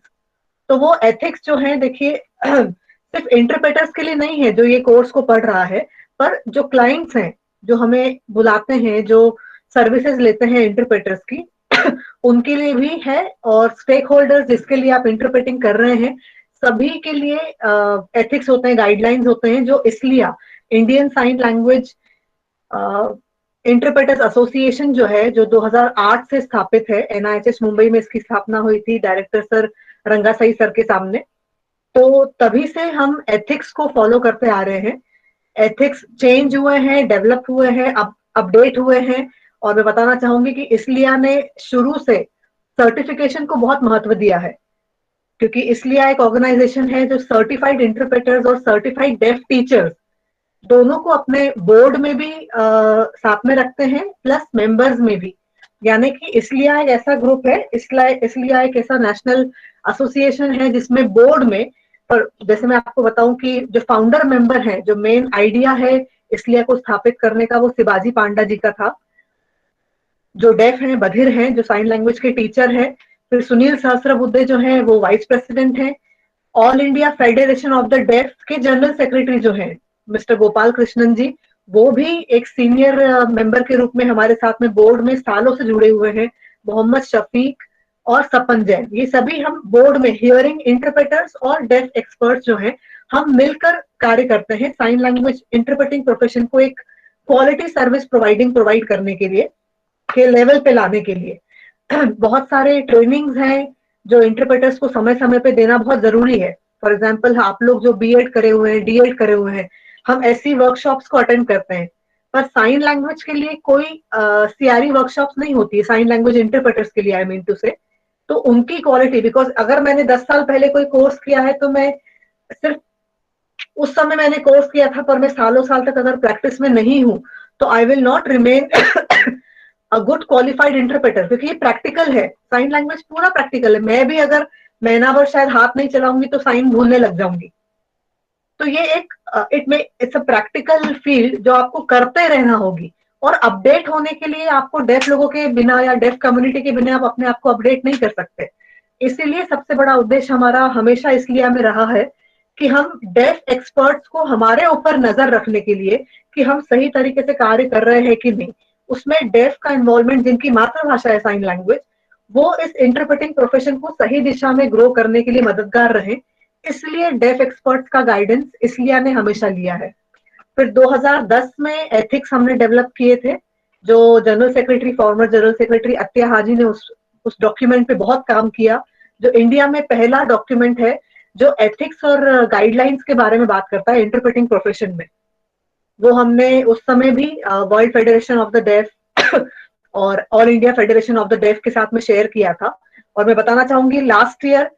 Speaker 5: तो वो एथिक्स जो है, देखिए सिर्फ इंटरप्रेटर्स के लिए नहीं है जो ये कोर्स को पढ़ रहा है, पर जो क्लाइंट्स हैं, जो हमें बुलाते हैं, जो सर्विसेज लेते हैं इंटरप्रेटर्स की, उनके लिए भी है। और स्टेक होल्डर्स जिसके लिए आप इंटरप्रेटिंग कर रहे हैं, सभी के लिए एथिक्स होते हैं, गाइडलाइंस होते हैं, जो इसलिए Indian sign language interpreters association जो है, जो 2008 से स्थापित है, एनआईएचएस मुंबई में इसकी स्थापना हुई थी डायरेक्टर सर रंगासाई सर के सामने। तो तभी से हम एथिक्स को फॉलो करते आ रहे हैं। एथिक्स चेंज हुए हैं, डेवलप हुए हैं, अपडेट हुए हैं। और मैं बताना चाहूंगी कि इसलिया ने शुरू से सर्टिफिकेशन को बहुत महत्व दिया है, क्योंकि इसलिया एक ऑर्गेनाइजेशन है जो सर्टिफाइड इंटरप्रेटर्स और सर्टिफाइड डेफ टीचर्स दोनों को अपने बोर्ड में भी साथ में रखते हैं, प्लस मेंबर्स में भी। यानी कि इसलिया एक ऐसा ग्रुप है, इसलिया एक ऐसा नेशनल एसोसिएशन है जिसमें बोर्ड में, पर जैसे मैं आपको बताऊं कि जो फाउंडर मेंबर है, जो मेन आइडिया है इसलिया को स्थापित करने का, वो शिवाजी पांडा जी का था। जो डेफ हैं, बधिर हैं, जो साइन लैंग्वेज के टीचर हैं। फिर सुनील सहस्त्रबुद्धे जो हैं वो वाइस प्रेसिडेंट हैं। All India federation of the deaf के जनरल सेक्रेटरी जो हैं मिस्टर गोपाल कृष्णन जी, वो भी एक सीनियर मेंबर के रूप में हमारे साथ में बोर्ड में सालों से जुड़े हुए हैं। मोहम्मद शफीक और सपन जैन, ये सभी हम बोर्ड में हियरिंग इंटरप्रेटर्स और डेफ एक्सपर्ट्स जो हैं, हम मिलकर कार्य करते हैं साइन लैंग्वेज इंटरप्रेटिंग प्रोफेशन को एक क्वालिटी सर्विस प्रोवाइड करने के लिए, के लेवल पे लाने के लिए। बहुत सारे ट्रेनिंग्स हैं जो इंटरप्रेटर्स को समय समय पे देना बहुत जरूरी है। फॉर एग्जाम्पल आप लोग जो बीएड करे हुए हैं, डीएड करे हुए हैं, हम ऐसी वर्कशॉप्स को अटेंड करते हैं। पर साइन लैंग्वेज के लिए कोई सीआरई वर्कशॉप्स नहीं होती है, साइन लैंग्वेज इंटरप्रेटर्स के लिए, आई मीन टू से। तो उनकी क्वालिटी, बिकॉज अगर मैंने 10 साल पहले कोई कोर्स किया है तो मैं सिर्फ उस समय मैंने कोर्स किया था, पर मैं सालों साल तक अगर प्रैक्टिस में नहीं हूं तो I will not remain a good qualified interpreter, क्योंकि ये प्रैक्टिकल है। साइन लैंग्वेज पूरा प्रैक्टिकल है। मैं भी अगर महीना भर शायद हाथ नहीं चलाऊंगी तो साइन भूलने लग जाऊंगी। तो ये एक इट्स अ प्रैक्टिकल फील्ड जो आपको करते रहना होगी। और अपडेट होने के लिए आपको डेफ लोगों के बिना या डेफ कम्युनिटी के बिना आप अपने आप को अपडेट नहीं कर सकते। इसीलिए सबसे बड़ा उद्देश्य हमारा हमेशा इसलिए में रहा है कि हम डेफ एक्सपर्ट्स को हमारे ऊपर नजर रखने के लिए कि हम सही तरीके से कार्य कर रहे हैं कि नहीं, उसमें डेफ का इन्वॉल्वमेंट, जिनकी मातृभाषा है साइन लैंग्वेज, वो इस इंटरप्रेटिंग प्रोफेशन को सही दिशा में ग्रो करने के लिए मददगार रहे। इसलिए डेफ एक्सपर्ट्स का गाइडेंस इसलिए ने हमेशा लिया है। फिर 2010 में एथिक्स हमने डेवलप किए थे, जो general secretary, former general secretary अत्या हाजी ने उस डॉक्यूमेंट पे बहुत काम किया, जो इंडिया में पहला डॉक्यूमेंट है जो एथिक्स और गाइडलाइंस के बारे में बात करता है इंटरप्रेटिंग प्रोफेशन में। वो हमने उस समय भी world federation of the deaf और all India federation of the deaf के साथ में शेयर किया था। और मैं बताना चाहूंगी लास्ट ईयर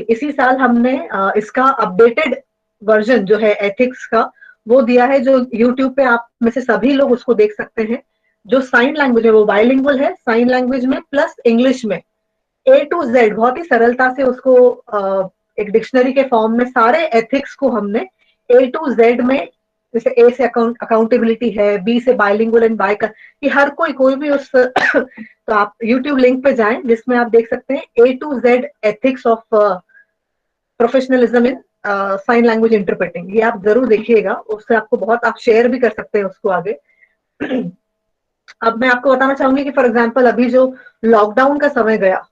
Speaker 5: इसी साल हमने इसका अपडेटेड वर्जन जो है एथिक्स का वो दिया है, जो यूट्यूब पे आप में से सभी लोग उसको देख सकते हैं। जो साइन लैंग्वेज है वो बाइलिंगुअल है, साइन लैंग्वेज में प्लस इंग्लिश में, A to Z बहुत ही सरलता से उसको एक डिक्शनरी के फॉर्म में सारे एथिक्स को हमने A to Z में, जैसे A से अकाउंटेबिलिटी है, B से बाइलिंगुअल एंड बाय का, कि हर कोई भी उस तो आप YouTube लिंक पे जाएं जिसमें आप देख सकते हैं A to Z ethics of professionalism in sign language interpreting. ये आप जरूर देखिएगा, उससे आपको बहुत, आप शेयर भी कर सकते हैं उसको आगे। अब मैं आपको बताना चाहूंगी कि फॉर एग्जाम्पल अभी जो लॉकडाउन का समय गया,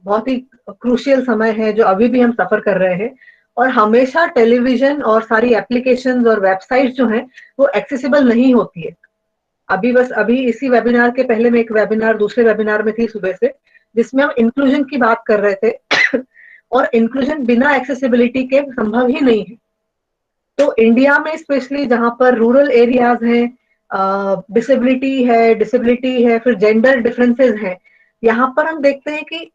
Speaker 5: बहुत ही क्रूशियल समय है जो अभी भी हम सफर कर रहे हैं, और हमेशा टेलीविजन और सारी एप्लीकेशंस और वेबसाइट जो हैं वो एक्सेसिबल नहीं होती है। अभी इसी वेबिनार के पहले मैं एक वेबिनार, दूसरे वेबिनार में थी सुबह से, जिसमें हम इंक्लूजन की बात कर रहे थे और इंक्लूजन बिना एक्सेसिबिलिटी के संभव ही नहीं है। तो इंडिया में स्पेशली जहां पर रूरल एरियाज हैं, डिसेबिलिटी है, फिर जेंडर डिफरेंसेस हैं, यहाँ पर हम देखते हैं कि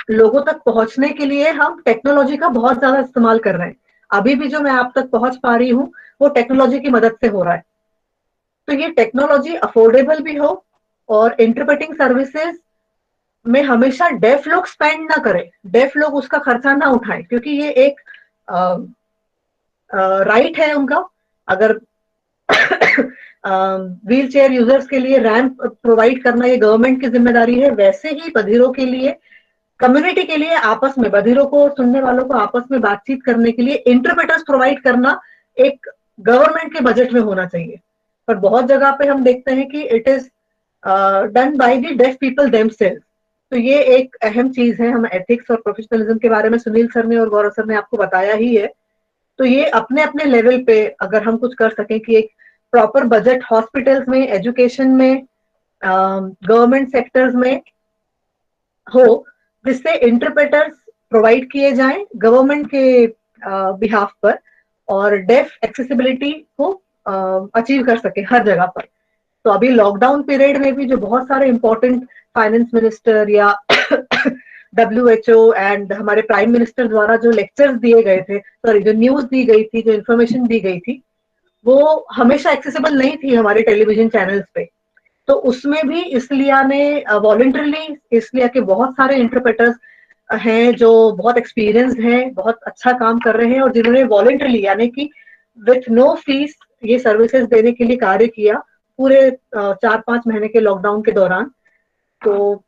Speaker 5: लोगों तक पहुंचने के लिए हम टेक्नोलॉजी का बहुत ज्यादा इस्तेमाल कर रहे हैं। अभी भी जो मैं आप तक पहुंच पा रही हूँ वो टेक्नोलॉजी की मदद से हो रहा है। तो ये टेक्नोलॉजी अफोर्डेबल भी हो और इंटरप्रेटिंग सर्विसेज में हमेशा डेफ लोग स्पेंड ना करें, डेफ लोग उसका खर्चा ना उठाएं, क्योंकि ये एक राइट है उनका। अगर व्हील चेयर यूजर्स के लिए रैंप प्रोवाइड करना ये गवर्नमेंट की जिम्मेदारी है, वैसे ही बधिरों के लिए, कम्युनिटी के लिए आपस में, बधिरों को, सुनने वालों को आपस में बातचीत करने के लिए इंटरप्रेटर्स प्रोवाइड करना एक गवर्नमेंट के बजट में होना चाहिए। पर बहुत जगह पे हम देखते हैं कि it is done by the deaf people themselves. तो ये एक अहम चीज है। हम एथिक्स और प्रोफेशनलिज्म के बारे में सुनील सर ने और गौरव सर ने आपको बताया ही है। तो ये अपने अपने लेवल पे अगर हम कुछ कर सकें कि एक प्रॉपर बजट हॉस्पिटल्स में, एजुकेशन में, गवर्नमेंट सेक्टर्स में हो, जिससे इंटरप्रेटर्स प्रोवाइड किए जाएं गवर्नमेंट के बिहाफ पर, और डेफ एक्सेसिबिलिटी को अचीव कर सके हर जगह पर। तो अभी लॉकडाउन पीरियड में भी जो बहुत सारे इंपॉर्टेंट फाइनेंस मिनिस्टर या WHO एंड हमारे प्राइम मिनिस्टर द्वारा जो लेक्चर्स दिए गए थे, जो न्यूज दी गई थी, जो इन्फॉर्मेशन दी गई थी, वो हमेशा एक्सेसिबल नहीं थी हमारे टेलीविजन चैनल्स पे। तो उसमें भी इसलिए ने वॉलंटरली, इसलिए के बहुत सारे इंटरप्रेटर्स हैं जो बहुत एक्सपीरियंस्ड हैं, बहुत अच्छा काम कर रहे हैं, और जिन्होंने वॉलंटरली यानी कि विथ नो फीस ये सर्विसेज देने के लिए कार्य किया। पूरे 4-5 महीने के लॉकडाउन के दौरान। तो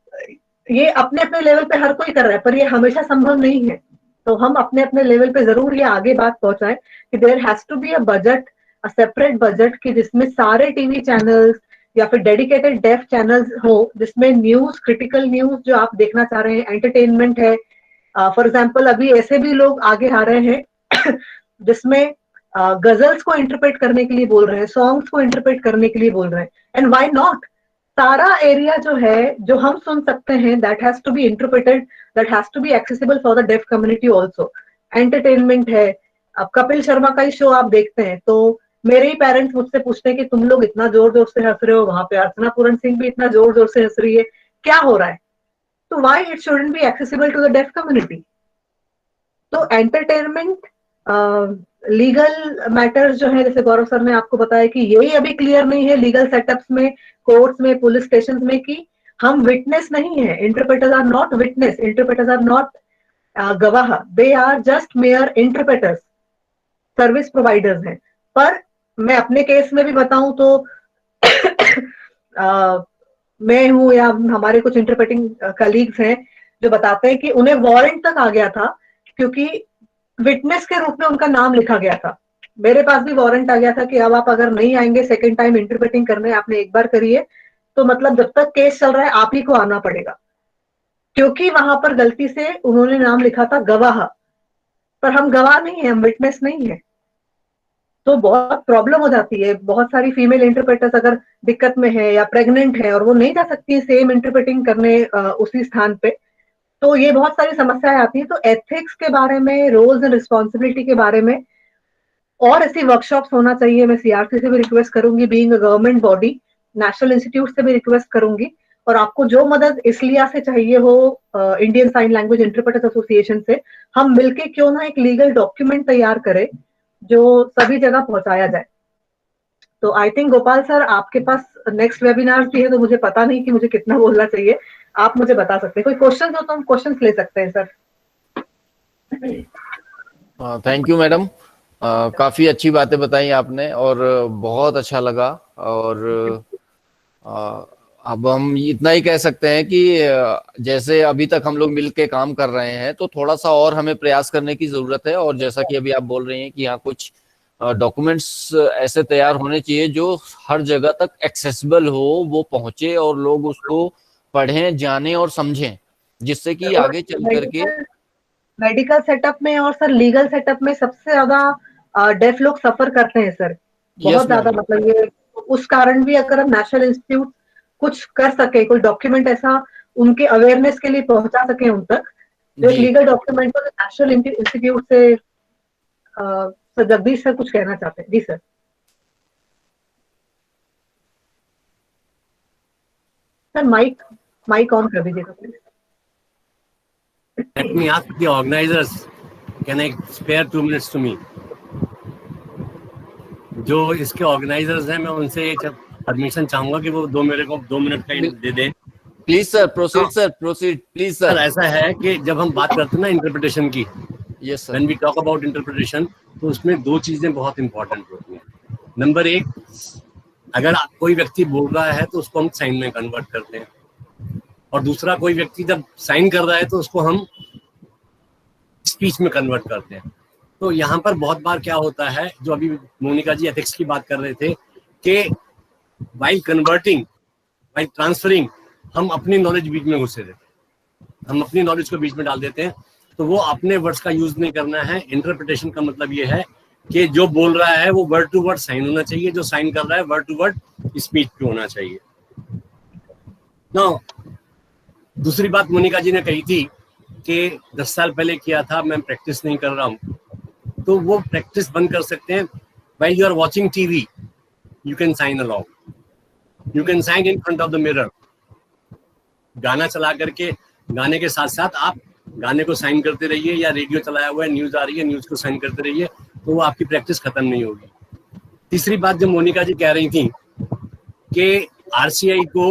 Speaker 5: ये अपने अपने लेवल पे हर कोई कर रहा है, पर ये हमेशा संभव नहीं है। तो हम अपने अपने लेवल पे जरूर ये आगे बात पहुंचाएं कि there has to be a budget, a separate budget, कि जिसमें सारे टीवी चैनल्स या फिर डेडिकेटेड डेफ चैनल्स हो, जिसमें न्यूज, क्रिटिकल न्यूज जो आप देखना चाह रहे हैं, एंटरटेनमेंट है। फॉर एग्जाम्पल अभी ऐसे भी लोग आगे आ रहे हैं जिसमें गजल्स को इंटरप्रेट करने के लिए बोल रहे हैं, सॉन्ग्स को इंटरप्रेट करने के लिए बोल रहे हैं, एंड व्हाई नॉट। सारा एरिया जो है जो हम सुन सकते हैं, that has to be interpreted, that has to be accessible for the deaf community also. Entertainment है। अब कपिल शर्मा का ही शो आप देखते हैं तो मेरे ही पेरेंट्स मुझसे पूछते हैं कि तुम लोग इतना जोर जोर से हंस रहे हो, वहां पे अर्चना पूरन सिंह भी इतना जोर जोर से हंस रही है, क्या हो रहा है? तो why it shouldn't be accessible to the deaf community? तो एंटरटेनमेंट, लीगल मैटर्स जो है, जैसे गौरव सर ने आपको बताया कि यही अभी क्लियर नहीं है लीगल सेटअप्स में, कोर्ट्स में, पुलिस स्टेशन में, कि हम विटनेस नहीं है। Interpreters are not witness, interpreters are not गवाह, they are just mere interpreters, service providers हैं। पर मैं अपने केस में भी बताऊं तो मैं हूं या हमारे कुछ इंटरप्रेटिंग कलीग्स हैं जो बताते हैं कि उन्हें वारंट तक आ गया था, क्योंकि विटनेस के रूप में उनका नाम लिखा गया था। मेरे पास भी वारंट आ गया था कि अब आप अगर नहीं आएंगे सेकेंड टाइम इंटरप्रेटिंग करने, आपने एक बार करिए, तो मतलब जब तक केस चल रहा है आप ही को आना पड़ेगा, क्योंकि वहां पर गलती से उन्होंने नाम लिखा था गवाह, पर हम गवाह नहीं है, हम विटनेस नहीं है। तो बहुत प्रॉब्लम हो जाती है। बहुत सारी फीमेल इंटरप्रेटर्स अगर दिक्कत में है या प्रेग्नेंट है और वो नहीं जा सकती सेम इंटरप्रेटिंग करने उसी स्थान पे, तो ये बहुत सारी समस्याएं आती हैं। तो एथिक्स के बारे में, रोल्स एंड रिस्पॉन्सिबिलिटी के बारे में और ऐसी वर्कशॉप्स होना चाहिए। मैं सीआरसी से भी रिक्वेस्ट करूंगी, being a government body, national institute से भी रिक्वेस्ट करूंगी, और आपको जो मदद इसलिए से चाहिए हो, Indian sign language interpreters association से, हम मिलके क्यों ना एक लीगल डॉक्यूमेंट तैयार करें जो सभी जगह पहुंचाया जाए। तो आई थिंक गोपाल सर आपके पास नेक्स्ट वेबिनार भी है, तो मुझे पता नहीं कि मुझे कितना बोलना चाहिए, आप मुझे बता सकते हैं। कोई क्वेश्चन हो तो हम क्वेश्चन ले सकते हैं सर।
Speaker 1: थैंक यू मैडम, काफी अच्छी बातें बताई आपने और बहुत अच्छा लगा। और अब हम इतना ही कह सकते हैं कि जैसे अभी तक हम लोग मिलके काम कर रहे हैं, तो थोड़ा सा और हमें प्रयास करने की जरूरत है। और जैसा कि अभी आप बोल रहे हैं कि यहाँ कुछ डॉक्यूमेंट्स ऐसे तैयार होने चाहिए जो हर जगह तक एक्सेसिबल हो, वो पहुंचे और लोग उसको पढ़ें, जानें और समझें, जिससे कि आगे चल करके
Speaker 5: मेडिकल सेटअप में और सर लीगल सेटअप में सबसे ज्यादा डेफ लोग सफर करते हैं सर, बहुत ज्यादा। मतलब ये उस कारण भी अगर हम नेशनल इंस्टीट्यूट कुछ कर सके, कोई डॉक्यूमेंट ऐसा उनके अवेयरनेस के लिए पहुंचा सके उन तक, जो एक लीगल डॉक्यूमेंट को नेशनल इंस्टीट्यूट से। सर जगदीश सर कुछ कहना चाहते हैं? जी सर। सर माइक ऑन कर दीजिएगा please.
Speaker 7: Let me ask the organizers, can I spare 2 minutes to me? जो इसके ऑर्गेनाइजर्स हैं, मैं उनसे परमिशन चाहूंगा कि वो मेरे को 2 मिनट का दे दें।
Speaker 1: Please sir, proceed sir, proceed please sir.
Speaker 7: ऐसा है कि जब हम बात करते हैं ना इंटरप्रिटेशन की,
Speaker 1: yes sir,
Speaker 7: when we talk about interpretation, तो उसमें 2 चीजें बहुत इंपॉर्टेंट होती हैं। नंबर 1, अगर कोई व्यक्ति बोल रहा है तो उसको हम साइन में कन्वर्ट करते हैं, और दूसरा कोई व्यक्ति जब साइन कर रहा है तो उसको हम स्पीच में कन्वर्ट करते हैं। तो यहाँ पर बहुत बार क्या होता है, जो अभी मोनिका जी एथिक्स की बात कर रहे थे, कि वाइल कन्वर्टिंग, वाइल ट्रांसफरिंग, हम अपनी नॉलेज बीच में घुसे देते हैं, हम अपनी नॉलेज को बीच में डाल देते हैं। तो वो अपने वर्ड्स का यूज नहीं करना है। इंटरप्रिटेशन का मतलब ये है कि जो बोल रहा है वो वर्ड टू वर्ड साइन होना चाहिए, जो साइन कर रहा है वर्ड टू वर्ड स्पीच पे होना चाहिए। नाउ दूसरी बात मोनिका जी ने कही थी कि 10 साल पहले किया था, मैं प्रैक्टिस नहीं कर रहा हूँ, तो वो प्रैक्टिस बंद कर सकते हैं। While you are watching TV, you can sign aloud, you can sign in front of the mirror. गाना चला करके, गाने के साथ साथ आप गाने को साइन करते रहिए, या रेडियो चलाया हुआ है, न्यूज आ रही है, न्यूज को साइन करते रहिए, तो वो आपकी प्रैक्टिस खत्म नहीं होगी। तीसरी बात जो मोनिका जी कह रही थी कि आरसीआई को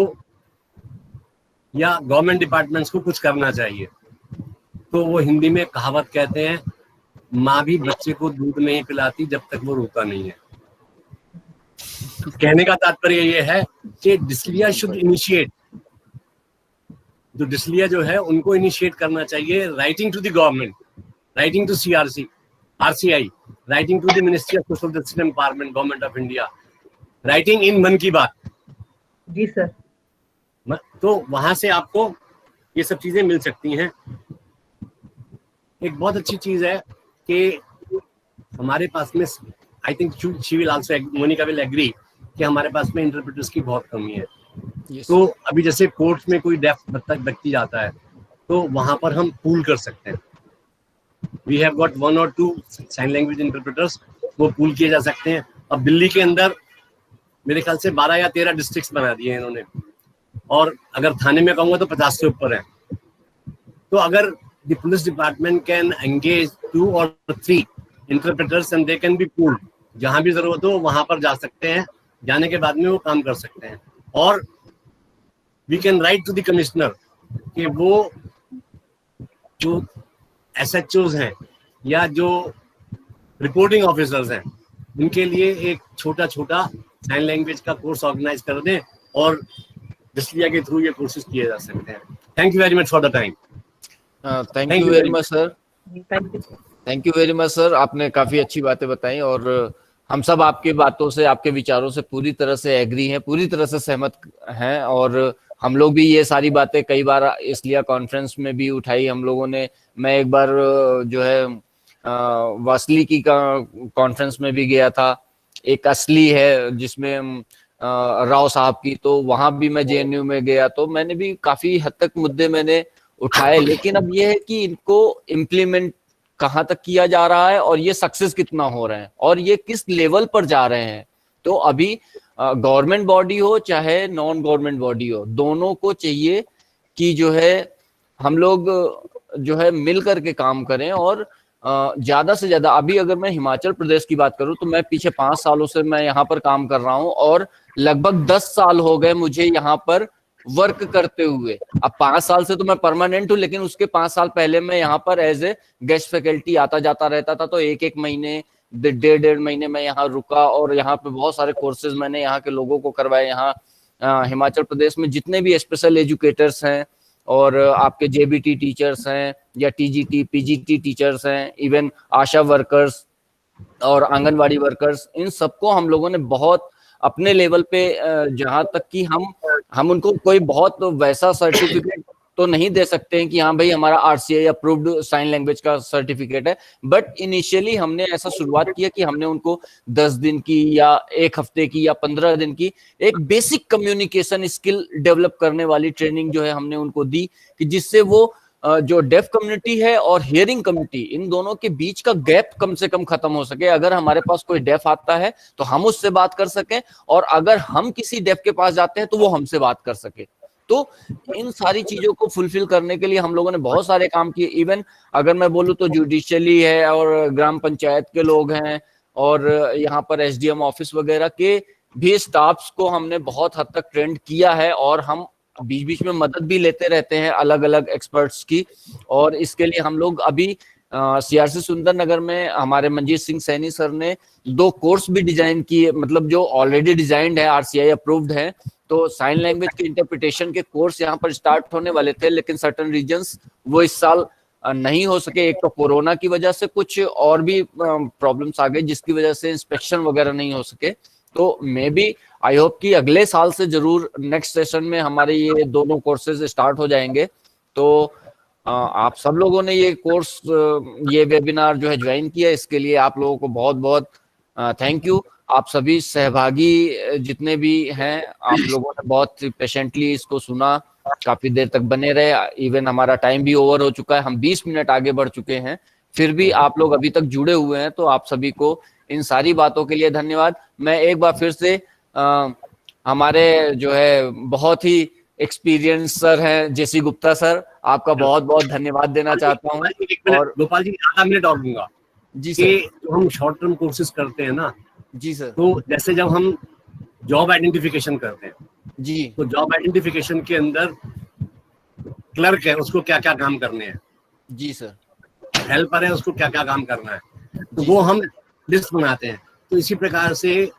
Speaker 7: या गवर्नमेंट डिपार्टमेंट्स को कुछ करना चाहिए, तो वो हिंदी में कहावत कहते हैं, माँ भी बच्चे को दूध नहीं पिलाती जब तक वो रोता नहीं है। कहने का तात्पर्य ये है कि डिस्लिया शुड इनिशिएट, जो डिस्लिया जो है उनको इनिशिएट करना चाहिए, writing to the government, writing to CRC, RCI, writing to the ministry of social justice and empowerment, government of India, writing in Mann ki Baat.
Speaker 5: जी सर।
Speaker 7: तो वहां से आपको ये सब चीजें मिल सकती हैं। एक बहुत अच्छी चीज है कि हमारे पास में, I think she will also, Monika will agree, कि हमारे पास में इंटरप्रेटर्स की बहुत कमी है। तो अभी जैसे कोर्ट में कोई डेफ व्यक्ति जाता है तो वहां पर हम पूल कर सकते हैं। We have got 1 or 2 sign language interpreters, वो पूल किए जा सकते हैं। अब दिल्ली के अंदर मेरे ख्याल से 12 या 13 डिस्ट्रिक्ट्स बना दिए हैं इन्होंने, और अगर थाने में कहूँगा तो 50 से ऊपर है। तो अगर the police department can engage 2 or 3 interpreters and they can be pooled, जहां भी जरूरत हो वहां पर जा सकते हैं, जाने के बाद में वो काम कर सकते हैं। और we can write to the commissioner कि वो जो SHOs हैं या जो रिपोर्टिंग ऑफिसर्स हैं, उनके लिए एक छोटा छोटा साइन लैंग्वेज का कोर्स ऑर्गेनाइज कर दें, और डिस्लिया के थ्रू ये कोर्सेज किए जा सकते हैं। Thank you very much for the time.
Speaker 1: Thank you very much sir. Thank you very much sir, आपने काफी अच्छी बातें बताई और हम सब आपकी बातों से, आपके विचारों से पूरी तरह से एग्री हैं, पूरी तरह से सहमत हैं। और हम लोग भी ये सारी बातें कई बार इसलिए कॉन्फ्रेंस में भी उठाई हम लोगों ने। मैं एक बार जो है वासली की कॉन्फ्रेंस में भी गया था, एक असली है जिसमें राव साहब की, तो वहां भी मैं JNU में गया, तो मैंने भी काफी हद तक मुद्दे मैंने उठाए। लेकिन अब ये है कि इनको इम्प्लीमेंट कहाँ तक किया जा रहा है और ये सक्सेस कितना हो रहे हैं और ये किस लेवल पर जा रहे हैं। तो अभी गवर्नमेंट बॉडी हो चाहे नॉन गवर्नमेंट बॉडी हो, दोनों को चाहिए कि जो है हम लोग जो है मिल करके काम करें। और ज्यादा से ज्यादा, अभी अगर मैं हिमाचल प्रदेश की बात करूं तो मैं पीछे 5 सालों से मैं यहाँ पर काम कर रहा हूं और लगभग 10 साल हो गए मुझे यहाँ पर वर्क करते हुए। अब 5 साल से तो मैं परमानेंट हूँ, लेकिन उसके 5 साल पहले मैं यहाँ पर एज ए गेस्ट फैकल्टी आता जाता रहता था। तो 1-1 महीने, 1.5 महीने मैं यहाँ रुका और यहाँ पे बहुत सारे कोर्सेज मैंने यहाँ के लोगों को करवाए। यहाँ हिमाचल प्रदेश में जितने भी स्पेशल एजुकेटर्स हैं और आपके JBT टीचर्स हैं या TGT PGT टीचर्स हैं, इवन आशा वर्कर्स और आंगनवाड़ी वर्कर्स, इन सबको हम लोगों ने बहुत अपने लेवल पे, जहां तक कि हम उनको कोई बहुत वैसा सर्टिफिकेट तो नहीं दे सकते हैं कि हाँ भाई हमारा RCI अप्रूव्ड साइन लैंग्वेज का सर्टिफिकेट है, बट इनिशियली हमने ऐसा शुरुआत किया कि हमने उनको 10 दिन की या 1 हफ्ते की या 15 दिन की एक बेसिक कम्युनिकेशन स्किल डेवलप करने वाली ट्रेनिंग जो है हमने उनको दी, कि जिससे वो जो डेफ कम्युनिटी है और हियरिंग कम्युनिटी, इन दोनों के बीच का गैप कम से कम खत्म हो सके। अगर हमारे पास कोई डेफ आता है तो हम उससे बात कर सकें, और अगर हम किसी डेफ के पास जाते हैं तो वो हमसे बात कर सके। तो इन सारी चीजों को फुलफिल करने के लिए हम लोगों ने बहुत सारे काम किए। इवन अगर मैं बोलूं तो जुडिशियली है और ग्राम पंचायत के लोग हैं और यहाँ पर SDM ऑफिस वगैरह के भी स्टाफ्स को हमने बहुत हद तक ट्रेंड किया है, और हम बीच बीच में मदद भी लेते रहते हैं अलग अलग एक्सपर्ट्स की। और इसके लिए हम लोग अभी CRC सुंदरनगर में हमारे मंजीत सिंह सैनी सर ने 2 कोर्स भी डिजाइन किए, मतलब जो ऑलरेडी डिजाइंड है, RCI अप्रूव्ड है। तो साइन लैंग्वेज के इंटरप्रिटेशन के कोर्स यहाँ पर स्टार्ट होने वाले थे, लेकिन सर्टेन रीजन्स वो इस साल नहीं हो सके। एक तो कोरोना की वजह से, कुछ और भी प्रॉब्लम्स आ गई जिसकी वजह से इंस्पेक्शन वगैरह नहीं हो सके। तो मे बी आई होप कि अगले साल से जरूर नेक्स्ट सेशन में हमारे ये दोनों कोर्सेज स्टार्ट हो जाएंगे। तो आप सब लोगों ने ये कोर्स, ये वेबिनार जो है ज्वाइन किया, इसके लिए आप लोगों को बहुत बहुत थैंक यू। आप सभी सहभागी जितने भी हैं, आप लोगों ने बहुत पेशेंटली इसको सुना, काफी देर तक बने रहे। इवन हमारा टाइम भी ओवर हो चुका है, हम 20 मिनट आगे बढ़ चुके हैं, फिर भी आप लोग अभी तक जुड़े हुए हैं। तो आप सभी को इन सारी बातों के लिए धन्यवाद। मैं एक बार फिर से हमारे जो है बहुत ही एक्सपीरियंस सर हैं JC गुप्ता सर, आपका बहुत बहुत धन्यवाद देना चाहता हूँ। और
Speaker 7: गोपाल जी, आधा मिनट और दूंगा
Speaker 1: जी
Speaker 7: सर। जो हम शॉर्ट टर्म कोर्सेज करते हैं ना
Speaker 1: जी सर,
Speaker 7: तो जैसे जब हम जॉब आइडेंटिफिकेशन करते हैं
Speaker 1: जी,
Speaker 7: तो जॉब आइडेंटिफिकेशन के अंदर क्लर्क है, उसको क्या क्या काम करने हैं,
Speaker 1: जी सर,
Speaker 7: हेल्पर है, उसको क्या क्या काम करना है, तो वो हम लिस्ट बनाते हैं। तो इसी प्रकार से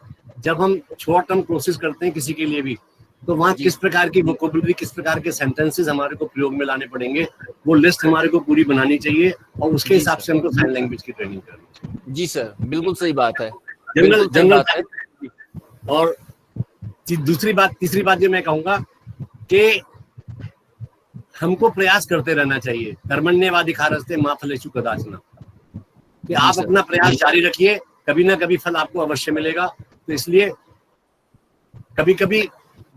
Speaker 7: जब हम शॉर्ट टर्म कोर्सेज करते हैं किसी के लिए भी, तो वहाँ किस प्रकार की वोकेबुलरी, किस प्रकार के सेंटेंसेस हमारे को प्रयोग में लाने पड़ेंगे, वो लिस्ट हमारे को पूरी बनानी चाहिए और उसके हिसाब से हमको साइन लैंग्वेज की ट्रेनिंग करनी चाहिए।
Speaker 1: जी सर, बिल्कुल सही बात है,
Speaker 7: जनरल
Speaker 1: बिल्कुल सही बात है।
Speaker 7: और तीसरी बात ये मैं कहूंगा कि हमको प्रयास करते रहना चाहिए। कर्मण्येवाधिकारस्ते मा फलेषु कदाचन, कि आप अपना प्रयास जारी रखिए, कभी ना कभी फल आपको अवश्य मिलेगा। तो इसलिए कभी कभी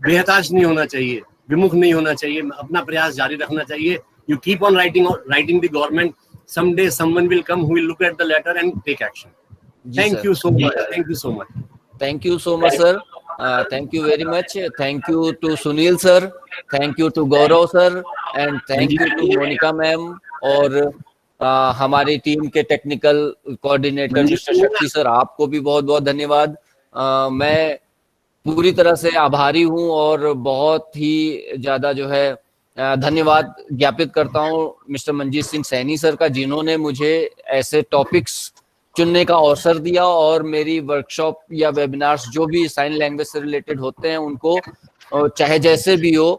Speaker 7: बेहताश नहीं होना चाहिए, विमुख नहीं होना चाहिए, अपना प्रयास जारी रखना चाहिए। You keep on writing the government, someday someone will come who will look at the letter and take action. Thank you so much. Thank you so much.
Speaker 1: Thank you so much, sir. Thank you very much. Thank you to Sunil sir. Thank you to Gaurav sir. And thank you to Monica ma'am. और हमारी team के technical coordinator mister शक्ति sir, आपको भी बहुत बहुत धन्यवाद। मैं पूरी तरह से आभारी हूँ और बहुत ही ज्यादा जो है धन्यवाद ज्ञापित करता हूँ मिस्टर मंजीत सिंह सैनी सर का, जिन्होंने मुझे ऐसे टॉपिक्स चुनने का अवसर दिया और मेरी वर्कशॉप या वेबिनार्स जो भी साइन लैंग्वेज से रिलेटेड होते हैं उनको चाहे जैसे भी हो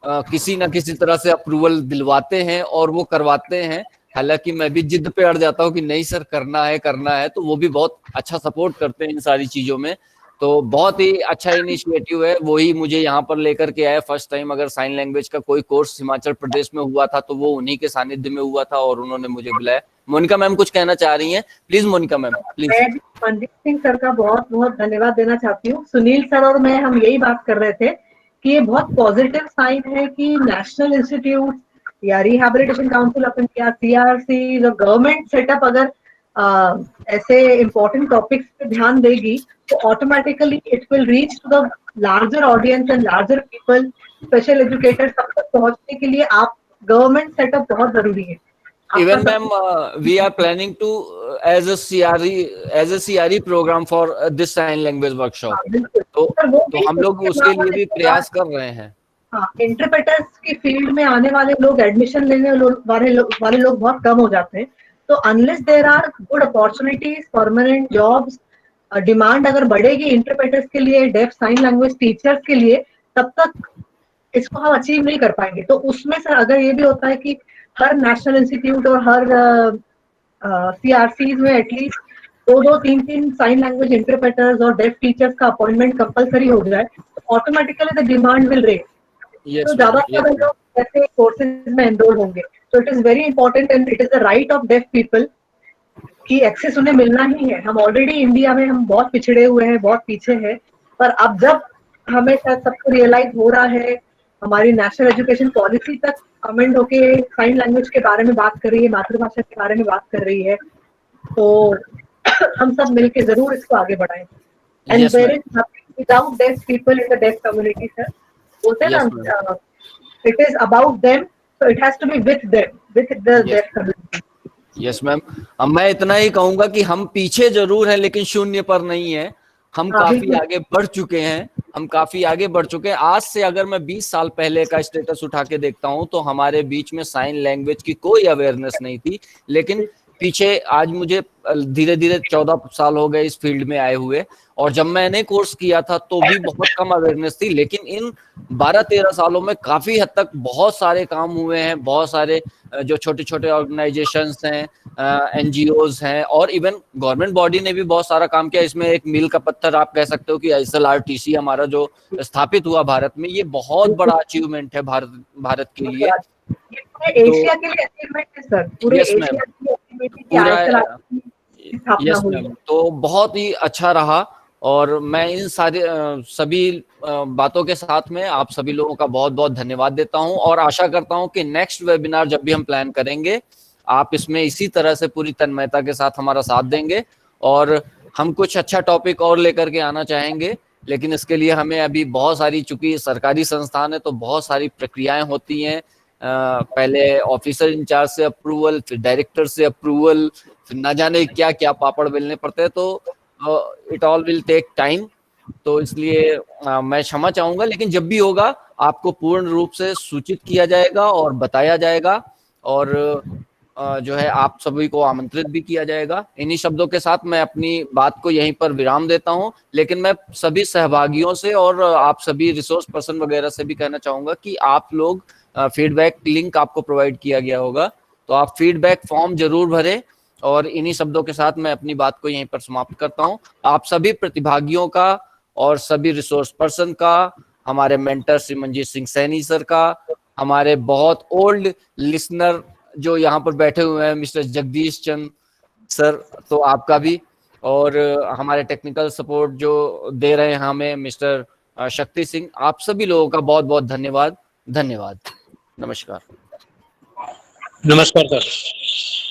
Speaker 1: किसी ना किसी तरह से अप्रूवल दिलवाते हैं और वो करवाते हैं। हालांकि मैं भी जिद पे अड़ जाता हूँ कि नहीं सर करना है, तो वो भी बहुत अच्छा सपोर्ट करते हैं इन सारी चीजों में। तो बहुत ही अच्छा इनिशिएटिव है, वही मुझे यहाँ पर लेकर के आए फर्स्ट टाइम। अगर साइन लैंग्वेज का कोई कोर्स हिमाचल प्रदेश में हुआ था तो वो उन्हीं के सानिध्य में हुआ था और उन्होंने मुझे बुलाया। मोनिका मैम कुछ कहना चाह रही हैं, प्लीज मोनिका मैम प्लीज।
Speaker 5: मैं मंजीत सिंह सर का बहुत बहुत धन्यवाद देना चाहती हूँ। सुनील सर और मैं हम यही बात कर रहे थे कि ये बहुत पॉजिटिव साइन है कि नेशनल इंस्टीट्यूट या rehabilitation council of India, CRC, जो गवर्नमेंट सेटअप अगर ऐसे इम्पोर्टेंट टॉपिक्स पे ध्यान देगी तो automatically it will reach to the larger audience and larger people. Special educator तक पहुंचने के लिए आप गवर्नमेंट सेटअप बहुत जरूरी है।
Speaker 1: Even ma'am, we are planning to as a CRE program for this sign language workshop. तो हम लोग उसके लिए भी प्रयास कर रहे हैं।
Speaker 5: हाँ, इंटरप्रेटर्स की फील्ड में आने वाले लोग, एडमिशन लेने वाले लोग बहुत कम हो जाते हैं। तो unless there are good opportunities, permanent jobs, demand अगर बढ़ेगी इंटरप्रेटर्स के लिए, डेफ साइन लैंग्वेज टीचर्स के लिए, तब तक इसको हम अचीव नहीं कर पाएंगे। तो उसमें सर अगर ये भी होता है कि हर नेशनल इंस्टीट्यूट और हर सीआरसीज में एटलीस्ट 2-3 साइन लैंग्वेज इंटरप्रेटर्स और डेफ टीचर्स का अपॉइंटमेंट कंपलसरी हो जाए तो automatically the demand will raise. तो ज्यादा से ज्यादा लोग ऐसे कोर्सेज में एनरोल होंगे। तो it is very important and it is the right of deaf people कि एक्सेस उन्हें मिलना ही है। हम ऑलरेडी इंडिया में हम बहुत पिछड़े हुए हैं, बहुत पीछे हैं, पर अब जब हमें शायद सबको रियलाइज हो रहा है, हमारी नेशनल एजुकेशन पॉलिसी तक अमेंड होके साइन लैंग्वेज के बारे में बात कर रही है, मातृभाषा के बारे में बात कर रही है, तो हम सब मिलके जरूर इसको आगे बढ़ाएं। And there is nothing without deaf people in the deaf community sir. बोलते हैं ना, it is about them, so it has to be with them, with the deaf community.
Speaker 1: Yes ma'am, अब मैं इतना ही कहूंगा कि हम पीछे जरूर हैं लेकिन शून्य पर नहीं है। हम काफी आगे बढ़ चुके हैं, आज से अगर मैं 20 साल पहले का स्टेटस उठा के देखता हूं तो हमारे बीच में साइन लैंग्वेज की कोई अवेयरनेस नहीं थी। लेकिन पीछे आज मुझे धीरे धीरे 14 साल हो गए इस फील्ड में आए हुए, और जब मैंने कोर्स किया था तो भी बहुत कम अवेयरनेस थी। लेकिन इन 12-13 सालों में काफी हद तक बहुत सारे काम हुए हैं। बहुत सारे जो छोटे छोटे ऑर्गेनाइजेशंस हैं, एनजीओज हैं, और इवन गवर्नमेंट बॉडी ने भी बहुत सारा काम किया। इसमें एक मील का पत्थर आप कह सकते हो कि ISLRTC हमारा जो स्थापित हुआ भारत में, ये बहुत बड़ा अचीवमेंट है भारत के लिए।
Speaker 5: एशिया के लिए अचीवमेंट है सर, पूरे एशिया
Speaker 1: यस मैम, तो बहुत ही अच्छा रहा। और मैं इन सभी बातों के साथ में आप सभी लोगों का बहुत बहुत धन्यवाद देता हूं और आशा करता हूं कि नेक्स्ट वेबिनार जब भी हम प्लान करेंगे आप इसमें इसी तरह से पूरी तन्मयता के साथ हमारा साथ देंगे। और हम कुछ अच्छा टॉपिक और लेकर के आना चाहेंगे, लेकिन इसके लिए हमें अभी बहुत सारी, चूंकि सरकारी संस्थान है तो बहुत सारी प्रक्रियाएं होती हैं। पहले ऑफिसर इंचार्ज से अप्रूवल, फिर डायरेक्टर से अप्रूवल, फिर ना जाने क्या क्या पापड़ बेलने पड़ते हैं, तो it all will take time. तो इसलिए मैं क्षमा चाहूंगा, लेकिन जब भी होगा आपको पूर्ण रूप से सूचित किया जाएगा और बताया जाएगा। और जो है आप सभी को आमंत्रित भी किया जाएगा। इन्हीं शब्दों के साथ मैं अपनी बात को यहीं पर विराम देता हूं, लेकिन मैं सभी सहभागियों से और आप सभी रिसोर्स पर्सन वगैरह से भी कहना चाहूंगा कि आप लोग फीडबैक लिंक आपको प्रोवाइड किया गया होगा, तो आप फीडबैक फॉर्म जरूर भरें। और इन्हीं शब्दों के साथ मैं अपनी बात को यहीं पर समाप्त करता हूं। आप सभी प्रतिभागियों का और सभी रिसोर्स पर्सन का, हमारे मेंटर श्री मंजीत सिंह सैनी सर का, हमारे बहुत ओल्ड लिसनर जो यहाँ पर बैठे हुए हैं मिस्टर जगदीश चंद सर, तो आपका भी, और हमारे टेक्निकल सपोर्ट जो दे रहे हैं हमें मिस्टर शक्ति सिंह, आप सभी लोगों का बहुत बहुत धन्यवाद। धन्यवाद। नमस्कार।
Speaker 6: नमस्कार सर।